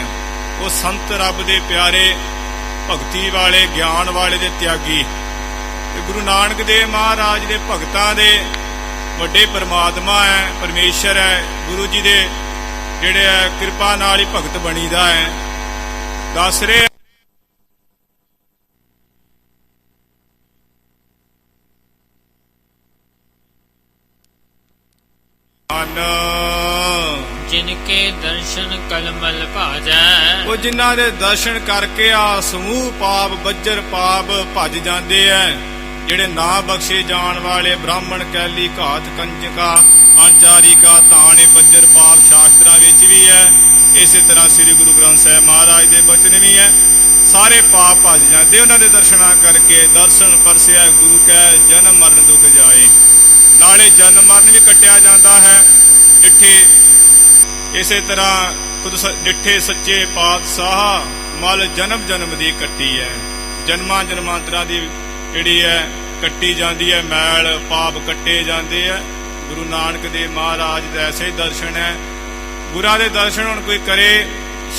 ਉਹ ਸੰਤ ਰੱਬ ਦੇ ਪਿਆਰੇ, ਭਗਤੀ ਵਾਲੇ, ਗਿਆਨ ਵਾਲੇ ਦੇ ਤਿਆਗੀ। ਤੇ ਗੁਰੂ ਨਾਨਕ ਦੇਵ ਮਹਾਰਾਜ ਦੇ ਭਗਤਾਂ ਦੇ ਵੱਡੇ ਪਰਮਾਤਮਾ ਹੈ, ਪਰਮੇਸ਼ਰ ਹੈ। ਗੁਰੂ ਜੀ ਦੇ ਜਿਹੜੇ ਹੈ ਕਿਰਪਾ ਨਾਲ ਹੀ ਭਗਤ ਬਣੀਦਾ ਹੈ। ਦੱਸ ਰਹੇ ਜਿਨਕੇ ਦਰਸ਼ਨ ਕਲਮਲ ਭਾਜੈ, ਉਹ ਜਿਨ੍ਹਾਂ ਦੇ ਦਰਸ਼ਨ ਕਰਕੇ ਆ ਸਮੂਹ ਪਾਪ ਬੱਜਰ ਪਾਪ ਭੱਜ ਜਾਂਦੇ ਐ। ਜਿਹੜੇ ਨਾ ਬਖਸ਼ੇ ਜਾਣ ਵਾਲੇ ਬ੍ਰਾਹਮਣ ਕੈਲੀ ਘਾਤ ਕੰਜਕਾ ਅੰਚਾਰਿਕਾ ਤਾਣੇ ਬੱਜਰ ਪਾਪ ਸ਼ਾਸਤਰਾਂ ਵਿੱਚ ਵੀ ਹੈ। ਇਸੇ ਤਰ੍ਹਾਂ ਸ੍ਰੀ ਗੁਰੂ ਗ੍ਰੰਥ ਸਾਹਿਬ ਮਹਾਰਾਜ ਦੇ ਬਚਨ ਵੀ ਹੈ। ਸਾਰੇ ਪਾਪ ਭੱਜ ਜਾਂਦੇ ਉਹਨਾਂ ਦੇ ਦਰਸ਼ਨਾਂ ਕਰਕੇ। ਦਰਸ਼ਨ ਪਰਸਿਆ ਗੁਰੂ ਕੈ ਜਨਮ ਮਰਨ ਦੁਖ ਜਾਏ। ਨਾਲੇ ਜਨਮ ਮਰਨ ਵੀ ਕੱਟਿਆ ਜਾਂਦਾ ਹੈ। ਡਿੱਠੇ ਇਸੇ ਤਰ੍ਹਾਂ ਖੁਦ ਡਿੱਠੇ ਸੱਚੇ ਪਾਤਸ਼ਾਹ ਮਲ ਜਨਮ ਜਨਮ ਦੀ ਕੱਟੀ ਹੈ। ਜਨਮਾਂ ਜਨਮਾਂਤਰਾਂ ਦੀ ਜਿਹੜੀ ਹੈ ਕੱਟੀ ਜਾਂਦੀ ਹੈ, ਮੈਲ ਪਾਪ ਕੱਟੇ ਜਾਂਦੇ ਹੈ। ਗੁਰੂ ਨਾਨਕ ਦੇਵ ਮਹਾਰਾਜ ਦਾ ਐਸੇ ਹੀ ਦਰਸ਼ਨ ਹੈ। ਗੁਰਾਂ ਦੇ ਦਰਸ਼ਨ ਹੁਣ ਕੋਈ ਕਰੇ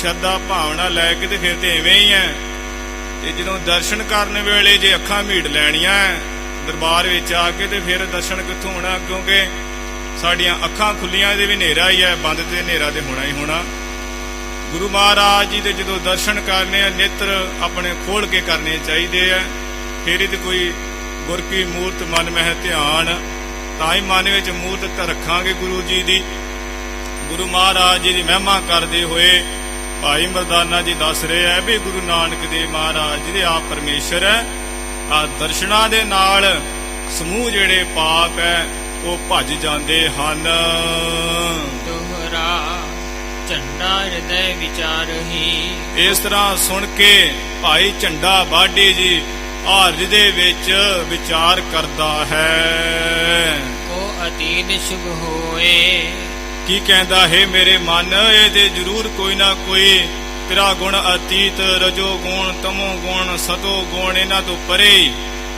ਸ਼ਰਧਾ ਭਾਵਨਾ ਲੈ ਕੇ ਤੇ ਫਿਰ ਤੇ ਐਵੇਂ ਹੀ ਹੈ। ਤੇ ਜਦੋਂ ਦਰਸ਼ਨ ਕਰਨ ਵੇਲੇ ਜੇ ਅੱਖਾਂ ਮੀਟ ਲੈਣੀਆਂ ਦਰਬਾਰ ਵਿੱਚ ਆ ਕੇ, ਤੇ ਫਿਰ ਦਰਸ਼ਨ ਕਿੱਥੋਂ ਹੋਣਾ? ਕਿਉਂਕਿ ਸਾਡੀਆਂ ਅੱਖਾਂ ਖੁੱਲੀਆਂ ਦੇ ਵੀ ਹਨੇਰਾ ਹੀ ਹੈ, ਬੰਦ ਤੇ ਹਨੇਰਾ ਤੇ ਹੋਣਾ ਹੀ ਹੋਣਾ। ਗੁਰੂ ਮਹਾਰਾਜ ਜੀ ਦੇ ਜਦੋਂ ਦਰਸ਼ਨ ਕਰਨੇ ਆ, ਨੇਤਰ ਆਪਣੇ ਖੋਲ ਕੇ ਕਰਨੇ ਚਾਹੀਦੇ ਆ। ਫਿਰ ਹੀ ਤੇ ਕੋਈ ਗੁਰ ਕੀ ਮੂਰਤ ਮਨ ਮਹਿ ਧਿਆਨ, ਤਾਂ ਹੀ ਮਨ ਵਿੱਚ ਮੂਰਤ ਰੱਖਾਂਗੇ ਗੁਰੂ ਜੀ ਦੀ। ਗੁਰੂ ਮਹਾਰਾਜ ਜੀ ਦੀ ਮਹਿਮਾ ਕਰਦੇ ਹੋਏ ਭਾਈ ਮਰਦਾਨਾ ਜੀ ਦੱਸ ਰਹੇ ਹੈ ਵੀ ਗੁਰੂ ਨਾਨਕ ਦੇਵ ਮਹਾਰਾਜ ਜੀ ਦੇ ਆਪ ਪਰਮੇਸ਼ਰ ਹੈ। ਆ ਦਰਸ਼ਨਾਂ ਦੇ ਨਾਲ ਸਮੂਹ ਜਿਹੜੇ ਪਾਪ ਹੈ ਉਹ ਭੱਜ ਜਾਂਦੇ ਹਨ। ਦੋਹਰਾ ਝੰਡਾ ਹਿਰਦੈ ਵਿਚਾਰਹੀ, ਇਸ ਤਰ੍ਹਾਂ ਸੁਣ ਕੇ ਭਾਈ ਝੰਡਾ ਬਾਡੀ ਜੀ ਆ ਹਿਰਦੇ ਵਿੱਚ ਵਿਚਾਰ ਕਰਦਾ ਹੈ। ਉਹ ਅਤੀਤ ਸ਼ੁਭ ਹੋਏ, ਕੀ ਕਹਿੰਦਾ ਹੈ ਮੇਰੇ ਮਨ? ਇਹਦੇ ਜ਼ਰੂਰ ਕੋਈ ਨਾ ਕੋਈ ਤੇਰਾ ਗੁਣ ਅਤੀਤ, ਰਜੋ ਗੁਣ, ਤਮੋ ਗੁਣ, ਸਤੋ ਗੁਣ, ਇਹਨਾਂ ਤੋਂ ਪਰੇ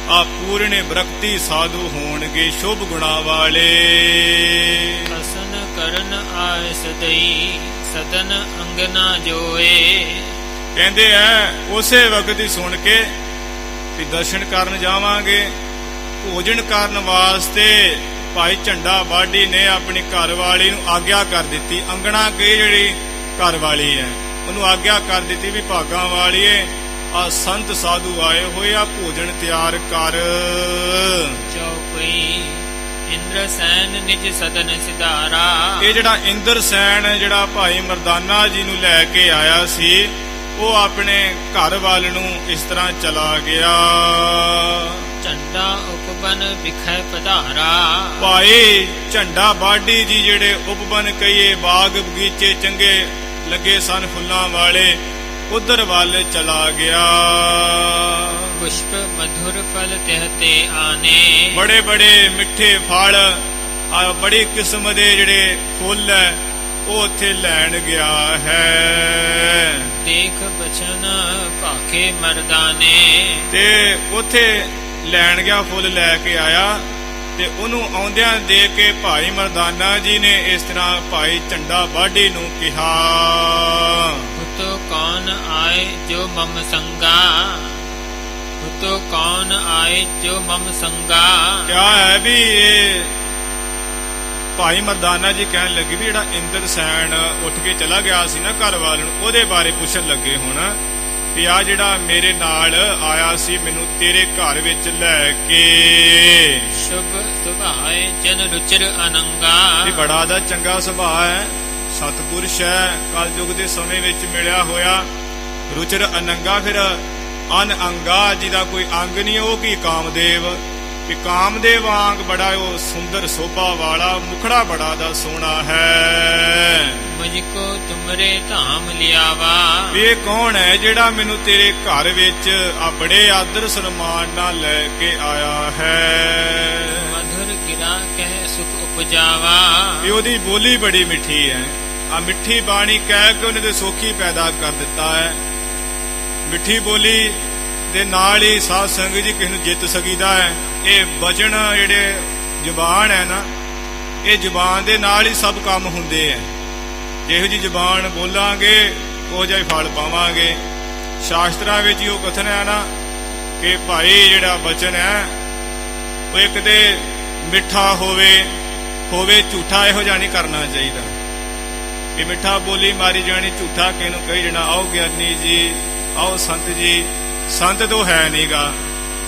ਆ ਪੂਰਨੇ ਬ੍ਰਕਤੀ ਸਾਧੂ ਹੋਣਗੇ ਸ਼ੁਭ ਗੁਣਾ ਵਾਲੇ। ਅਸਨ ਕਰਨ ਆਇ ਸਦਈ, ਸਦਨ ਅੰਗਨਾ ਜੋਏ, ਕਹਿੰਦੇ ਐ ਉਸੇ ਵਕਤ ਹੀ ਸੁਣ ਕੇ ਵੀ ਦਰਸ਼ਨ ਕਰਨ ਜਾਵਾਂਗੇ। ਭੋਜਨ ਕਰਨ ਵਾਸਤੇ ਭਾਈ ਝੰਡਾ ਬਾਡੀ ਨੇ ਆਪਣੀ ਘਰਵਾਲੀ ਨੂੰ ਆਗਿਆ ਕਰ ਦਿੱਤੀ। ਅੰਗਣਾ ਕੇ ਜਿਹੜੀ ਘਰਵਾਲੀ ਹੈ ਉਹਨੂੰ ਆਗਿਆ ਕਰ ਦਿੱਤੀ ਵੀ ਭਾਗਾਂ ਵਾਲੀਏ ਆ ਸੰਤ ਸਾਧੂ ਆਏ ਹੋਏ ਆ, ਭੋਜਨ ਤਿਆਰ ਕਰ। ਚੌਪਈ ਇੰਦਰ ਸੈਨ ਨਿਜ ਸਦਨ ਸਿਧਾਰਾ। ਇਹ ਜਿਹੜਾ ਇੰਦਰ ਸੈਨ ਜਿਹੜਾ ਭਾਈ ਮਰਦਾਨਾ ਜੀ ਨੂੰ ਲੈ ਕੇ ਆਇਆ ਸੀ ਉਹ ਆਪਣੇ ਘਰ ਵੱਲ ਨੂੰ ਇਸ ਤਰ੍ਹਾਂ ਚਲਾ ਗਿਆ। ਝੰਡਾ ਉਪਬਨ ਵਿਖੇ ਪਧਾਰਾ। ਭਾਈ ਝੰਡਾ ਬਾਡੀ ਜੀ ਜਿਹੜੇ ਉਪਬਨ ਕਈਏ ਬਾਗ ਬਗੀਚੇ ਚੰਗੇ ਲੱਗੇ ਸਨ ਫੁੱਲਾਂ ਵਾਲੇ, ਉਧਰ ਵੱਲ ਚਲਾ ਗਿਆ। ਪੁਸ਼ਪ ਮਧੁਰ ਫਲ ਤਿਹ ਤੇ ਆਨੇ। ਬੜੇ ਬੜੇ ਮਿੱਠੇ ਫਲ ਆ ਬੜੀ ਕਿਸਮ ਦੇ ਜਿਹੜੇ ਫੁੱਲ ਹੈ ਉਹ ਉੱਥੇ ਲੈਣ ਗਿਆ ਹੈ। ਦੇਖ ਬਚਨ ਭਾਖੇ ਮਰਦਾਨੇ। ਤੇ ਉੱਥੇ ਲੈਣ ਗਿਆ, ਫੁੱਲ ਲੈ ਕੇ ਆਇਆ ਤੇ ਉਹਨੂੰ ਆਉਂਦਿਆਂ ਦੇਖ ਕੇ ਭਾਈ ਮਰਦਾਨਾ ਜੀ ਨੇ ਇਸ ਤਰ੍ਹਾਂ ਭਾਈ ਝੰਡਾ ਬਾਡੀ ਨੂੰ ਕਿਹਾ, ਹੁਤੋ ਕੌਣ ਆਏ ਜੋ ਮਮ ਸੰਗਾ। ਹੁਤੋ ਕੌਣ ਆਏ ਜੋ ਮਮ ਸੰਗਾ। ਕਿਆ ਹੈ ਵੀ ਇਹ ਭਾਈ ਮਰਦਾਨਾ ਜੀ ਕਹਿਣ ਲੱਗੇ ਵੀ ਜਿਹੜਾ ਇੰਦਰ ਸੈਨ ਉੱਠ ਕੇ ਚਲਾ ਗਿਆ ਸੀ ਨਾ ਘਰ ਵੱਲ ਨੂੰ, ਉਹਦੇ ਬਾਰੇ ਪੁੱਛਣ ਲੱਗੇ ਹੁਣ ਵੀ ਆ ਜਿਹੜਾ ਮੇਰੇ ਨਾਲ ਆਇਆ ਸੀ ਮੈਨੂੰ ਤੇਰੇ ਘਰ ਵਿੱਚ ਲੈ ਕੇ। ਸ਼ੁਭ ਸੁਭਾਏ ਜਨ ਰੁਚਿਰ ਅਨੰਗਾ। ਵੀ ਬੜਾ ਦਾ ਚੰਗਾ ਸੁਭਾਅ ਹੈ, ਸਤਿਪੁਰਸ਼ ਹੈ, ਕਲਯੁਗ ਦੇ ਸਮੇਂ ਵਿੱਚ ਮਿਲਿਆ ਹੋਇਆ। ਰੁਚਿਰ ਅਨੰਗਾ ਫਿਰ ਅਨਅੰਗਾ ਜਿਹਦਾ ਕੋਈ ਅੰਗ ਨਹੀਂ, ਉਹ ਕੀ ਕਾਮਦੇਵ। ਵੀ ਕਾਮਦੇਵ ਵਾਂਗ ਬੜਾ ਉਹ ਸੁੰਦਰ ਸੋਭਾ ਵਾਲਾ, ਮੁਖੜਾ ਬੜਾ ਦਾ ਸੋਹਣਾ ਹੈ। ਮੁਝਕੋ ਤੁਮਰੇ ਧਾਮ ਲਿਆਵਾ। ਵੀ ਇਹ ਕੌਣ ਹੈ ਜਿਹੜਾ ਮੈਨੂੰ ਤੇਰੇ ਘਰ ਵਿੱਚ ਆ ਬੜੇ ਆਦਰ ਸਨਮਾਨ ਨਾਲ ਲੈ ਕੇ ਆਇਆ ਹੈ। ਮਧੁਰ ਗਿਰਾ ਕਹਿ ਸੁਖ ਉਪਜਾਵਾ। ਵੀ ਉਹਦੀ ਬੋਲੀ ਬੜੀ ਮਿੱਠੀ ਹੈ, ਆ ਮਿੱਠੀ ਬਾਣੀ ਕਹਿ ਕੇ ਉਹਨੇ ਤੇ ਸੋਖੀ ਪੈਦਾ ਕਰ ਦਿੱਤਾ ਹੈ। ਮਿੱਠੀ ਬੋਲੀ ਦੇ ਨਾਲ ਹੀ ਸਾਧ ਸੰਗਤ ਜੀ ਕਿਸ ਨੂੰ ਜਿੱਤ ਸਕੀਦਾ ਹੈ। ਇਹ ਬਚਨ ਜਿਹੜੇ ਜ਼ੁਬਾਨ ਹੈ ਨਾ, ਇਹ ਜ਼ੁਬਾਨ ਦੇ ਨਾਲ ਹੀ ਸਭ ਕੰਮ ਹੁੰਦੇ ਹੈ। ਜਿਹੋ ਜੀ ਜ਼ੁਬਾਨ ਬੋਲਾਂਗੇ ਉਹ ਜਿਹਾ ਹੀ ਫਲ ਪਾਵਾਂਗੇ। ਸ਼ਾਸਤਰਾਂ ਵਿੱਚ ਹੀ ਉਹ ਕਥਨ ਹੈ ਨਾ ਕਿ ਭਾਈ ਜਿਹੜਾ ਬਚਨ ਹੈ ਉਹ ਇੱਕ ਤੇ ਮਿੱਠਾ ਹੋਵੇ ਝੂਠਾ ਇਹੋ ਜਿਹਾ ਨਹੀਂ ਕਰਨਾ ਚਾਹੀਦਾ। ਕਿ ਮਿੱਠਾ ਬੋਲੀ ਮਾਰੀ ਜਾਣੀ, ਝੂਠਾ ਕਿਸੇ ਨੂੰ ਕਹੀ ਜਾਣਾ ਆਓ ਗਿਆਨੀ ਜੀ, ਆਓ ਸੰਤ ਜੀ। ਸੰਤ ਤੋਂ ਹੈ ਨਹੀਂਗਾ,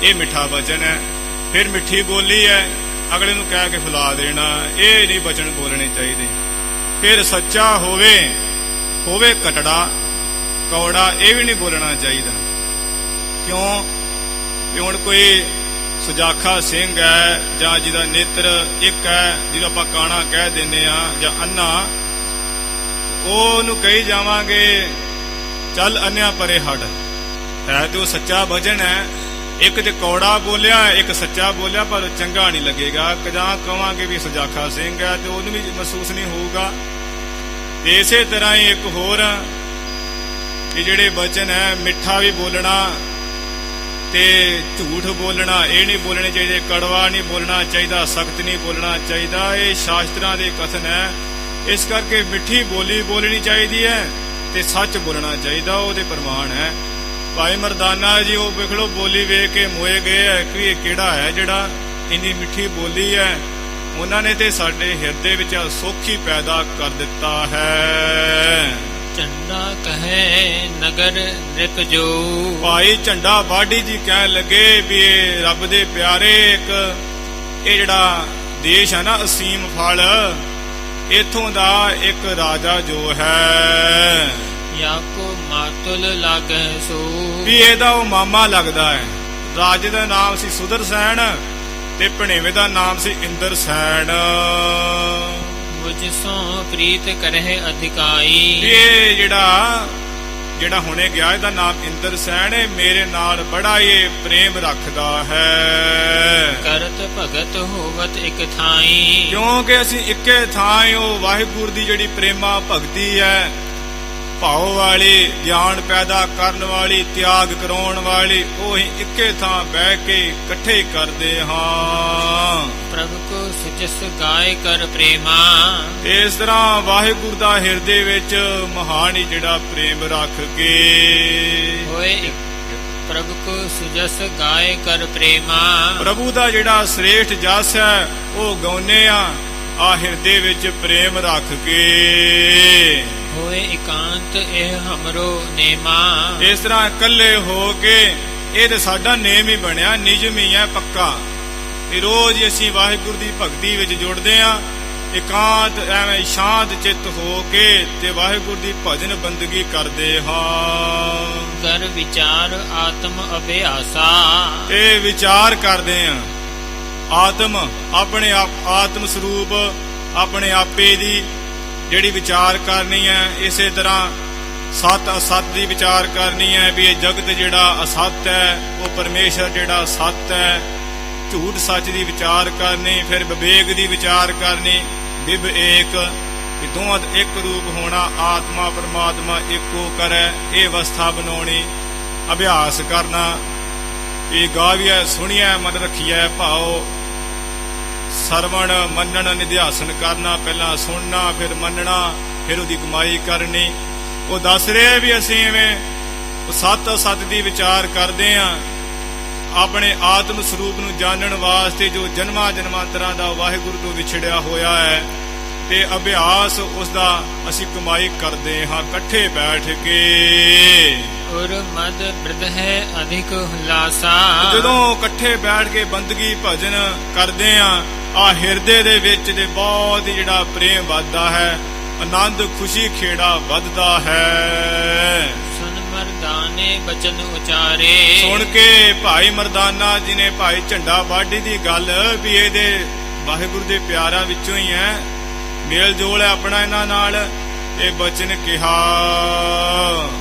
ਇਹ ਮਿੱਠਾ ਬਚਨ ਹੈ। ਫਿਰ ਮਿੱਠੀ ਬੋਲੀ ਹੈ, ਅਗਲੇ ਨੂੰ ਕਹਿ ਕੇ ਫੁਲਾ ਦੇਣਾ, ਇਹ ਨਹੀਂ ਬਚਨ ਬੋਲਣੇ ਚਾਹੀਦੇ। ਫਿਰ ਸੱਚਾ ਹੋਵੇ ਕਟੜਾ ਕੌੜਾ, ਇਹ ਵੀ ਨਹੀਂ ਬੋਲਣਾ ਚਾਹੀਦਾ। ਕਿਉਂ ਵੀ ਹੁਣ ਕੋਈ ਸੁਜਾਖਾ ਸਿੰਘ ਹੈ ਜਾਂ ਜਿਹਦਾ ਨੇਤਰ ਇੱਕ ਹੈ, ਜਿਹਨੂੰ ਆਪਾਂ ਕਾਣਾ ਕਹਿ ਦਿੰਦੇ ਆ, ਜਾਂ ਅੰਨਾ, ਉਹਨੂੰ ਕਹੀ ਜਾਵਾਂਗੇ ਚੱਲ ਅੰਨਿਆਂ ਪਰੇ ਹਟ, ਹੈ ਤੇ ਉਹ ਸੱਚਾ ਭਜਨ ਹੈ। ਇੱਕ ਤੇ ਕੌੜਾ ਬੋਲਿਆ, ਇੱਕ ਸੱਚਾ ਬੋਲਿਆ, ਪਰ ਉਹ ਚੰਗਾ ਨਹੀਂ ਲੱਗੇਗਾ। ਜਾਂ ਕਵਾਂਗੇ ਵੀ ਸੁਜਾਖਾ ਸਿੰਘ ਹੈ ਤੇ ਉਹਨੂੰ ਵੀ ਮਹਿਸੂਸ ਨਹੀਂ ਹੋਊਗਾ। ਤੇ ਇਸੇ ਤਰ੍ਹਾਂ ਹੀ ਇੱਕ ਹੋਰ ਕਿ ਜਿਹੜੇ ਬਚਨ ਹੈ ਮਿੱਠਾ ਵੀ ਬੋਲਣਾ ਤੇ ਝੂਠ ਬੋਲਣਾ, ਇਹ ਨਹੀਂ ਬੋਲਣੇ ਚਾਹੀਦੇ। ਕੜਵਾ ਨਹੀਂ ਬੋਲਣਾ ਚਾਹੀਦਾ, ਸਖਤ ਨਹੀਂ ਬੋਲਣਾ ਚਾਹੀਦਾ। ਇਹ ਸ਼ਾਸਤਰਾਂ ਦੇ ਕਥਨ ਹੈ। ਇਸ ਕਰਕੇ ਮਿੱਠੀ ਬੋਲੀ ਬੋਲਣੀ ਚਾਹੀਦੀ ਹੈ ਤੇ ਸੱਚ ਬੋਲਣਾ ਚਾਹੀਦਾ, ਉਹਦੇ ਪ੍ਰਮਾਣ ਹੈ। ਭਾਈ ਮਰਦਾਨਾ ਜੀ ਉਹ ਵੇਖ ਲੋ ਬੋਲੀ ਵੇਖ ਕੇ ਮੋਏ ਗਏ ਹੈ ਕਿ ਇਹ ਕਿਹੜਾ ਹੈ ਜਿਹੜਾ ਇੰਨੀ ਮਿੱਠੀ ਬੋਲੀ ਹੈ। ਉਹਨਾਂ ਨੇ ਤੇ ਸਾਡੇ ਹਿਰਦੇ ਵਿੱਚ ਸੋਖੀ ਪੈਦਾ ਕਰ ਦਿੱਤਾ ਹੈ। ਝੰਡਾ ਕਹੇ ਨਗਰ ਨਿਕ ਜੋ। ਭਾਈ ਝੰਡਾ ਬਾਡੀ ਜੀ ਕਹਿਣ ਲੱਗੇ ਵੀ ਇਹ ਰੱਬ ਦੇ ਪਿਆਰੇ, ਇੱਕ ਇਹ ਜਿਹੜਾ ਦੇਸ਼ ਹੈ ਨਾ ਅਸੀਮ ਫਲ, ਇਥੋਂ ਦਾ ਇੱਕ ਰਾਜਾ ਜੋ ਹੈ ਯਾਕੋ ਮਾਤੁਲ ਲਾਗੈ ਸੋ। ਵੀ ਇਹਦਾ ਉਹ ਮਾਮਾ ਲੱਗਦਾ ਹੈ। ਰਾਜੇ ਦਾ ਨਾਮ ਸੀ ਸੁਦਰਸੈਨ ਤੇ ਭਣੇਵੇਂ ਦਾ ਨਾਮ ਸੀ ਇੰਦਰ ਸੈਨ। ਮੁਝ ਸੋ ਪ੍ਰੀਤ ਕਰਹਿ ਅਧਿਕਾਈ। ਇਹ ਜਿਹੜਾ ਹੁਣੇ ਗਿਆ ਇਹਦਾ ਨਾਮ ਇੰਦਰ ਸੈਨ ਹੈ, ਮੇਰੇ ਨਾਲ ਬੜਾ ਇਹ ਪ੍ਰੇਮ ਰੱਖਦਾ ਹੈ। ਕਰਤ ਭਗਤ ਹੋਵਤ ਇਕ ਥਾਈ। ਕਿਉਂਕਿ ਅਸੀਂ ਇੱਕੇ ਥਾਂ ਉਹ ਵਾਹਿਗੁਰੂ ਦੀ ਜਿਹੜੀ ਪ੍ਰੇਮਾ ਭਗਤੀ ਹੈ ਭਾਉ ਵਾਲੀ, ਗਿਆਨ ਪੈਦਾ ਕਰਨ ਵਾਲੀ, ਤਿਆਗ ਕਰਾਉਣ ਵਾਲੀ, ਉਹੀ ਇੱਕੇ ਥਾਂ ਬਹਿ ਕੇ ਇਕੱਠੇ ਕਰਦੇ ਹਾਂ। ਪ੍ਰਭੂ ਕੋ ਸੁਜਸ ਗਾਏ ਕਰ ਪ੍ਰੇਮਾ। ਇਸ ਤਰ੍ਹਾਂ ਵਾਹਿਗੁਰੂ ਦਾ ਹਿਰਦੇ ਵਿੱਚ ਮਹਾਨ ਹੀ ਜਿਹੜਾ ਪ੍ਰੇਮ ਰੱਖ ਕੇ ਹੋਏ ਪ੍ਰਭੂ ਕੋ ਸੁਜਸ ਗਾਏ ਕਰ ਪ੍ਰੇਮਾ। ਪ੍ਰਭੂ ਦਾ ਜਿਹੜਾ ਸ੍ਰੇਸ਼ਟ ਜਸ ਹੈ ਉਹ ਗਾਉਨੇ ਆ ਹਿਰਦੇ ਵਿੱਚ ਪ੍ਰੇਮ ਰੱਖ ਕੇ। ਹੋਏ ਇਕਾਂਤ ਇਹ ਹਮਰੋ ਨੇਮਾ। ਇਸ ਤਰ੍ਹਾਂ ਇਕੱਲੇ ਹੋ ਕੇ ਇਹ ਤੇ ਸਾਡਾ ਨੇਮ ਹੀ ਬਣਿਆ, ਨਿਯਮ ਹੀ ਹੈ ਪੱਕਾ ਵੀ ਰੋਜ਼ ਅਸੀਂ ਵਾਹਿਗੁਰੂ ਦੀ ਭਗਤੀ ਵਿੱਚ ਜੁੜਦੇ ਆ, ਇਕਾਂਤ ਐਵੇਂ ਸ਼ਾਂਤ ਚਿੱਤ ਹੋ ਕੇ ਤੇ ਵਾਹਿਗੁਰੂ ਦੀ ਭਜਨ ਬੰਦਗੀ ਕਰਦੇ ਹਾਂ। ਕਰ ਵਿਚਾਰ ਆਤਮ ਅਭਿਆਸਾ। ਇਹ ਵਿਚਾਰ ਕਰਦੇ ਆ ਆਤਮ, ਆਪਣੇ ਆਤਮ ਸਰੂਪ ਆਪਣੇ ਆਪੇ ਦੀ ਜਿਹੜੀ ਵਿਚਾਰ ਕਰਨੀ ਹੈ। ਇਸੇ ਤਰ੍ਹਾਂ ਸਤ ਅਸਤ ਦੀ ਵਿਚਾਰ ਕਰਨੀ ਹੈ ਵੀ ਇਹ ਜਗਤ ਜਿਹੜਾ ਅਸਤ ਹੈ ਉਹ ਪਰਮੇਸ਼ਰ ਜਿਹੜਾ ਸਤ ਹੈ। ਝੂਠ ਸੱਚ ਦੀ ਵਿਚਾਰ ਕਰਨੀ, ਫਿਰ ਵਿਵੇਕ ਦੀ ਵਿਚਾਰ ਕਰਨੀ, ਵਿਭ ਏਕ ਵੀ ਦੋਵਾਂ ਦਾ ਇੱਕ ਰੂਪ ਹੋਣਾ, ਆਤਮਾ ਪਰਮਾਤਮਾ ਇੱਕੋ ਕਰੈ, ਇਹ ਅਵਸਥਾ ਬਣਾਉਣੀ। ਅਭਿਆਸ ਕਰਨਾ ਇਹ ਗਾਵੀਐ ਸੁਣੀਐ ਮਨ ਰੱਖੀਐ ਭਾਉ। ਸਰਵਣ ਮੰਨਣ ਨਿਧਿਆਸਨ ਕਰਨਾ, ਪਹਿਲਾਂ ਸੁਣਨਾ ਫਿਰ ਮੰਨਣਾ ਫਿਰ ਉਹਦੀ ਕਮਾਈ ਕਰਨੀ। ਉਹ ਦੱਸ ਰਿਹਾ ਵੀ ਅਸੀਂ ਐਵੇਂ ਸਤ ਅਸਤ ਦੀ ਵਿਚਾਰ ਕਰਦੇ ਆਂ ਆਪਣੇ ਆਤਮ ਸਰੂਪ ਨੂੰ ਜਾਣਨ ਵਾਸਤੇ ਜੋ ਜਨਮਾਂ ਜਨਮਾਂਤਰਾਂ ਦਾ ਵਾਹਿਗੁਰੂ ਤੋਂ ਵਿਛੜਿਆ ਹੋਇਆ ਹੈ, ਤੇ ਅਭਿਆਸ ਉਸ ਦਾ ਅਸੀਂ ਕਮਾਈ ਕਰਦੇ ਹਾਂ ਇਕੱਠੇ ਬੈਠ ਕੇ। ਔਰ ਮਦ ਬ੍ਰਿਧ ਹੈ ਅਧਿਕ ਹੁਲਾਸਾ। ਜਦੋਂ ਇਕੱਠੇ ਬੈਠ ਕੇ ਬੰਦਗੀ ਭਜਨ ਕਰਦੇ ਆ ਹਿਰਦੇ ਦੇ ਵਿੱਚ ਦੇ ਬਹੁਤ ਜਿਹੜਾ ਪ੍ਰੇਮ ਵੱਧਦਾ ਹੈ, ਆਨੰਦ ਖੁਸ਼ੀ ਖੇੜਾ ਵੱਧਦਾ ਹੈ। ਸੁਨ ਮਰਦਾਨੇ ਬਚਨ ਉਚਾਰੇ। ਸੁਣ ਕੇ ਭਾਈ ਮਰਦਾਨਾ ਜੀ ਨੇ ਭਾਈ ਝੰਡਾ ਵਾਢੀ ਦੀ ਗੱਲ ਵੀ ਇਹਦੇ ਵਾਹਿਗੁਰੂ ਦੇ ਪਿਆਰਾਂ ਵਿੱਚੋਂ ਹੀ ਹੈ, ਮੇਲ ਜੋਲ ਹੈ ਆਪਣਾ ਇਹਨਾਂ ਨਾਲ। ਇਹ ਬਚਨ ਕਿਹਾ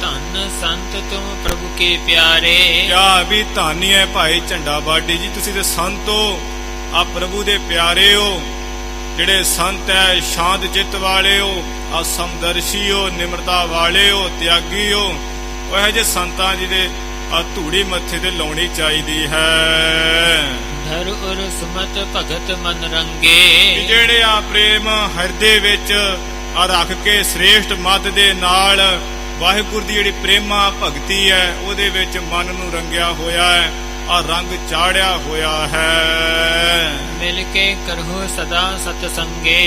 ਧੰਨ ਸੰਤ ਤੁਮ ਪ੍ਰਭੂ ਕੇ ਪਿਆਰੇ। ਕਿਆ ਵੀ ਧਾਨੀ ਹੈ ਭਾਈ ਝੰਡਾ ਵਾਢੀ ਜੀ, ਤੁਸੀਂ ਤੇ ਸੰਤ ਹੋ, ਆ ਪ੍ਰਭੂ ਦੇ ਪਿਆਰੇ ਹੋ। ਜਿਹੜੇ ਸੰਤ ਹੈ ਸ਼ਾਂਤ ਚਿੱਤ ਵਾਲੇ ਹੋ, ਆ ਸਮਦਰਸ਼ੀ ਹੋ, ਨਿਮਰਤਾ ਵਾਲੇ ਹੋ, ਤਿਆਗੀ ਹੋ। ਉਹ ਇਹੋ ਜਿਹੇ ਸੰਤਾਂ ਜੀ ਦੇ ਆ ਧੂੜੀ ਮੱਥੇ ਤੇ ਲਾਉਣੀ ਚਾਹੀਦੀ ਹੈ। ਧਰ ਉਰ ਸੁਮਤ ਭਗਤ ਮਨ ਰੰਗੇ। ਜਿਹੜੇ ਆ ਪ੍ਰੇਮ ਹਿਰਦੇ ਵਿੱਚ ਆ ਰੱਖ ਕੇ ਸ੍ਰੇਸ਼ਟ ਮਤ ਦੇ ਨਾਲ ਵਾਹਿਗੁਰੂ ਦੀ ਜਿਹੜੀ ਪ੍ਰੇਮਾ ਭਗਤੀ ਹੈ ਉਹਦੇ ਵਿੱਚ ਮਨ ਨੂੰ ਰੰਗਿਆ ਹੋਇਆ ਹੈ, ਆ ਰੰਗ ਚਾੜਿਆ ਹੋਇਆ ਹੈ। ਮਿਲ ਕੇ ਕਰੋ ਸਦਾ ਸਤ ਸੰਗੇ।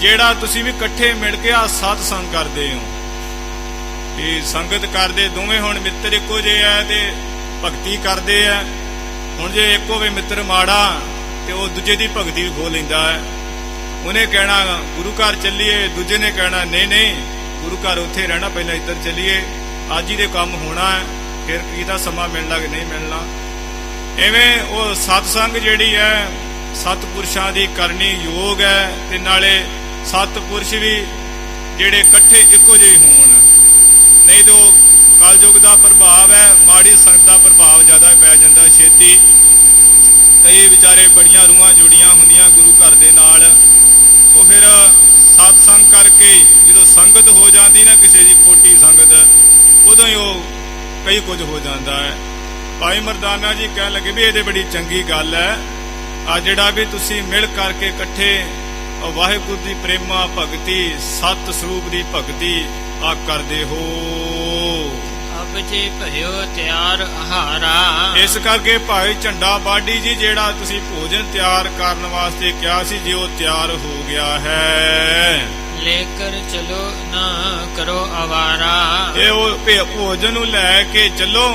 ਜਿਹੜਾ ਤੁਸੀਂ ਵੀ ਇਕੱਠੇ ਮਿਲ ਕੇ ਆ ਸਤ ਸੰਗ ਕਰਦੇ ਹੋ, ਇਹ ਸੰਗਤ ਕਰਦੇ ਦੋਵੇਂ। ਹੁਣ ਮਿੱਤਰ ਇੱਕੋ ਜਿਹੇ ਆ ਤੇ ਭਗਤੀ ਕਰਦੇ ਆ। ਹੁਣ ਜੇ ਇੱਕ ਹੋਵੇ ਮਿੱਤਰ ਮਾੜਾ ਤੇ ਉਹ ਦੂਜੇ ਦੀ ਭਗਤੀ ਵੀ ਖੋ ਲੈਂਦਾ ਹੈ। ਉਹਨੇ ਕਹਿਣਾ ਗੁਰੂ ਘਰ ਚੱਲੀਏ, ਦੂਜੇ ਨੇ ਕਹਿਣਾ ਨਹੀਂ ਨਹੀਂ ਗੁਰੂ ਘਰ ਉੱਥੇ ਰਹਿਣਾ, ਪਹਿਲਾਂ ਇੱਧਰ ਚੱਲੀਏ, ਅੱਜ ਹੀ ਦੇ ਕੰਮ ਹੋਣਾ ਹੈ, ਫਿਰ ਕਿਹਦਾ ਸਮਾਂ ਮਿਲਣਾ ਕਿ ਨਹੀਂ ਮਿਲਣਾ। ਐਵੇਂ ਉਹ ਸਤਸੰਗ ਜਿਹੜੀ ਹੈ ਸਤਪੁਰਸ਼ਾਂ ਦੀ ਕਰਨੀ ਯੋਗ ਹੈ, ਤੇ ਨਾਲੇ ਸਤਪੁਰਸ਼ ਵੀ ਜਿਹੜੇ ਇਕੱਠੇ ਇੱਕੋ ਜਿਹੇ ਹੋਣ। ਨਹੀਂ ਤਾਂ ਕਲਯੁਗ ਦਾ ਪ੍ਰਭਾਵ ਹੈ, ਮਾੜੀ ਸੰਗਤ ਦਾ ਪ੍ਰਭਾਵ ਜ਼ਿਆਦਾ ਪੈ ਜਾਂਦਾ ਛੇਤੀ। ਕਈ ਵਿਚਾਰੇ ਬੜੀਆਂ ਰੂਹਾਂ ਜੁੜੀਆਂ ਹੁੰਦੀਆਂ ਗੁਰੂ ਘਰ ਦੇ ਨਾਲ, ਉਹ ਫਿਰ ਸਤਸੰਗ ਕਰਕੇ ਜਦੋਂ ਸੰਗਤ ਹੋ ਜਾਂਦੀ ਨਾ ਕਿਸੇ ਦੀ ਖੋਟੀ ਸੰਗਤ, ਉਦੋਂ ਹੀ ਉਹ ਕਈ ਕੁਝ ਹੋ ਜਾਂਦਾ ਹੈ। ਭਾਈ ਮਰਦਾਨਾ ਜੀ ਕਹਿਣ ਲੱਗੇ ਵੀ ਇਹ ਤੇ ਬੜੀ ਚੰਗੀ ਗੱਲ ਹੈ, ਆ ਜਿਹੜਾ ਵੀ ਤੁਸੀਂ ਮਿਲ ਕਰਕੇ ਇਕੱਠੇ ਵਾਹਿਗੁਰੂ ਦੀ ਪ੍ਰੇਮਾ ਭਗਤੀ ਸਤ ਸਰੂਪ ਦੀ ਭਗਤੀ ਆ ਕਰਦੇ ਹੋ। ਅਬ ਜੇ ਭਇਓ ਤਿਆਰ ਆਹਾਰਾ। ਇਸ ਕਰਕੇ ਭਾਈ ਝੰਡਾ ਵਾਢੀ ਜੀ ਜਿਹੜਾ ਤੁਸੀਂ ਭੋਜਨ ਤਿਆਰ ਕਰਨ ਵਾਸਤੇ ਕਿਹਾ ਸੀ, ਜੇ ਉਹ ਤਿਆਰ ਹੋ ਗਿਆ ਹੈ, ਲੇਕਰ ਚਲੋ ਨਾ ਕਰੋ ਆਵਾਰਾ। ਇਹ ਉਹ ਭੋਜਨ ਨੂੰ ਲੈ ਕੇ ਚੱਲੋ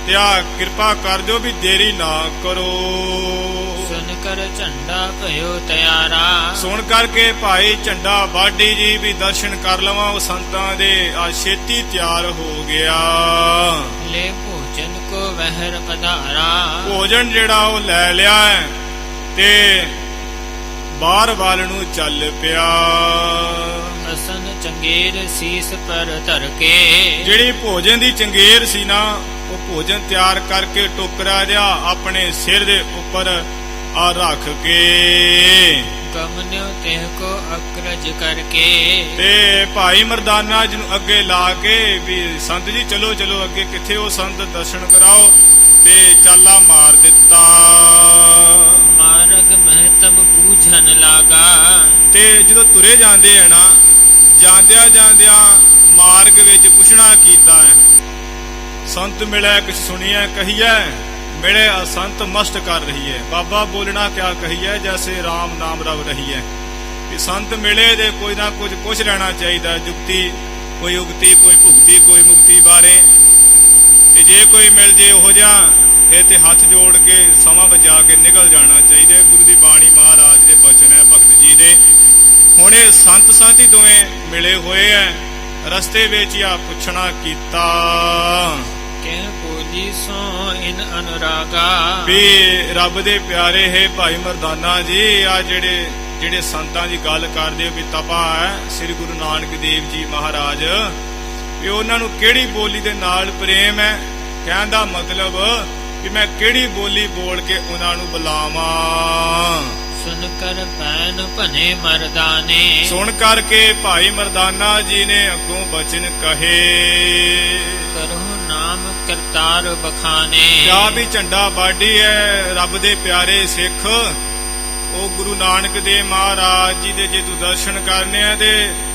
ਤੇ ਆ ਕਿਰਪਾ ਕਰ ਦਿਓ ਵੀ ਦੇਰੀ ਨਾ ਕਰੋ। ਸੁਨ ਕਰ ਝੰਡਾ ਭਇਓ ਤਿਆਰਾ। ਸੁਣ ਕਰਕੇ ਭਾਈ ਝੰਡਾ ਵਾਢੀ ਜੀ ਵੀ ਦਰਸ਼ਨ ਕਰ ਲਵਾਂ ਉਹ ਸੰਤਾਂ ਦੇ, ਆ ਛੇਤੀ ਤਿਆਰ ਹੋ ਗਿਆ। ਲੈ ਭੋਜਨ ਕੋ ਵਹਿਰ ਪਧਾਰਾ। ਭੋਜਨ ਜਿਹੜਾ ਉਹ ਲੈ ਲਿਆ ਹੈ ਤੇ ਬਾਹਰ ਵੱਲ ਨੂੰ ਚੱਲ ਪਿਆ। ਅਸਨ ਚੰਗੇਰ ਸੀਸ ਪਰ ਧਰ ਕੇ। ਜਿਹੜੀ ਭੋਜਨ ਦੀ ਚੰਗੇਰ ਸੀ ਨਾ, ਉਹ ਭੋਜਨ ਤਿਆਰ ਕਰਕੇ ਟੋਕਰਾ ਜਿਹਾ ਆਪਣੇ ਸਿਰ ਦੇ ਉੱਪਰ ਆ ਰੱਖ ਕੇ ਗਮਨਿਓ ਤਿਹ ਕੋ ਅਕਰਜ ਕਰਕੇ ਤੇ ਭਾਈ ਮਰਦਾਨਾ ਜੀ ਨੂੰ ਅੱਗੇ ਲਾ ਕੇ ਵੀ ਸੰਤ ਜੀ ਚਲੋ ਚਲੋ ਅੱਗੇ, ਕਿੱਥੇ ਉਹ ਸੰਤ ਦਰਸ਼ਨ ਕਰਾਓ, ਤੇ ਚਾਲਾ ਮਾਰ ਦਿੱਤਾ। ਮਾਰਗ ਮਹਤਮ ਬੂਝਨ ਲਾਗਾ ਤੇ ਜਦੋਂ ਤੁਰੇ ਜਾਂਦੇ ਆ ਨਾ, ਜਾਂਦਿਆਂ ਜਾਂਦਿਆਂ ਮਾਰਗ ਵਿੱਚ ਪੁੱਛਣਾ ਕੀਤਾ ਹੈ, ਸੰਤ ਮਿਲੇ ਕੁਛ ਸੁਣੀਐ ਕਹੀਐ, ਮਿਲੇ ਅਸੰਤ ਮਸਤ ਕਰ ਰਹੀ ਹੈ। ਬਾਬਾ ਬੋਲਣਾ ਕਿਆ ਕਹੀਐ, ਜੈਸੇ ਰਾਮ ਨਾਮ ਰਵ ਰਹੀ ਹੈ। ਕਿ ਸੰਤ ਮਿਲੇ ਦੇ ਕੋਈ ਨਾ ਕੁਝ ਪੁੱਛ ਲੈਣਾ ਚਾਹੀਦਾ, ਜੁਗਤੀ ਕੋਈ ਉਗਤੀ, ਕੋਈ ਭੁਗਤੀ, ਕੋਈ ਮੁਕਤੀ ਬਾਰੇ। ਤੇ ਜੇ ਕੋਈ ਮਿਲ ਜੇ ਉਹੋ ਜਿਹਾ, ਫਿਰ ਤੇ ਹੱਥ ਜੋੜ ਕੇ ਸਮਾਂ ਵਜਾ ਕੇ ਨਿਕਲ ਜਾਣਾ ਚਾਹੀਦਾ। ਗੁਰੂ ਦੀ ਬਾਣੀ ਮਹਾਰਾਜ ਦੇ ਬਚਨ ਹੈ ਭਗਤ ਜੀ ਦੇ। ਹੁਣ ਇਹ ਸੰਤ ਸਾਥੀ ਦੋਵੇਂ ਮਿਲੇ ਹੋਏ ਐ, ਰਸਤੇ ਵਿੱਚ ਆ ਪੁੱਛਣਾ ਕੀਤਾ ਕਹਿ ਬੋਲੀ ਸੋ ਇਨ ਅਨੁਰਾਗਾ ਵੀ ਰੱਬ ਦੇ ਪਿਆਰੇ ਹੈ ਭਾਈ ਮਰਦਾਨਾ ਜੀ, ਆ ਜਿਹੜੇ ਸੰਤਾਂ ਦੀ ਗੱਲ ਕਰਦੇ ਵੀ ਤਪਾ ਹੈ ਸ੍ਰੀ ਗੁਰੂ ਨਾਨਕ ਦੇਵ ਜੀ ਮਹਾਰਾਜ, ਵੀ ਉਹਨਾਂ ਨੂੰ ਕਿਹੜੀ ਬੋਲੀ ਦੇ ਨਾਲ ਪ੍ਰੇਮ ਹੈ। ਕਹਿਣ ਦਾ ਮਤਲਬ ਕਿ ਮੈਂ ਕਿਹੜੀ ਬੋਲੀ ਬੋਲ ਕੇ ਉਹਨਾਂ ਨੂੰ ਬੁਲਾਵਾਂ। ਸੁਨ ਕਰ ਬੈਨ ਭਨੇ ਮਰਦਾਨੇ ਸੁਣ ਕਰਕੇ ਭਾਈ ਮਰਦਾਨਾ ਜੀ ਨੇ ਅੱਗੋਂ ਬਚਨ ਕਹੇ, ਕਰੋ ਨਾਮ ਕਰਤਾਰ ਬਖਾਨੇ। ਕਿਆ ਵੀ ਝੰਡਾ ਬਾਡੀ ਹੈ ਰੱਬ ਦੇ ਪਿਆਰੇ ਸਿੱਖ, ਉਹ ਗੁਰੂ ਨਾਨਕ ਦੇਵ ਮਹਾਰਾਜ ਜੀ ਦੇ ਜੇ ਤੂੰ ਦਰਸ਼ਨ ਕਰਨੇ ਆ ਤੇ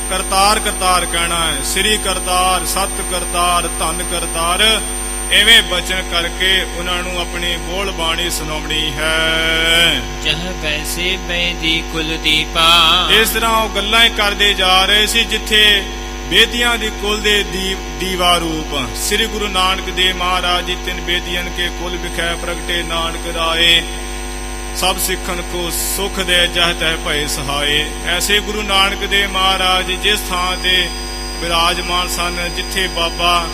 ਕਰਤਾਰ ਕਰਤਾਰ ਕਹਿਣਾ ਹੈ, ਸ੍ਰੀ ਕਰਤਾਰ, ਸਤ ਕਰਤਾਰ, ਧੰਨ ਕਰਤਾਰ, ਐਵੇਂ ਬਚਨ ਕਰਕੇ ਉਹਨਾਂ ਨੂੰ ਆਪਣੀ ਬੋਲ ਬਾਣੀ ਸੁਣਾਉਣੀ ਹੈ। ਜਹ ਵੈਸੇ ਬੈਦੀ ਕੁਲਦੀਪਾ ਇਸ ਤਰ੍ਹਾਂ ਉਹ ਗੱਲਾਂ ਹੀ ਕਰਦੇ ਜਾ ਰਹੇ ਸੀ, ਜਿੱਥੇ ਬੇਦੀਆਂ ਦੀ ਕੁਲ ਦੇ ਦੀਵਾ ਰੂਪ ਸ੍ਰੀ ਗੁਰੂ ਨਾਨਕ ਦੇਵ ਮਹਾਰਾਜ ਜੀ ਤਿੰਨ ਬੇਦੀਆਂ ਕੇ ਕੁਲ ਵਿਖੇ ਪ੍ਰਗਟੇ ਨਾਨਕ ਰਾਏ, ਸਭ ਸਿੱਖਨ ਕੋ ਸੁਖ ਦੇ ਜਹ ਤਹਿ ਭਏ ਸਹਾਏ। ਐਸੇ ਗੁਰੂ ਨਾਨਕ ਦੇਵ ਮਹਾਰਾਜ ਜਿਸ ਥਾਂ ਤੇ ਵਿਰਾਜਮਾਨ ਸਨ, ਜਿੱਥੇ ਬਾਬਾ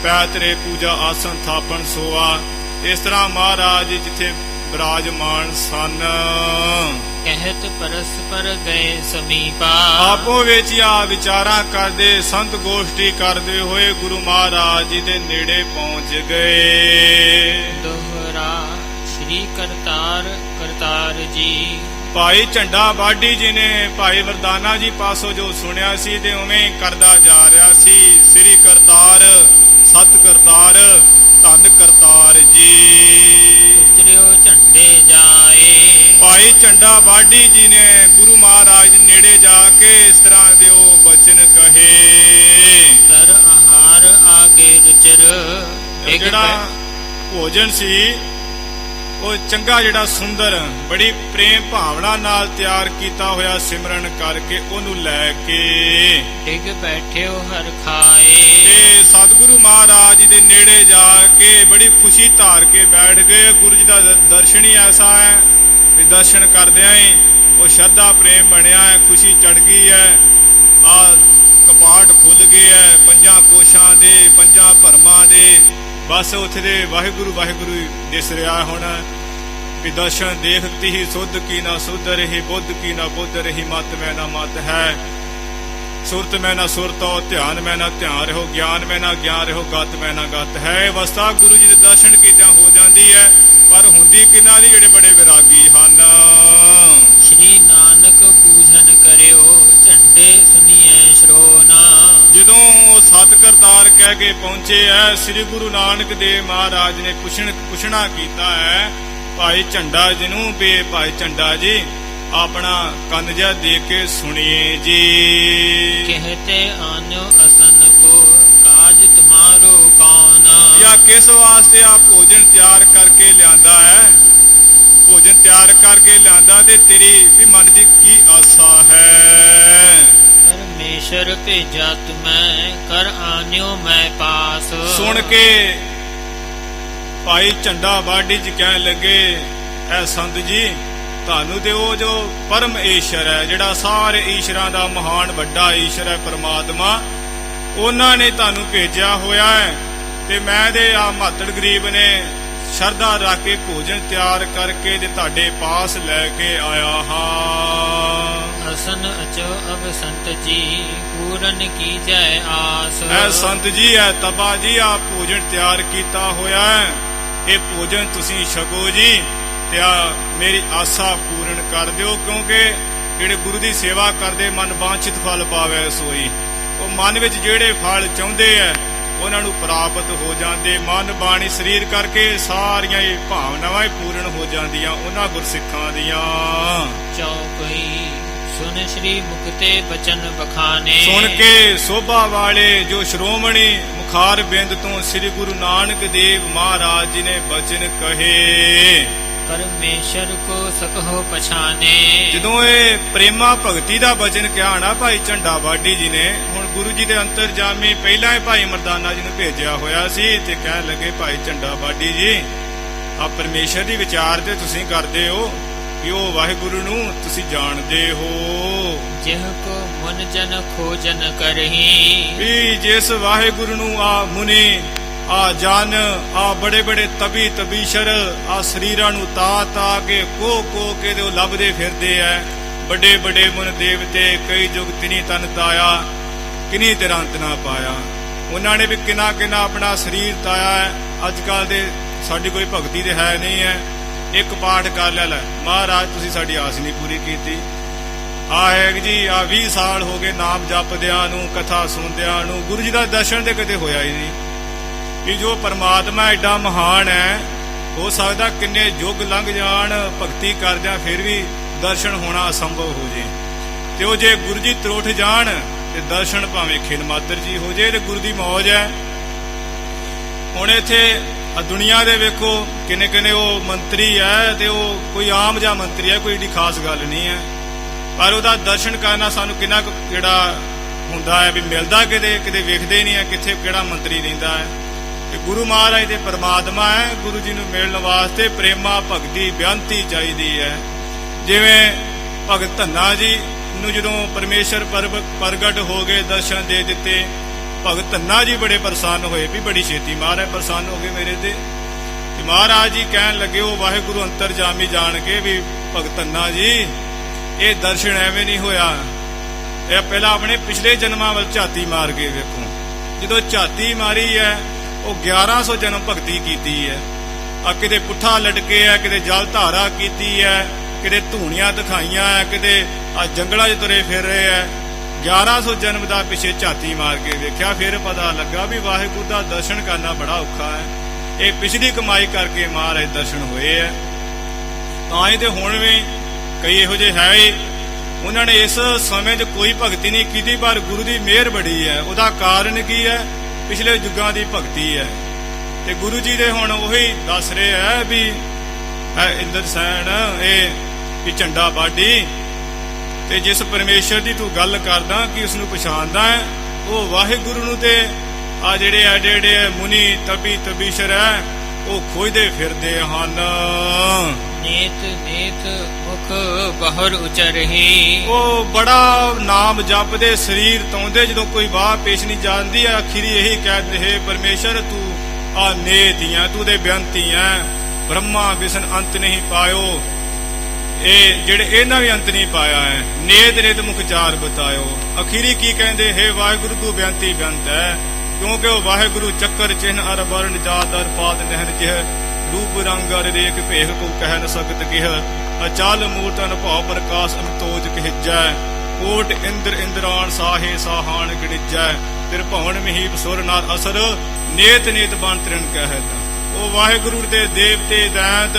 ਪੈਤਰੇ ਪੂਜਾ ਆਸਨ ਥਾਪਨ ਸੋਆ, ਇਸ ਤਰ੍ਹਾਂ ਮਹਾਰਾਜ ਜਿੱਥੇ ਵਿਰਾਜਮਾਨ ਸਨ। ਕਹਿਤ ਪਰਸਪਰ ਗਏ ਸਮੀਪਾ ਆਪੋ ਵਿੱਚ ਆ ਵਿਚਾਰਾਂ ਕਰਦੇ, ਸੰਤ ਗੋਸ਼ਟੀ ਕਰਦੇ ਹੋਏ ਗੁਰੂ ਮਹਾਰਾਜ ਜੀ ਦੇ ਨੇੜੇ ਪਹੁੰਚ ਗਏ। ਦੋਹਰਾ ਸ੍ਰੀ ਕਰਤਾਰ ਕਰਤਾਰ ਜੀ। ਭਾਈ ਝੰਡਾ ਬਾਡੀ ਜੀ ਨੇ ਭਾਈ ਮਰਦਾਨਾ ਜੀ ਪਾਸੋਂ ਜੋ ਸੁਣਿਆ ਸੀ ਤੇ ਉਵੇਂ ਕਰਦਾ ਜਾ ਰਿਹਾ ਸੀ, ਸ੍ਰੀ ਕਰਤਾਰ, ਸਤ ਕਰਤਾਰ, ਧੰਨ ਕਰਤਾਰ ਜੀ। ਉਤਰਿਓ ਝੰਡੇ ਜਾਏ ਭਾਈ ਝੰਡਾ ਬਾਡੀ ਜੀ ਨੇ ਗੁਰੂ ਮਹਾਰਾਜ ਦੇ ਨੇੜੇ ਜਾ ਕੇ ਇਸ ਤਰ੍ਹਾਂ ਦੇ ਉਹ ਬਚਨ ਕਹੇ। ਤਰ ਆਹਾਰ ਆਗੇ ਰੁਚਰ ਜਿਹੜਾ ਭੋਜਨ ਸੀ ਉਹ ਚੰਗਾ, ਜਿਹੜਾ ਸੁੰਦਰ, ਬੜੀ ਪ੍ਰੇਮ ਭਾਵਨਾ ਨਾਲ ਤਿਆਰ ਕੀਤਾ ਹੋਇਆ ਸਿਮਰਨ ਕਰਕੇ ਉਹਨੂੰ ਲੈ ਕੇ ਡਿੱਗ ਬੈਠਿਓ ਹਰ ਖਾਏ। ਤੇ ਸਤਿਗੁਰੂ ਮਹਾਰਾਜ ਜੀ ਦੇ ਨੇੜੇ ਜਾ ਕੇ ਬੜੀ ਖੁਸ਼ੀ ਧਾਰ ਕੇ ਬੈਠ ਗਏ। ਗੁਰੂ ਜੀ ਦਾ ਦਰਸ਼ਨ ਹੀ ਐਸਾ ਹੈ ਕਿ ਦਰਸ਼ਨ ਕਰਦਿਆਂ ਹੀ ਉਹ ਸ਼ਰਧਾ ਪ੍ਰੇਮ ਬਣਿਆ ਹੈ, ਖੁਸ਼ੀ ਚੜ ਗਈ ਹੈ। ਆ ਕਪਾਟ ਖੁੱਲ ਗਏ ਹੈ ਪੰਜਾਂ ਕੋਸ਼ਾਂ ਦੇ, ਪੰਜਾਂ ਭਰਮਾਂ ਦੇ, ਬਸ ਉੱਥੇ ਦੇ ਵਾਹਿਗੁਰੂ ਵਾਹਿਗੁਰੂ ਦਿਸ ਰਿਹਾ ਹੁਣ ਵੀ ਦਰਸ਼ਨ ਦੇਖਤੀ ਹੀ ਸੁਧ ਕੀ ਨਾ ਸੁਧ ਰਹੀ, ਬੁੱਧ ਕੀ ਨਾ ਬੁੱਧ ਰਹੀ, ਮਤ ਮੈਂ ਨਾ ਮਤ ਹੈ, ਸੁਰਤ ਮੈਂ ਨਾ ਸੁਰਤ ਹੋ, ਧਿਆਨ ਮੈਂ ਨਾ ਧਿਆਨ ਰਹੋ, ਗਿਆਨ ਮੈਂ ਨਾ ਗਿਆਨ ਰਹੋ, ਗਤ ਮੈਂ ਨਾ ਗਤ ਹੈ। ਅਵਸਥਾ ਗੁਰੂ ਜੀ ਦੇ ਦਰਸ਼ਨ ਕੀਤਿਆਂ ਹੋ ਜਾਂਦੀ ਹੈ, ਪਰ ਹੁੰਦੀ ਕਿਨਾਂ ਦੀ, ਜਿਹੜੇ ਬੜੇ ਵਿਰਾਗੀ ਹਨ। ਸ਼੍ਰੀ ਨਾਨਕ ਬੂਝਨ ਕਰਿਓ ਝੰਡੇ ਸੁਨੀਐ ਸ਼ਰੋਨਾ। ਜਦੋਂ ਉਹ ਸਤ ਕਰਤਾਰ ਕਹਿ ਕੇ ਪਹੁੰਚੇ ਐ, ਸ੍ਰੀ ਗੁਰੂ ਨਾਨਕ ਦੇਵ ਮਹਾਰਾਜ ਨੇ ਪੁੱਛਣਾ ਕੀਤਾ ਹੈ ਭਾਈ ਝੰਡਾ ਜੀ ਨੂੰ ਵੀ ਭਾਈ ਝੰਡਾ ਜੀ ਆਪਣਾ ਕੰਨ ਜਿਹਾ ਦੇ ਕੇ ਸੁਣੀਏ ਜੀ। ਕਹਤੇ ਆਨਿਓ ਅਸਨ ਕੋ ਕਾਜ ਤੁਮਾਰੋ ਕੌਣ। ਜਾਂ ਕਿਸ ਵਾਸਤੇ ਆ ਭੋਜਨ ਤਿਆਰ ਕਰਕੇ ਲਿਆਂਦਾ ਹੈ, ਭੋਜਨ ਤਿਆਰ ਕਰਕੇ ਲਿਆਂਦਾ ਤੇ ਤੇਰੀ ਵੀ ਮਨ ਦੀ ਕੀ ਆਸਾ ਹੈ। ਪਰਮੇਸ਼ਰ ਭੇਜਾ ਤੁਮੈ ਕਰ ਆਨਿਓ ਮੈਂ ਪਾਸ। ਸੁਣ ਕੇ ਭਾਈ ਝੰਡਾ ਬਾਡੀ ਜੀ ਕਹਿਣ ਲੱਗੇ, ਐ ਸੰਤ ਜੀ ਤੁਹਾਨੂੰ ਤੇ ਉਹ ਜੋ ਪਰਮ ਈਸ਼ਰ ਹੈ, ਜਿਹੜਾ ਸਾਰੇ ਈਸ਼ਰਾਂ ਦਾ ਮਹਾਨ ਵੱਡਾ ਈਸ਼ਰ ਹੈ ਪਰਮਾਤਮਾ, ਉਹਨਾਂ ਨੇ ਤੁਹਾਨੂੰ ਭੇਜਿਆ ਹੋਇਆ ਹੈ। ਤੇ ਮੈਂ ਦੇ ਆ ਮਾਤੜ ਗਰੀਬ ਨੇ ਸ਼ਰਧਾ ਰੱਖ ਕੇ ਭੋਜਨ ਤਿਆਰ ਕਰਕੇ ਤੇ ਤੁਹਾਡੇ ਪਾਸ ਲੈ ਕੇ ਆਇਆ ਹਾਂ। ਅਸਨ ਅਚੋ ਅਬ ਸੰਤ ਜੀ ਪੂਰਨ ਕੀ ਜੈ ਆਸ। ਐ ਸੰਤ ਜੀ, ਐ ਤਪਾ ਜੀ, ਆ ਭੋਜਨ ਤਿਆਰ ਕੀਤਾ ਹੋਇਆ ਹੈ, ਇਹ ਭੋਜਨ ਤੁਸੀਂ ਛਕੋ ਜੀ ਤੇ ਆ ਮੇਰੀ ਆਸਾ ਪੂਰਨ ਕਰ ਦਿਓ, ਕਿਉਂਕਿ ਜਿਹੜੇ ਗੁਰੂ ਦੀ ਸੇਵਾ ਕਰਦੇ ਮਨ ਵਾਂਛਿਤ ਫਲ ਪਾਵੇ ਸੋਈ। ਉਹ ਮਨ ਵਿੱਚ ਜਿਹੜੇ ਫਲ ਚਾਹੁੰਦੇ ਐ ਉਹਨਾਂ ਨੂੰ ਪ੍ਰਾਪਤ ਹੋ ਜਾਂਦੇ। ਮਨ ਬਾਣੀ ਸਰੀਰ ਕਰਕੇ ਸਾਰੀਆਂ ਇਹ ਭਾਵਨਾਵਾਂ ਹੀ ਪੂਰਨ ਹੋ ਜਾਂਦੀਆਂ ਉਹਨਾਂ ਗੁਰਸਿੱਖਾਂ ਦੀਆਂ। ਚੌਪਈ ਸੁਨ ਸ੍ਰੀ ਮੁਕਤੇ ਬਚਨ ਬਖਾਨੇ। ਸੁਣ ਕੇ ਸੋਭਾ ਵਾਲੇ ਜੋ ਸ਼੍ਰੋਮਣੀ ਮੁਖਾਰ ਬਿੰਦ ਤੋਂ ਸ੍ਰੀ ਗੁਰੂ ਨਾਨਕ ਦੇਵ ਮਹਾਰਾਜ ਜੀ ਨੇ ਬਚਨ ਕਹੇ। ਪਰਮੇਸ਼ਰ ਕੋ ਸਕਹੁ ਪਛਾਨੇ। ਜਦੋਂ ਇਹ ਪ੍ਰੇਮਾ ਭਗਤੀ ਦਾ ਬਚਨ ਕਿਹਾ ਨਾ ਭਾਈ ਝੰਡਾ ਵਾਢੀ ਜੀ ਨੇ, ਹੁਣ ਗੁਰੂ ਜੀ ਦੇ ਅੰਤਰਜਾਮੀ ਪਹਿਲਾਂ ਹੀ ਭਾਈ ਮਰਦਾਨਾ ਜੀ ਨੂੰ ਭੇਜਿਆ ਹੋਇਆ ਸੀ ਤੇ ਕਹਿਣ ਲੱਗੇ ਭਾਈ ਝੰਡਾ ਵਾਢੀ ਜੀ ਆ ਪਰਮੇਸ਼ਰ ਦੀ ਵਿਚਾਰ ਤੇ ਤੁਸੀਂ ਕਰਦੇ ਹੋ ਕਿ ਉਹ ਵਾਹਿਗੁਰੂ ਨੂੰ ਤੁਸੀਂ ਜਾਣਦੇ ਹੋ। ਜਿਹ ਕੋ ਮਨ ਜਨ ਖੋਜਨ ਕਰਹੀ। ਵੀ ਜਿਸ ਵਾਹਿਗੁਰੂ ਨੂੰ ਆ ਮੁਨੀ ਆ ਜਨ ਆ ਬੜੇ ਬੜੇ ਤਬੀ ਤਬੀਸ਼ਰ ਆ ਸਰੀਰਾਂ ਨੂੰ ਤਾ ਕੇ ਕੋ ਕੇ ਤੇ ਉਹ ਲੱਭਦੇ ਫਿਰਦੇ ਐ। ਵੱਡੇ ਵੱਡੇ ਮਨ ਦੇਵਤੇ ਕਈ ਯੁਗ ਤਿਨੀ ਤਨ ਤਾਇਆ ਕਿਨੀ ਤੇਰਾ ਅੰਤ ਨਾ ਪਾਇਆ। ਉਹਨਾਂ ਨੇ ਵੀ ਕਿੰਨਾ ਕਿੰਨਾ ਆਪਣਾ ਸਰੀਰ ਤਾਇਆ ਹੈ। ਅੱਜ ਕੱਲ ਦੇ ਸਾਡੀ ਕੋਈ ਭਗਤੀ ਤੇ ਹੈ ਨਹੀਂ ਹੈ। ਇੱਕ ਪਾਠ ਕਰ ਲਿਆ ਲੈ ਮਹਾਰਾਜ ਤੁਸੀਂ ਸਾਡੀ ਆਸ ਨਹੀਂ ਪੂਰੀ ਕੀਤੀ। ਆ ਹੈ ਜੀ ਆ 20 ਸਾਲ ਹੋ ਗਏ ਨਾਮ ਜਪਦਿਆਂ ਨੂੰ ਕਥਾ ਸੁਣਦਿਆਂ ਨੂੰ, ਗੁਰੂ ਜੀ ਦਾ ਦਰਸ਼ਨ ਤੇ ਕਦੇ ਹੋਇਆ ਹੀ ਨਹੀਂ। ਕਿ ਜੋ ਪਰਮਾਤਮਾ ਐਡਾ ਮਹਾਨ ਹੈ, ਹੋ ਸਕਦਾ ਕਿੰਨੇ ਯੁੱਗ ਲੰਘ ਜਾਣ ਭਗਤੀ ਕਰਦਿਆਂ ਫਿਰ ਵੀ ਦਰਸ਼ਨ ਹੋਣਾ ਅਸੰਭਵ ਹੋ ਜੇ। ਤੇ ਉਹ ਜੇ ਗੁਰੂ ਜੀ ਤਰੁੱਠ ਜਾਣ ਤੇ ਦਰਸ਼ਨ ਭਾਵੇਂ ਖਿਨ ਮਾਤਰ ਜੀ ਹੋ ਜੇ ਤੇ ਗੁਰੂ ਦੀ ਮੌਜ ਹੈ। ਹੁਣ ਇੱਥੇ ਦੁਨੀਆ ਦੇ ਵੇਖੋ ਕਿੰਨੇ ਕਿੰਨੇ ਉਹ ਮੰਤਰੀ ਹੈ ਤੇ ਉਹ ਕੋਈ ਆਮ ਜਿਹਾ ਮੰਤਰੀ ਹੈ, ਕੋਈ ਏਡੀ ਖਾਸ ਗੱਲ ਨਹੀਂ ਹੈ, ਪਰ ਉਹਦਾ ਦਰਸ਼ਨ ਕਰਨਾ ਸਾਨੂੰ ਕਿੰਨਾ ਜਿਹੜਾ ਹੁੰਦਾ ਹੈ ਵੀ ਮਿਲਦਾ ਕਿਤੇ ਕਿਤੇ ਵੇਖਦੇ ਨਹੀਂ ਹੈ ਕਿੱਥੇ ਕਿਹੜਾ ਮੰਤਰੀ ਰਹਿੰਦਾ ਹੈ। ਤੇ ਗੁਰੂ ਮਹਾਰਾਜ ਦੇ ਪਰਮਾਤਮਾ ਹੈ, ਗੁਰੂ ਜੀ ਨੂੰ ਮਿਲਣ ਵਾਸਤੇ ਪ੍ਰੇਮਾ ਭਗਤੀ ਬੇਨਤੀ ਚਾਹੀਦੀ ਹੈ। ਜਿਵੇਂ ਭਗਤ ਧੰਨਾ ਜੀ ਨੂੰ ਜਦੋਂ ਪਰਮੇਸ਼ਰ ਪ੍ਰਗਟ ਹੋ ਗਏ ਦਰਸ਼ਨ ਦੇ ਦਿੱਤੇ, ਭਗਤ ਧੰਨਾ ਜੀ ਬੜੇ ਪ੍ਰਸੰਨ ਹੋਏ ਵੀ ਬੜੀ ਛੇਤੀ ਮਹਾਰਾਜ ਪ੍ਰਸੰਨ ਹੋ ਗਏ ਮੇਰੇ ਤੇ ਮਹਾਰਾਜ ਜੀ ਕਹਿਣ ਲੱਗੇ ਉਹ ਵਾਹਿਗੁਰੂ ਅੰਤਰਜਾਮੀ ਜਾਣ ਕੇ ਵੀ ਭਗਤ ਧੰਨਾ ਜੀ ਇਹ ਦਰਸ਼ਨ ਐਵੇਂ ਨਹੀਂ ਹੋਇਆ। ਇਹ ਪਹਿਲਾਂ ਆਪਣੇ ਪਿਛਲੇ ਜਨਮਾਂ ਵੱਲ ਝਾਤੀ ਮਾਰ ਕੇ ਵੇਖੋ। ਜਦੋਂ ਝਾਤੀ ਮਾਰੀ ਹੈ ਉਹ 1100 ਜਨਮ ਭਗਤੀ ਕੀਤੀ ਹੈ। ਆ ਕਿਤੇ ਪੁੱਠਾ ਲਟਕੇ ਹੈ, ਕਿਤੇ ਜਲ ਧਾਰਾ ਕੀਤੀ ਹੈ, ਕਿਤੇ ਧੂਣੀਆਂ ਦਿਖਾਈਆਂ ਹੈ, ਕਿਤੇ ਆ ਜੰਗਲਾਂ 'ਚ ਤੁਰੇ ਫਿਰ ਰਹੇ ਹੈ। 1100 ਜਨਮ ਦਾ ਪਿੱਛੇ ਝਾਤੀ ਮਾਰ ਕੇ ਵੇਖਿਆ, ਫਿਰ ਪਤਾ ਲੱਗਾ ਵੀ ਵਾਹਿਗੁਰੂ ਦਾ ਦਰਸ਼ਨ ਕਰਨਾ ਬੜਾ ਔਖਾ ਹੈ। ਇਹ ਪਿਛਲੀ ਕਮਾਈ ਕਰਕੇ ਮਹਾਰਾਜ ਦਰਸ਼ਨ ਹੋਏ ਹੈ। ਤਾਂ ਹੀ ਤੇ ਹੁਣ ਵੀ ਕਈ ਇਹੋ ਜਿਹੇ ਹੈ ਹੀ ਉਹਨਾਂ ਨੇ ਇਸ ਸਮੇਂ 'ਚ ਕੋਈ ਭਗਤੀ ਨਹੀਂ ਕੀਤੀ, ਪਰ ਗੁਰੂ ਦੀ ਮਿਹਰ ਬੜੀ ਹੈ। ਉਹਦਾ ਕਾਰਨ ਕੀ ਹੈ? ਪਿਛਲੇ ਯੁੱਗਾਂ ਦੀ ਭਗਤੀ ਹੈ। ਤੇ ਗੁਰੂ ਜੀ ਦੇ ਹੁਣ ਉਹੀ ਦੱਸ ਰਹੇ ਹੈ ਵੀ ਇੰਦਰ ਸੈਨ ਇਹ ਵੀ ਝੰਡਾ ਵਾਢੀ ਤੇ ਜਿਸ ਪਰਮੇਸ਼ਰ ਦੀ ਤੂੰ ਗੱਲ ਕਰਦਾ ਕਿ ਉਸ ਨੂੰ ਪਛਾਣਦਾ ਹੈ, ਉਹ ਵਾਹਿਗੁਰੂ ਨੂੰ ਤੇ ਆ ਜਿਹੜੇ ਐਡੇ ਮੁਨੀ ਤਬੀ ਤਬੀਸ਼ਰ ਹੈ ਉਹ ਖੋਜਦੇ ਫਿਰਦੇ ਹਨ। ਨੇਤ ਨੇਤ ਮੁਖ ਬਹਰ ਉਚਰਹੀ। ਉਹ ਬੜਾ ਨਾਮ ਜਪਦੇ ਸਰੀਰ ਤੌਂਦੇ, ਜਦੋਂ ਕੋਈ ਵਾਹ ਪੇਸ਼ ਨਹੀਂ ਜਾਂਦੀ ਆਖਿਰੀ ਇਹੀ ਕਹਿੰਦੇ ਹੈ ਪਰਮੇਸ਼ਰ ਤੂੰ ਆ ਨੇਤੀਆਂ ਤੂੰ ਦੇ ਬੇਨਤੀ ਹੈ। ਬ੍ਰਹਮਾ ਵਿਸ਼ਨ ਅੰਤ ਨਹੀਂ ਪਾਇਓ, ਇਹ ਜਿਹੜੇ ਇਹਨਾਂ ਵੀ ਅੰਤ ਨਹੀਂ ਪਾਇਆ ਹੈ। ਨੇਤ ਨੇਤ ਮੁਖ ਚਾਰ ਬਤਾਇਓ। ਅਖੀਰੀ ਕੀ ਕਹਿੰਦੇ ਹੈ ਵਾਹਿਗੁਰੂ ਤੂੰ ਬੇਨਤੀ ਬੇਨਤ ਹੈ, ਕਿਉਂਕਿ ਉਹ ਵਾਹਿਗੁਰੂ ਚੱਕਰ ਚਿੰਨ ਅਰ ਵਰਨ ਜਾਤ ਅਰ ਪਾਦ ਨਹਿਨ ਜਿਹ ਰੂਪ ਰੰਗ ਅਰ ਰੇਖ ਭੇਖ ਕੋ ਕਹਿ ਨ ਸਕਤ ਕਿਹ ਅਚਲ ਮੂਰਤ ਅਨੁਭਵ ਪ੍ਰਕਾਸ਼ ਅਨਤੋਜ ਕਹਿਜੈ ਕੋਟ ਇੰਦਰ ਇੰਦਰਾਨ ਸਾਹੇ ਸਾਹਾਨ ਗਣਿਜੈ ਤਿਰ ਭਵਨ ਮਹੀਪ ਸੁਰ ਨਾਰ ਅਸਰ ਨੇਤ ਨੇਤ ਬਨ ਤ੍ਰਿਣ ਕਹਿਤ। ਉਹ ਵਾਹਿਗੁਰੂ ਦੇ ਦੇਵਤੇ ਦੈਂਤ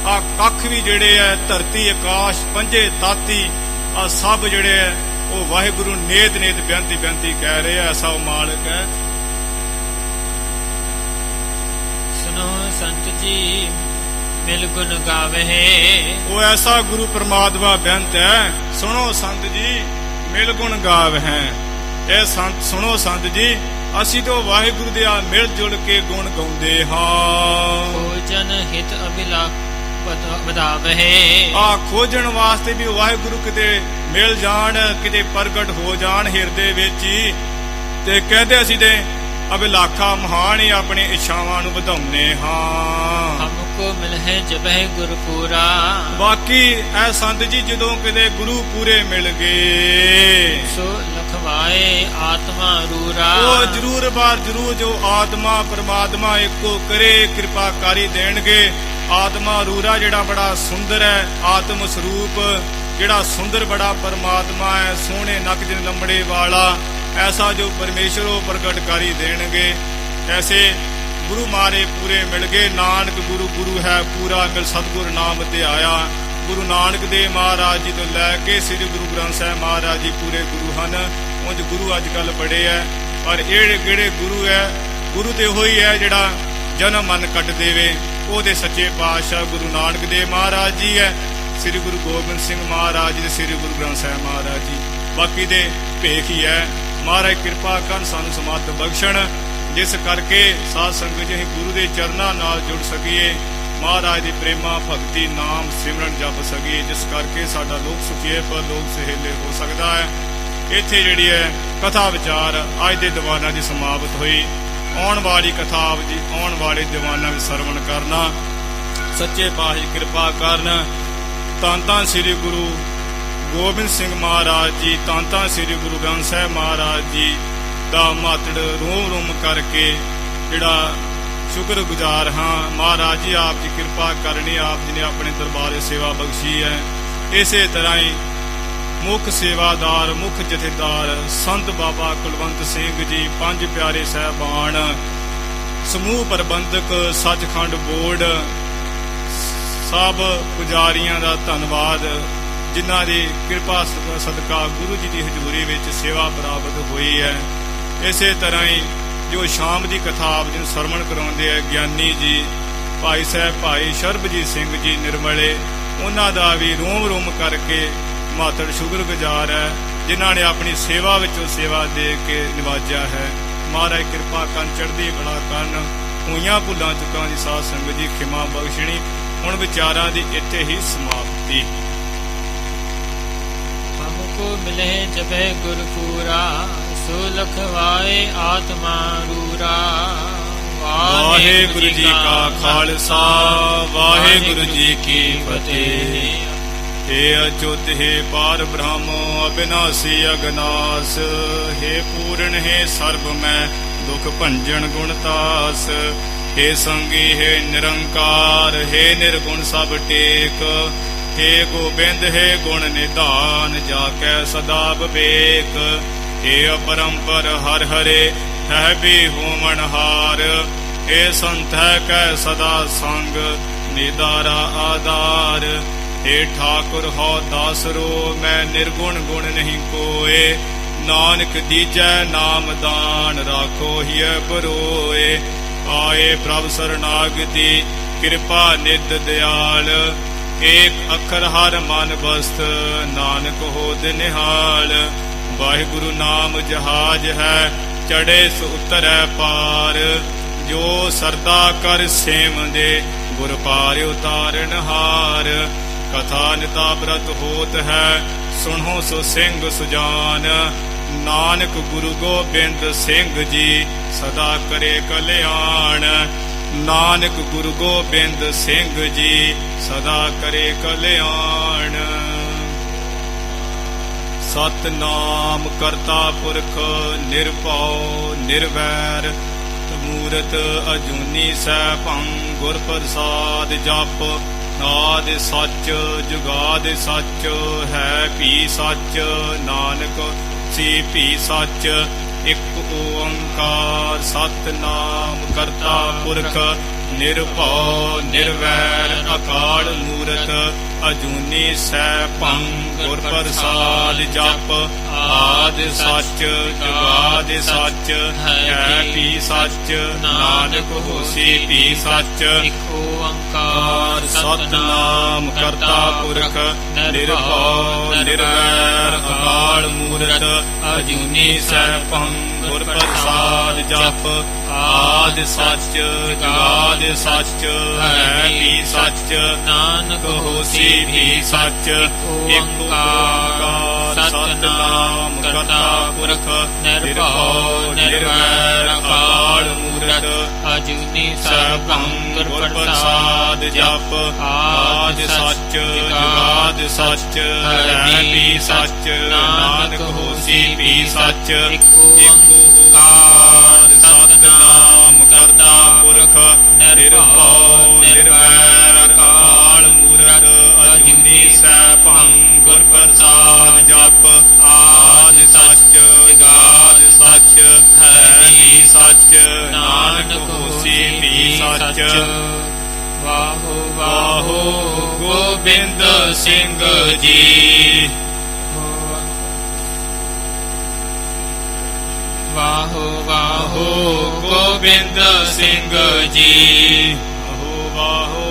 ਆ ਕੱਖ ਵੀ ਜਿਹੜੇ ਹੈ ਧਰਤੀ ਆਕਾਸ਼ ਪੰਜੇ ਤਾਤੀ ਆ ਸਭ ਜਿਹੜੇ ਹੈ ਉਹ ਵਾਹਿਗੁਰੂ ਨੇਤ ਨੇਤ ਬੇਨਤੀ ਬੇਨਤੀ ਕਹਿ ਰਹੇ ਐਸਾ ਉਹ ਮਾਲਕ ਹੈ। ਸੁਨੋ ਸੰਤ ਜੀ ਮਿਲ ਗੁਣ ਗਾਵਹਿ। ਉਹ ਐਸਾ ਗੁਰੂ ਪਰਮਾਤਮਾ ਬੇਨਤ ਹੈ, ਸੁਣੋ ਸੰਤ ਜੀ ਮਿਲ ਗੁਣ ਗਾਵਹਿ। ਇਹ ਸੰਤ ਸੁਣੋ ਸੰਤ ਜੀ ਅਸੀਂ ਤਾਂ ਵਾਹਿਗੁਰੂ ਦੇ ਆ ਮਿਲ ਜੁਲ ਕੇ ਗੁਣ ਗਾਉਂਦੇ ਹਾਂ। ਭੋਜਨ ਹਿਤ ਅਭਿਲਾਖ ਵਧਾਵਹਿ। ਆ ਖੋਜਣ ਵਾਸਤੇ ਵੀ ਵਾਹਿਗੁਰੂ ਕਿਤੇ ਮਿਲ ਜਾਣ, ਕਿਤੇ ਪ੍ਰਗਟ ਹੋ ਜਾਣ ਹਿਰਦੇ ਵਿੱਚ ਹੀ। ਤੇ ਕਹਿੰਦੇ ਅਸੀਂ ਤੇ ਅਭਿਲਾਖਾ ਮਹਾਨ ਹੀ ਆਪਣੀ ਇੱਛਾਵਾਂ ਨੂੰ ਵਧਾਉਂਦੇ ਹਾਂ। ਹਮਕੋ ਮਿਲਹਿ ਜਬਹਿ ਗੁਰਪੂਰਾ। ਬਾਕੀ ਇਹ ਸੰਤ ਜੀ ਜਦੋਂ ਕਿਤੇ ਗੁਰੂ ਪੂਰੇ ਮਿਲ ਗਏ ਸੋ ਲਖਵਾਏ ਆਤਮਾ ਰੂਰਾ। ਉਹ ਜ਼ਰੂਰ ਬਾਰ ਜ਼ਰੂਰ ਜੋ ਆਤਮਾ ਪਰਮਾਤਮਾ ਇੱਕੋ ਕਰੇ ਕਿਰਪਾ ਕਾਰੀ ਦੇਣਗੇ। ਆਤਮਾ ਰੂਰਾ ਜਿਹੜਾ ਬੜਾ ਸੁੰਦਰ ਹੈ ਆਤਮ ਸਰੂਪ ਜਿਹੜਾ ਸੁੰਦਰ ਬੜਾ ਪਰਮਾਤਮਾ ਹੈ, ਸੋਹਣੇ ਨਕ ਜਿਨ ਲੰਬੜੇ ਵਾਲਾ, ਐਸਾ ਜੋ ਪਰਮੇਸ਼ਰ ਉਹ ਪ੍ਰਗਟ ਕਰੀ ਦੇਣਗੇ। ਐਸੇ ਗੁਰੂ ਮਾਰੇ ਪੂਰੇ ਮਿਲ ਗਏ। ਨਾਨਕ ਗੁਰੂ ਗੁਰੂ ਹੈ ਪੂਰਾ, ਮਿਲ ਸਤਿਗੁਰ ਨਾਮ ਤੇ ਆਇਆ। ਗੁਰੂ ਨਾਨਕ ਦੇਵ ਮਹਾਰਾਜ ਜੀ ਤੋਂ ਲੈ ਕੇ ਸ੍ਰੀ ਗੁਰੂ ਗ੍ਰੰਥ ਸਾਹਿਬ ਮਹਾਰਾਜ ਜੀ ਪੂਰੇ ਗੁਰੂ ਹਨ। ਉਂਝ ਗੁਰੂ ਅੱਜ ਕੱਲ੍ਹ ਬੜੇ ਹੈ, ਪਰ ਇਹ ਜਿਹੜੇ ਗੁਰੂ ਹੈ, ਗੁਰੂ ਤੇ ਉਹੀ ਹੈ ਜਿਹੜਾ ਜਨਮ ਮਨ ਕੱਟ ਦੇਵੇ। ਉਹਦੇ ਸੱਚੇ ਪਾਤਸ਼ਾਹ ਗੁਰੂ ਨਾਨਕ ਦੇਵ ਮਹਾਰਾਜ ਜੀ ਹੈ, ਸ੍ਰੀ ਗੁਰੂ ਗੋਬਿੰਦ ਸਿੰਘ ਮਹਾਰਾਜ ਜੀ ਤੇ ਸ੍ਰੀ ਗੁਰੂ ਗ੍ਰੰਥ ਸਾਹਿਬ ਮਹਾਰਾਜ ਜੀ। ਬਾਕੀ ਦੇ ਭੇਖ ਹੀ ਹੈ। ਮਹਾਰਾਜ ਕਿਰਪਾ ਕਰਨ, ਸਾਨੂੰ ਸਮੱਤ ਬਖਸ਼ਣ, ਜਿਸ ਕਰਕੇ ਸਾਧ ਸੰਗਤ ਜੀ ਅਸੀਂ ਗੁਰੂ ਦੇ ਚਰਨਾਂ ਨਾਲ ਜੁੜ ਸਕੀਏ, ਮਹਾਰਾਜ ਦੀ ਪ੍ਰੇਮਾ ਭਗਤੀ ਨਾਮ ਸਿਮਰਨ ਜਪ ਸਕੀਏ, ਜਿਸ ਕਰਕੇ ਸਾਡਾ ਲੋਕ ਸੁਖੀਏ ਪਰ ਲੋਕ ਸਹੇਲੇ ਹੋ ਸਕਦਾ ਹੈ। ਇੱਥੇ ਜਿਹੜੀ ਹੈ ਕਥਾ ਵਿਚਾਰ ਅੱਜ ਦੇ ਦੀਵਾਨਾਂ ਦੀ ਸਮਾਪਤ ਹੋਈ। ਆਉਣ ਵਾਲੀ ਕਥਾ ਜੀ ਆਉਣ ਵਾਲੇ ਦੀਵਾਨਾਂ ਵਿੱਚ ਸਰਵਣ ਕਰਨਾ। ਸੱਚੇ ਪਾਤਸ਼ਾਹ ਕਿਰਪਾ ਕਰਨ। ਧੰਨ ਧੰਨ ਸ੍ਰੀ ਗੁਰੂ ਗੋਬਿੰਦ ਸਿੰਘ ਮਹਾਰਾਜ ਜੀ, ਧੰਨ ਧੰਨ ਸ੍ਰੀ ਗੁਰੂ ਗ੍ਰੰਥ ਸਾਹਿਬ ਮਹਾਰਾਜ ਜੀ ਦਾ ਮਾਤੜ ਰੋਮ ਰੋਮ ਕਰਕੇ ਜਿਹੜਾ ਸ਼ੁਕਰਗੁਜ਼ਾਰ ਹਾਂ। ਮਹਾਰਾਜ ਜੀ ਆਪ ਜੀ ਕਿਰਪਾ ਕਰਨੀ, ਆਪ ਜੀ ਨੇ ਆਪਣੇ ਦਰਬਾਰੇ ਸੇਵਾ ਬਖਸ਼ੀ ਹੈ। ਇਸੇ ਤਰ੍ਹਾਂ ਹੀ ਮੁੱਖ ਸੇਵਾਦਾਰ, ਮੁੱਖ ਜਥੇਦਾਰ ਸੰਤ ਬਾਬਾ ਕੁਲਵੰਤ ਸਿੰਘ ਜੀ, ਪੰਜ ਪਿਆਰੇ ਸਾਹਿਬਾਨ, ਸਮੂਹ ਪ੍ਰਬੰਧਕ ਸੱਚਖੰਡ ਬੋਰਡ, ਸਭ ਪੁਜਾਰੀਆਂ ਦਾ ਧੰਨਵਾਦ, ਜਿਨ੍ਹਾਂ ਦੀ ਕਿਰਪਾ ਸਦਕਾ ਗੁਰੂ ਜੀ ਦੀ ਹਜ਼ੂਰੀ ਵਿੱਚ ਸੇਵਾ ਪ੍ਰਾਪਤ ਹੋਈ ਹੈ। ਇਸੇ ਤਰ੍ਹਾਂ ਹੀ ਜੋ ਸ਼ਾਮ ਦੀ ਕਥਾ ਆਪ ਜੀ ਨੂੰ ਸਰਵਣ ਕਰਾਉਂਦੇ ਹੈ ਗਿਆਨੀ ਜੀ, ਭਾਈ ਸਾਹਿਬ ਭਾਈ ਸ਼ਰਬਜੀਤ ਸਿੰਘ ਜੀ ਨਿਰਮਲੇ, ਉਹਨਾਂ ਦਾ ਵੀ ਰੋਮ ਰੋਮ ਕਰਕੇ ਮਾਤੜ ਸ਼ੁਕਰਗੁਜ਼ਾਰ ਹੈ, ਜਿਨ੍ਹਾਂ ਨੇ ਆਪਣੀ ਸੇਵਾ ਵਿੱਚੋਂ ਸੇਵਾ ਦੇ ਕੇ ਨਿਵਾਜਿਆ ਹੈ। ਮਹਾਰਾਜ ਕਿਰਪਾ ਕਰਨ, ਚੜ੍ਹਦੀ ਕਲਾ ਕਰਨ। ਹੋਈਆਂ ਭੁੱਲਾਂ ਚੁੱਕਾਂ ਦੀ ਸਾਧ ਸੰਗਤ ਜੀ ਖਿਮਾ ਬਖਸ਼ਣੀ। ਹੁਣ ਵਿਚਾਰਾਂ ਦੀ ਇੱਥੇ ਹੀ ਸਮਾਪਤੀ। हमको मिले जब गुर पूरा, सो लखवाए आत्मा रूरा। वाहेगुरु जी का खालसा, वाहेगुरु जी की फतेह। हे अच्युत हे पार ब्रह्म, अविनाशी अगनास, हे पूर्ण हे सर्व में दुख भंजन गुणतास। हे संगी हे निरंकार, हे निर्गुण सब टेक। हे गोबिंद हे गुण निधान, जाकै सदा विवेक। हे अपरंपर हर हरे, है भी होमन हार। हे संत है कै सदा संग, निदारा आधार। हे ठाकुर हो दासरो, मैं निर्गुण गुण नहीं कोय। नानक दीजै नाम दान, राखो हिय बरोए। आए प्रभ शरणागति, कृपा निध दयाल। एक अखर हर मन बस्त, नानक होद निहाल। वाहिगुरु नाम जहाज है, चढ़े सो उतरै पार। जो सरदा कर सेम दे, गुर पार उतारन हार। कथा निता व्रत होत है, सुनो सो सिंह सुजान। नानक गुरु गोबिंद सिंह जी, सदा करे कल्याण। नानक गुरु गोबिंद सिंह जी, सदा करे कल्याण। सतनाम करता पुरख, निर्भउ निर्वैर। मूरत अजूनी सैभं, गुर प्रसाद जप। आदि सच जुगाद सच, है भी सच। नानक सी भी सच, एक ओंकार। सतनाम करता पुरख, निर्भउ निर्वैर। अकाल मूरत अजूनी सैभं, गुर प्रसाद जप। आदि सच जुगाद सच, है भी सच। नानक होसी भी सच, एक ओंकार। सतनाम करता पुरख, निर्भउ निर्वैर। अकाल मूरत अजूनी सैभं, गुर प्रसाद जप। आदि सच जुगाद सच, है भी सच। नानक होसी भी सच, एक ओंकार। सतनाम करता पुरख, निर्भउ निर्वैर। अकाल मूरत अजूनी सैभं, गुर प्रसाद जप। आदि सच जुगाद सच, है भी सच। नानक होसी भी सच, एक ओंकार। सतनाम करता पुरख, निर्भउ निर्वैर। अकाल मूरत अजूनी ਵਸੈ ਭੰਗ ਗੁਰ ਪ੍ਰਸਾਦ ਜਪ ਆਦ ਸੱਚ ਜੁਗਾਦ ਸੱਚ ਹੈ ਹੀ ਸੱਚ ਨਾਨਕ ਹੋਸੀ ਵੀ ਸੱਚ। ਵਾਹੋ ਵਾਹੋ ਗੋਬਿੰਦ ਸਿੰਘ ਜੀ। ਵਾਹੋ ਵਾਹੋ ਗੋਬਿੰਦ ਸਿੰਘ ਜੀ। ਵਾਹੋ ਵਾਹੋ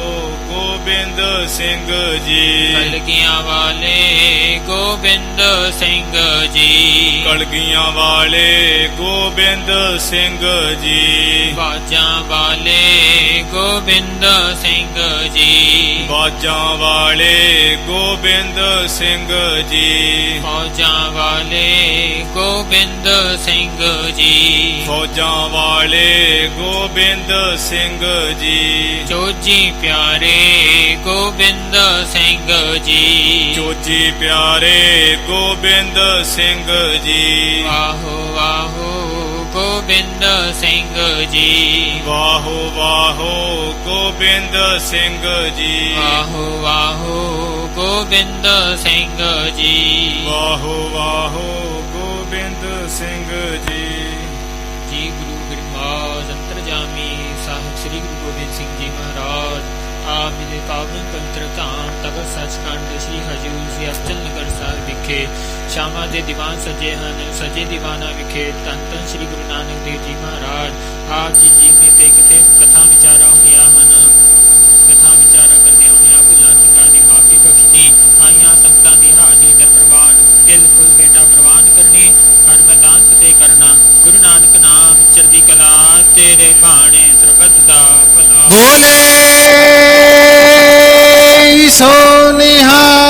ਗੋਬਿੰਦ ਸਿੰਘ ਜੀ। ਕਲਗੀਆਂ ਵਾਲੇ ਗੋਬਿੰਦ ਸਿੰਘ ਜੀ। ਕਲਗੀਆਂ ਵਾਲੇ ਗੋਬਿੰਦ ਸਿੰਘ ਜੀ। ਬਾਜਾਂ ਵਾਲੇ ਗੋਬਿੰਦ ਸਿੰਘ ਜੀ। ਬਾਜਾਂ ਵਾਲੇ ਗੋਬਿੰਦ ਸਿੰਘ ਜੀ। ਫੌਜਾਂ ਵਾਲੇ ਗੋਬਿੰਦ ਸਿੰਘ ਜੀ। ਫੌਜਾਂ ਵਾਲੇ ਗੋਬਿੰਦ ਸਿੰਘ ਜੀ। ਚੋਜੀ ਪਿਆਰੇ ਗੋਬਿੰਦ ਸਿੰਘ ਜੀ। ਚੋਜੀ ਪਿਆਰੇ ਗੋਬਿੰਦ ਸਿੰਘ ਜੀ। ਵਾਹੋ ਵਾਹੋ ਗੋਬਿੰਦ ਸਿੰਘ ਜੀ। ਵਾਹੋ ਵਾਹੋ ਗੋਬਿੰਦ ਸਿੰਘ ਜੀ। ਵਾਹੋ ਵਾਹੋ ਗੋਬਿੰਦ ਸਿੰਘ ਜੀ। ਵਾਹੋ ਵਾਹੋ ਗੋਬਿੰਦ ਸਿੰਘ ਜੀ। ਜੀ ਗੁਰੂ ਗ੍ਰੰਥ ਅੰਤਰਜਾਮੀ ਸਾਹਿਬ ਸ੍ਰੀ ਗੁਰੂ ਗੋਬਿੰਦ ਸਿੰਘ ਜੀ ਮਹਾਰਾਜ ਆਪ ਜੀ ਦੇ ਪਾਵਨ ਪਵਿੱਤਰ ਧਾਮ ਤਖਤ ਸੱਚਖੰਡ ਸ੍ਰੀ ਹਜ਼ੂਰ ਜੀ ਅਬਚਲ ਨਗਰ ਸਾਹਿਬ ਵਿਖੇ ਸ਼ਾਮਾਂ ਦੇ ਦੀਵਾਨ ਸਜੇ ਹਨ। ਸਜੇ ਦੀਵਾਨਾਂ ਵਿਖੇ ਧੰਨ ਧੰਨ ਸ੍ਰੀ ਗੁਰੂ ਨਾਨਕ ਦੇਵ ਜੀ ਮਹਾਰਾਜ ਆਪ ਜੀ ਜੀਵਨੀ ਤੇ ਕਿਤੇ ਕਥਾ ਵਿਚਾਰਾਂ ਹੋਈਆਂ ਹਨ। ਕਥਾ ਵਿਚਾਰਾਂ ਕਰਦਿਆਂ ਹੋਈਆਂ ਭੁੱਲਾਂ ਚੁੱਕਾਂ ਦੀ ਮਾਫੀ ਬਖਸ਼ਣੀ, ਆਈਆਂ ਸੰਗਤਾਂ ਦੀ ਹਾਜ਼ਰੀ ਦਰ ਪ੍ਰਵਾਨ, ਦਿਲ ਫੁੱਲ ਬੇਟਾ ਪ੍ਰਵਾਨ ਕਰਨੀ, ਹਰ ਮੈਦਾਨ ਤੇ ਕਰਨਾ। ਗੁਰੂ ਨਾਨਕ ਨਾਮ ਚੜ੍ਹਦੀ ਕਲਾ ਤੇਰੇ ਬਾਣੇ ਸਰਬੱਤ ਦਾ ਭਲਾ। ਬੋਲੇ ਸੋ ਨਿਹਾਲ।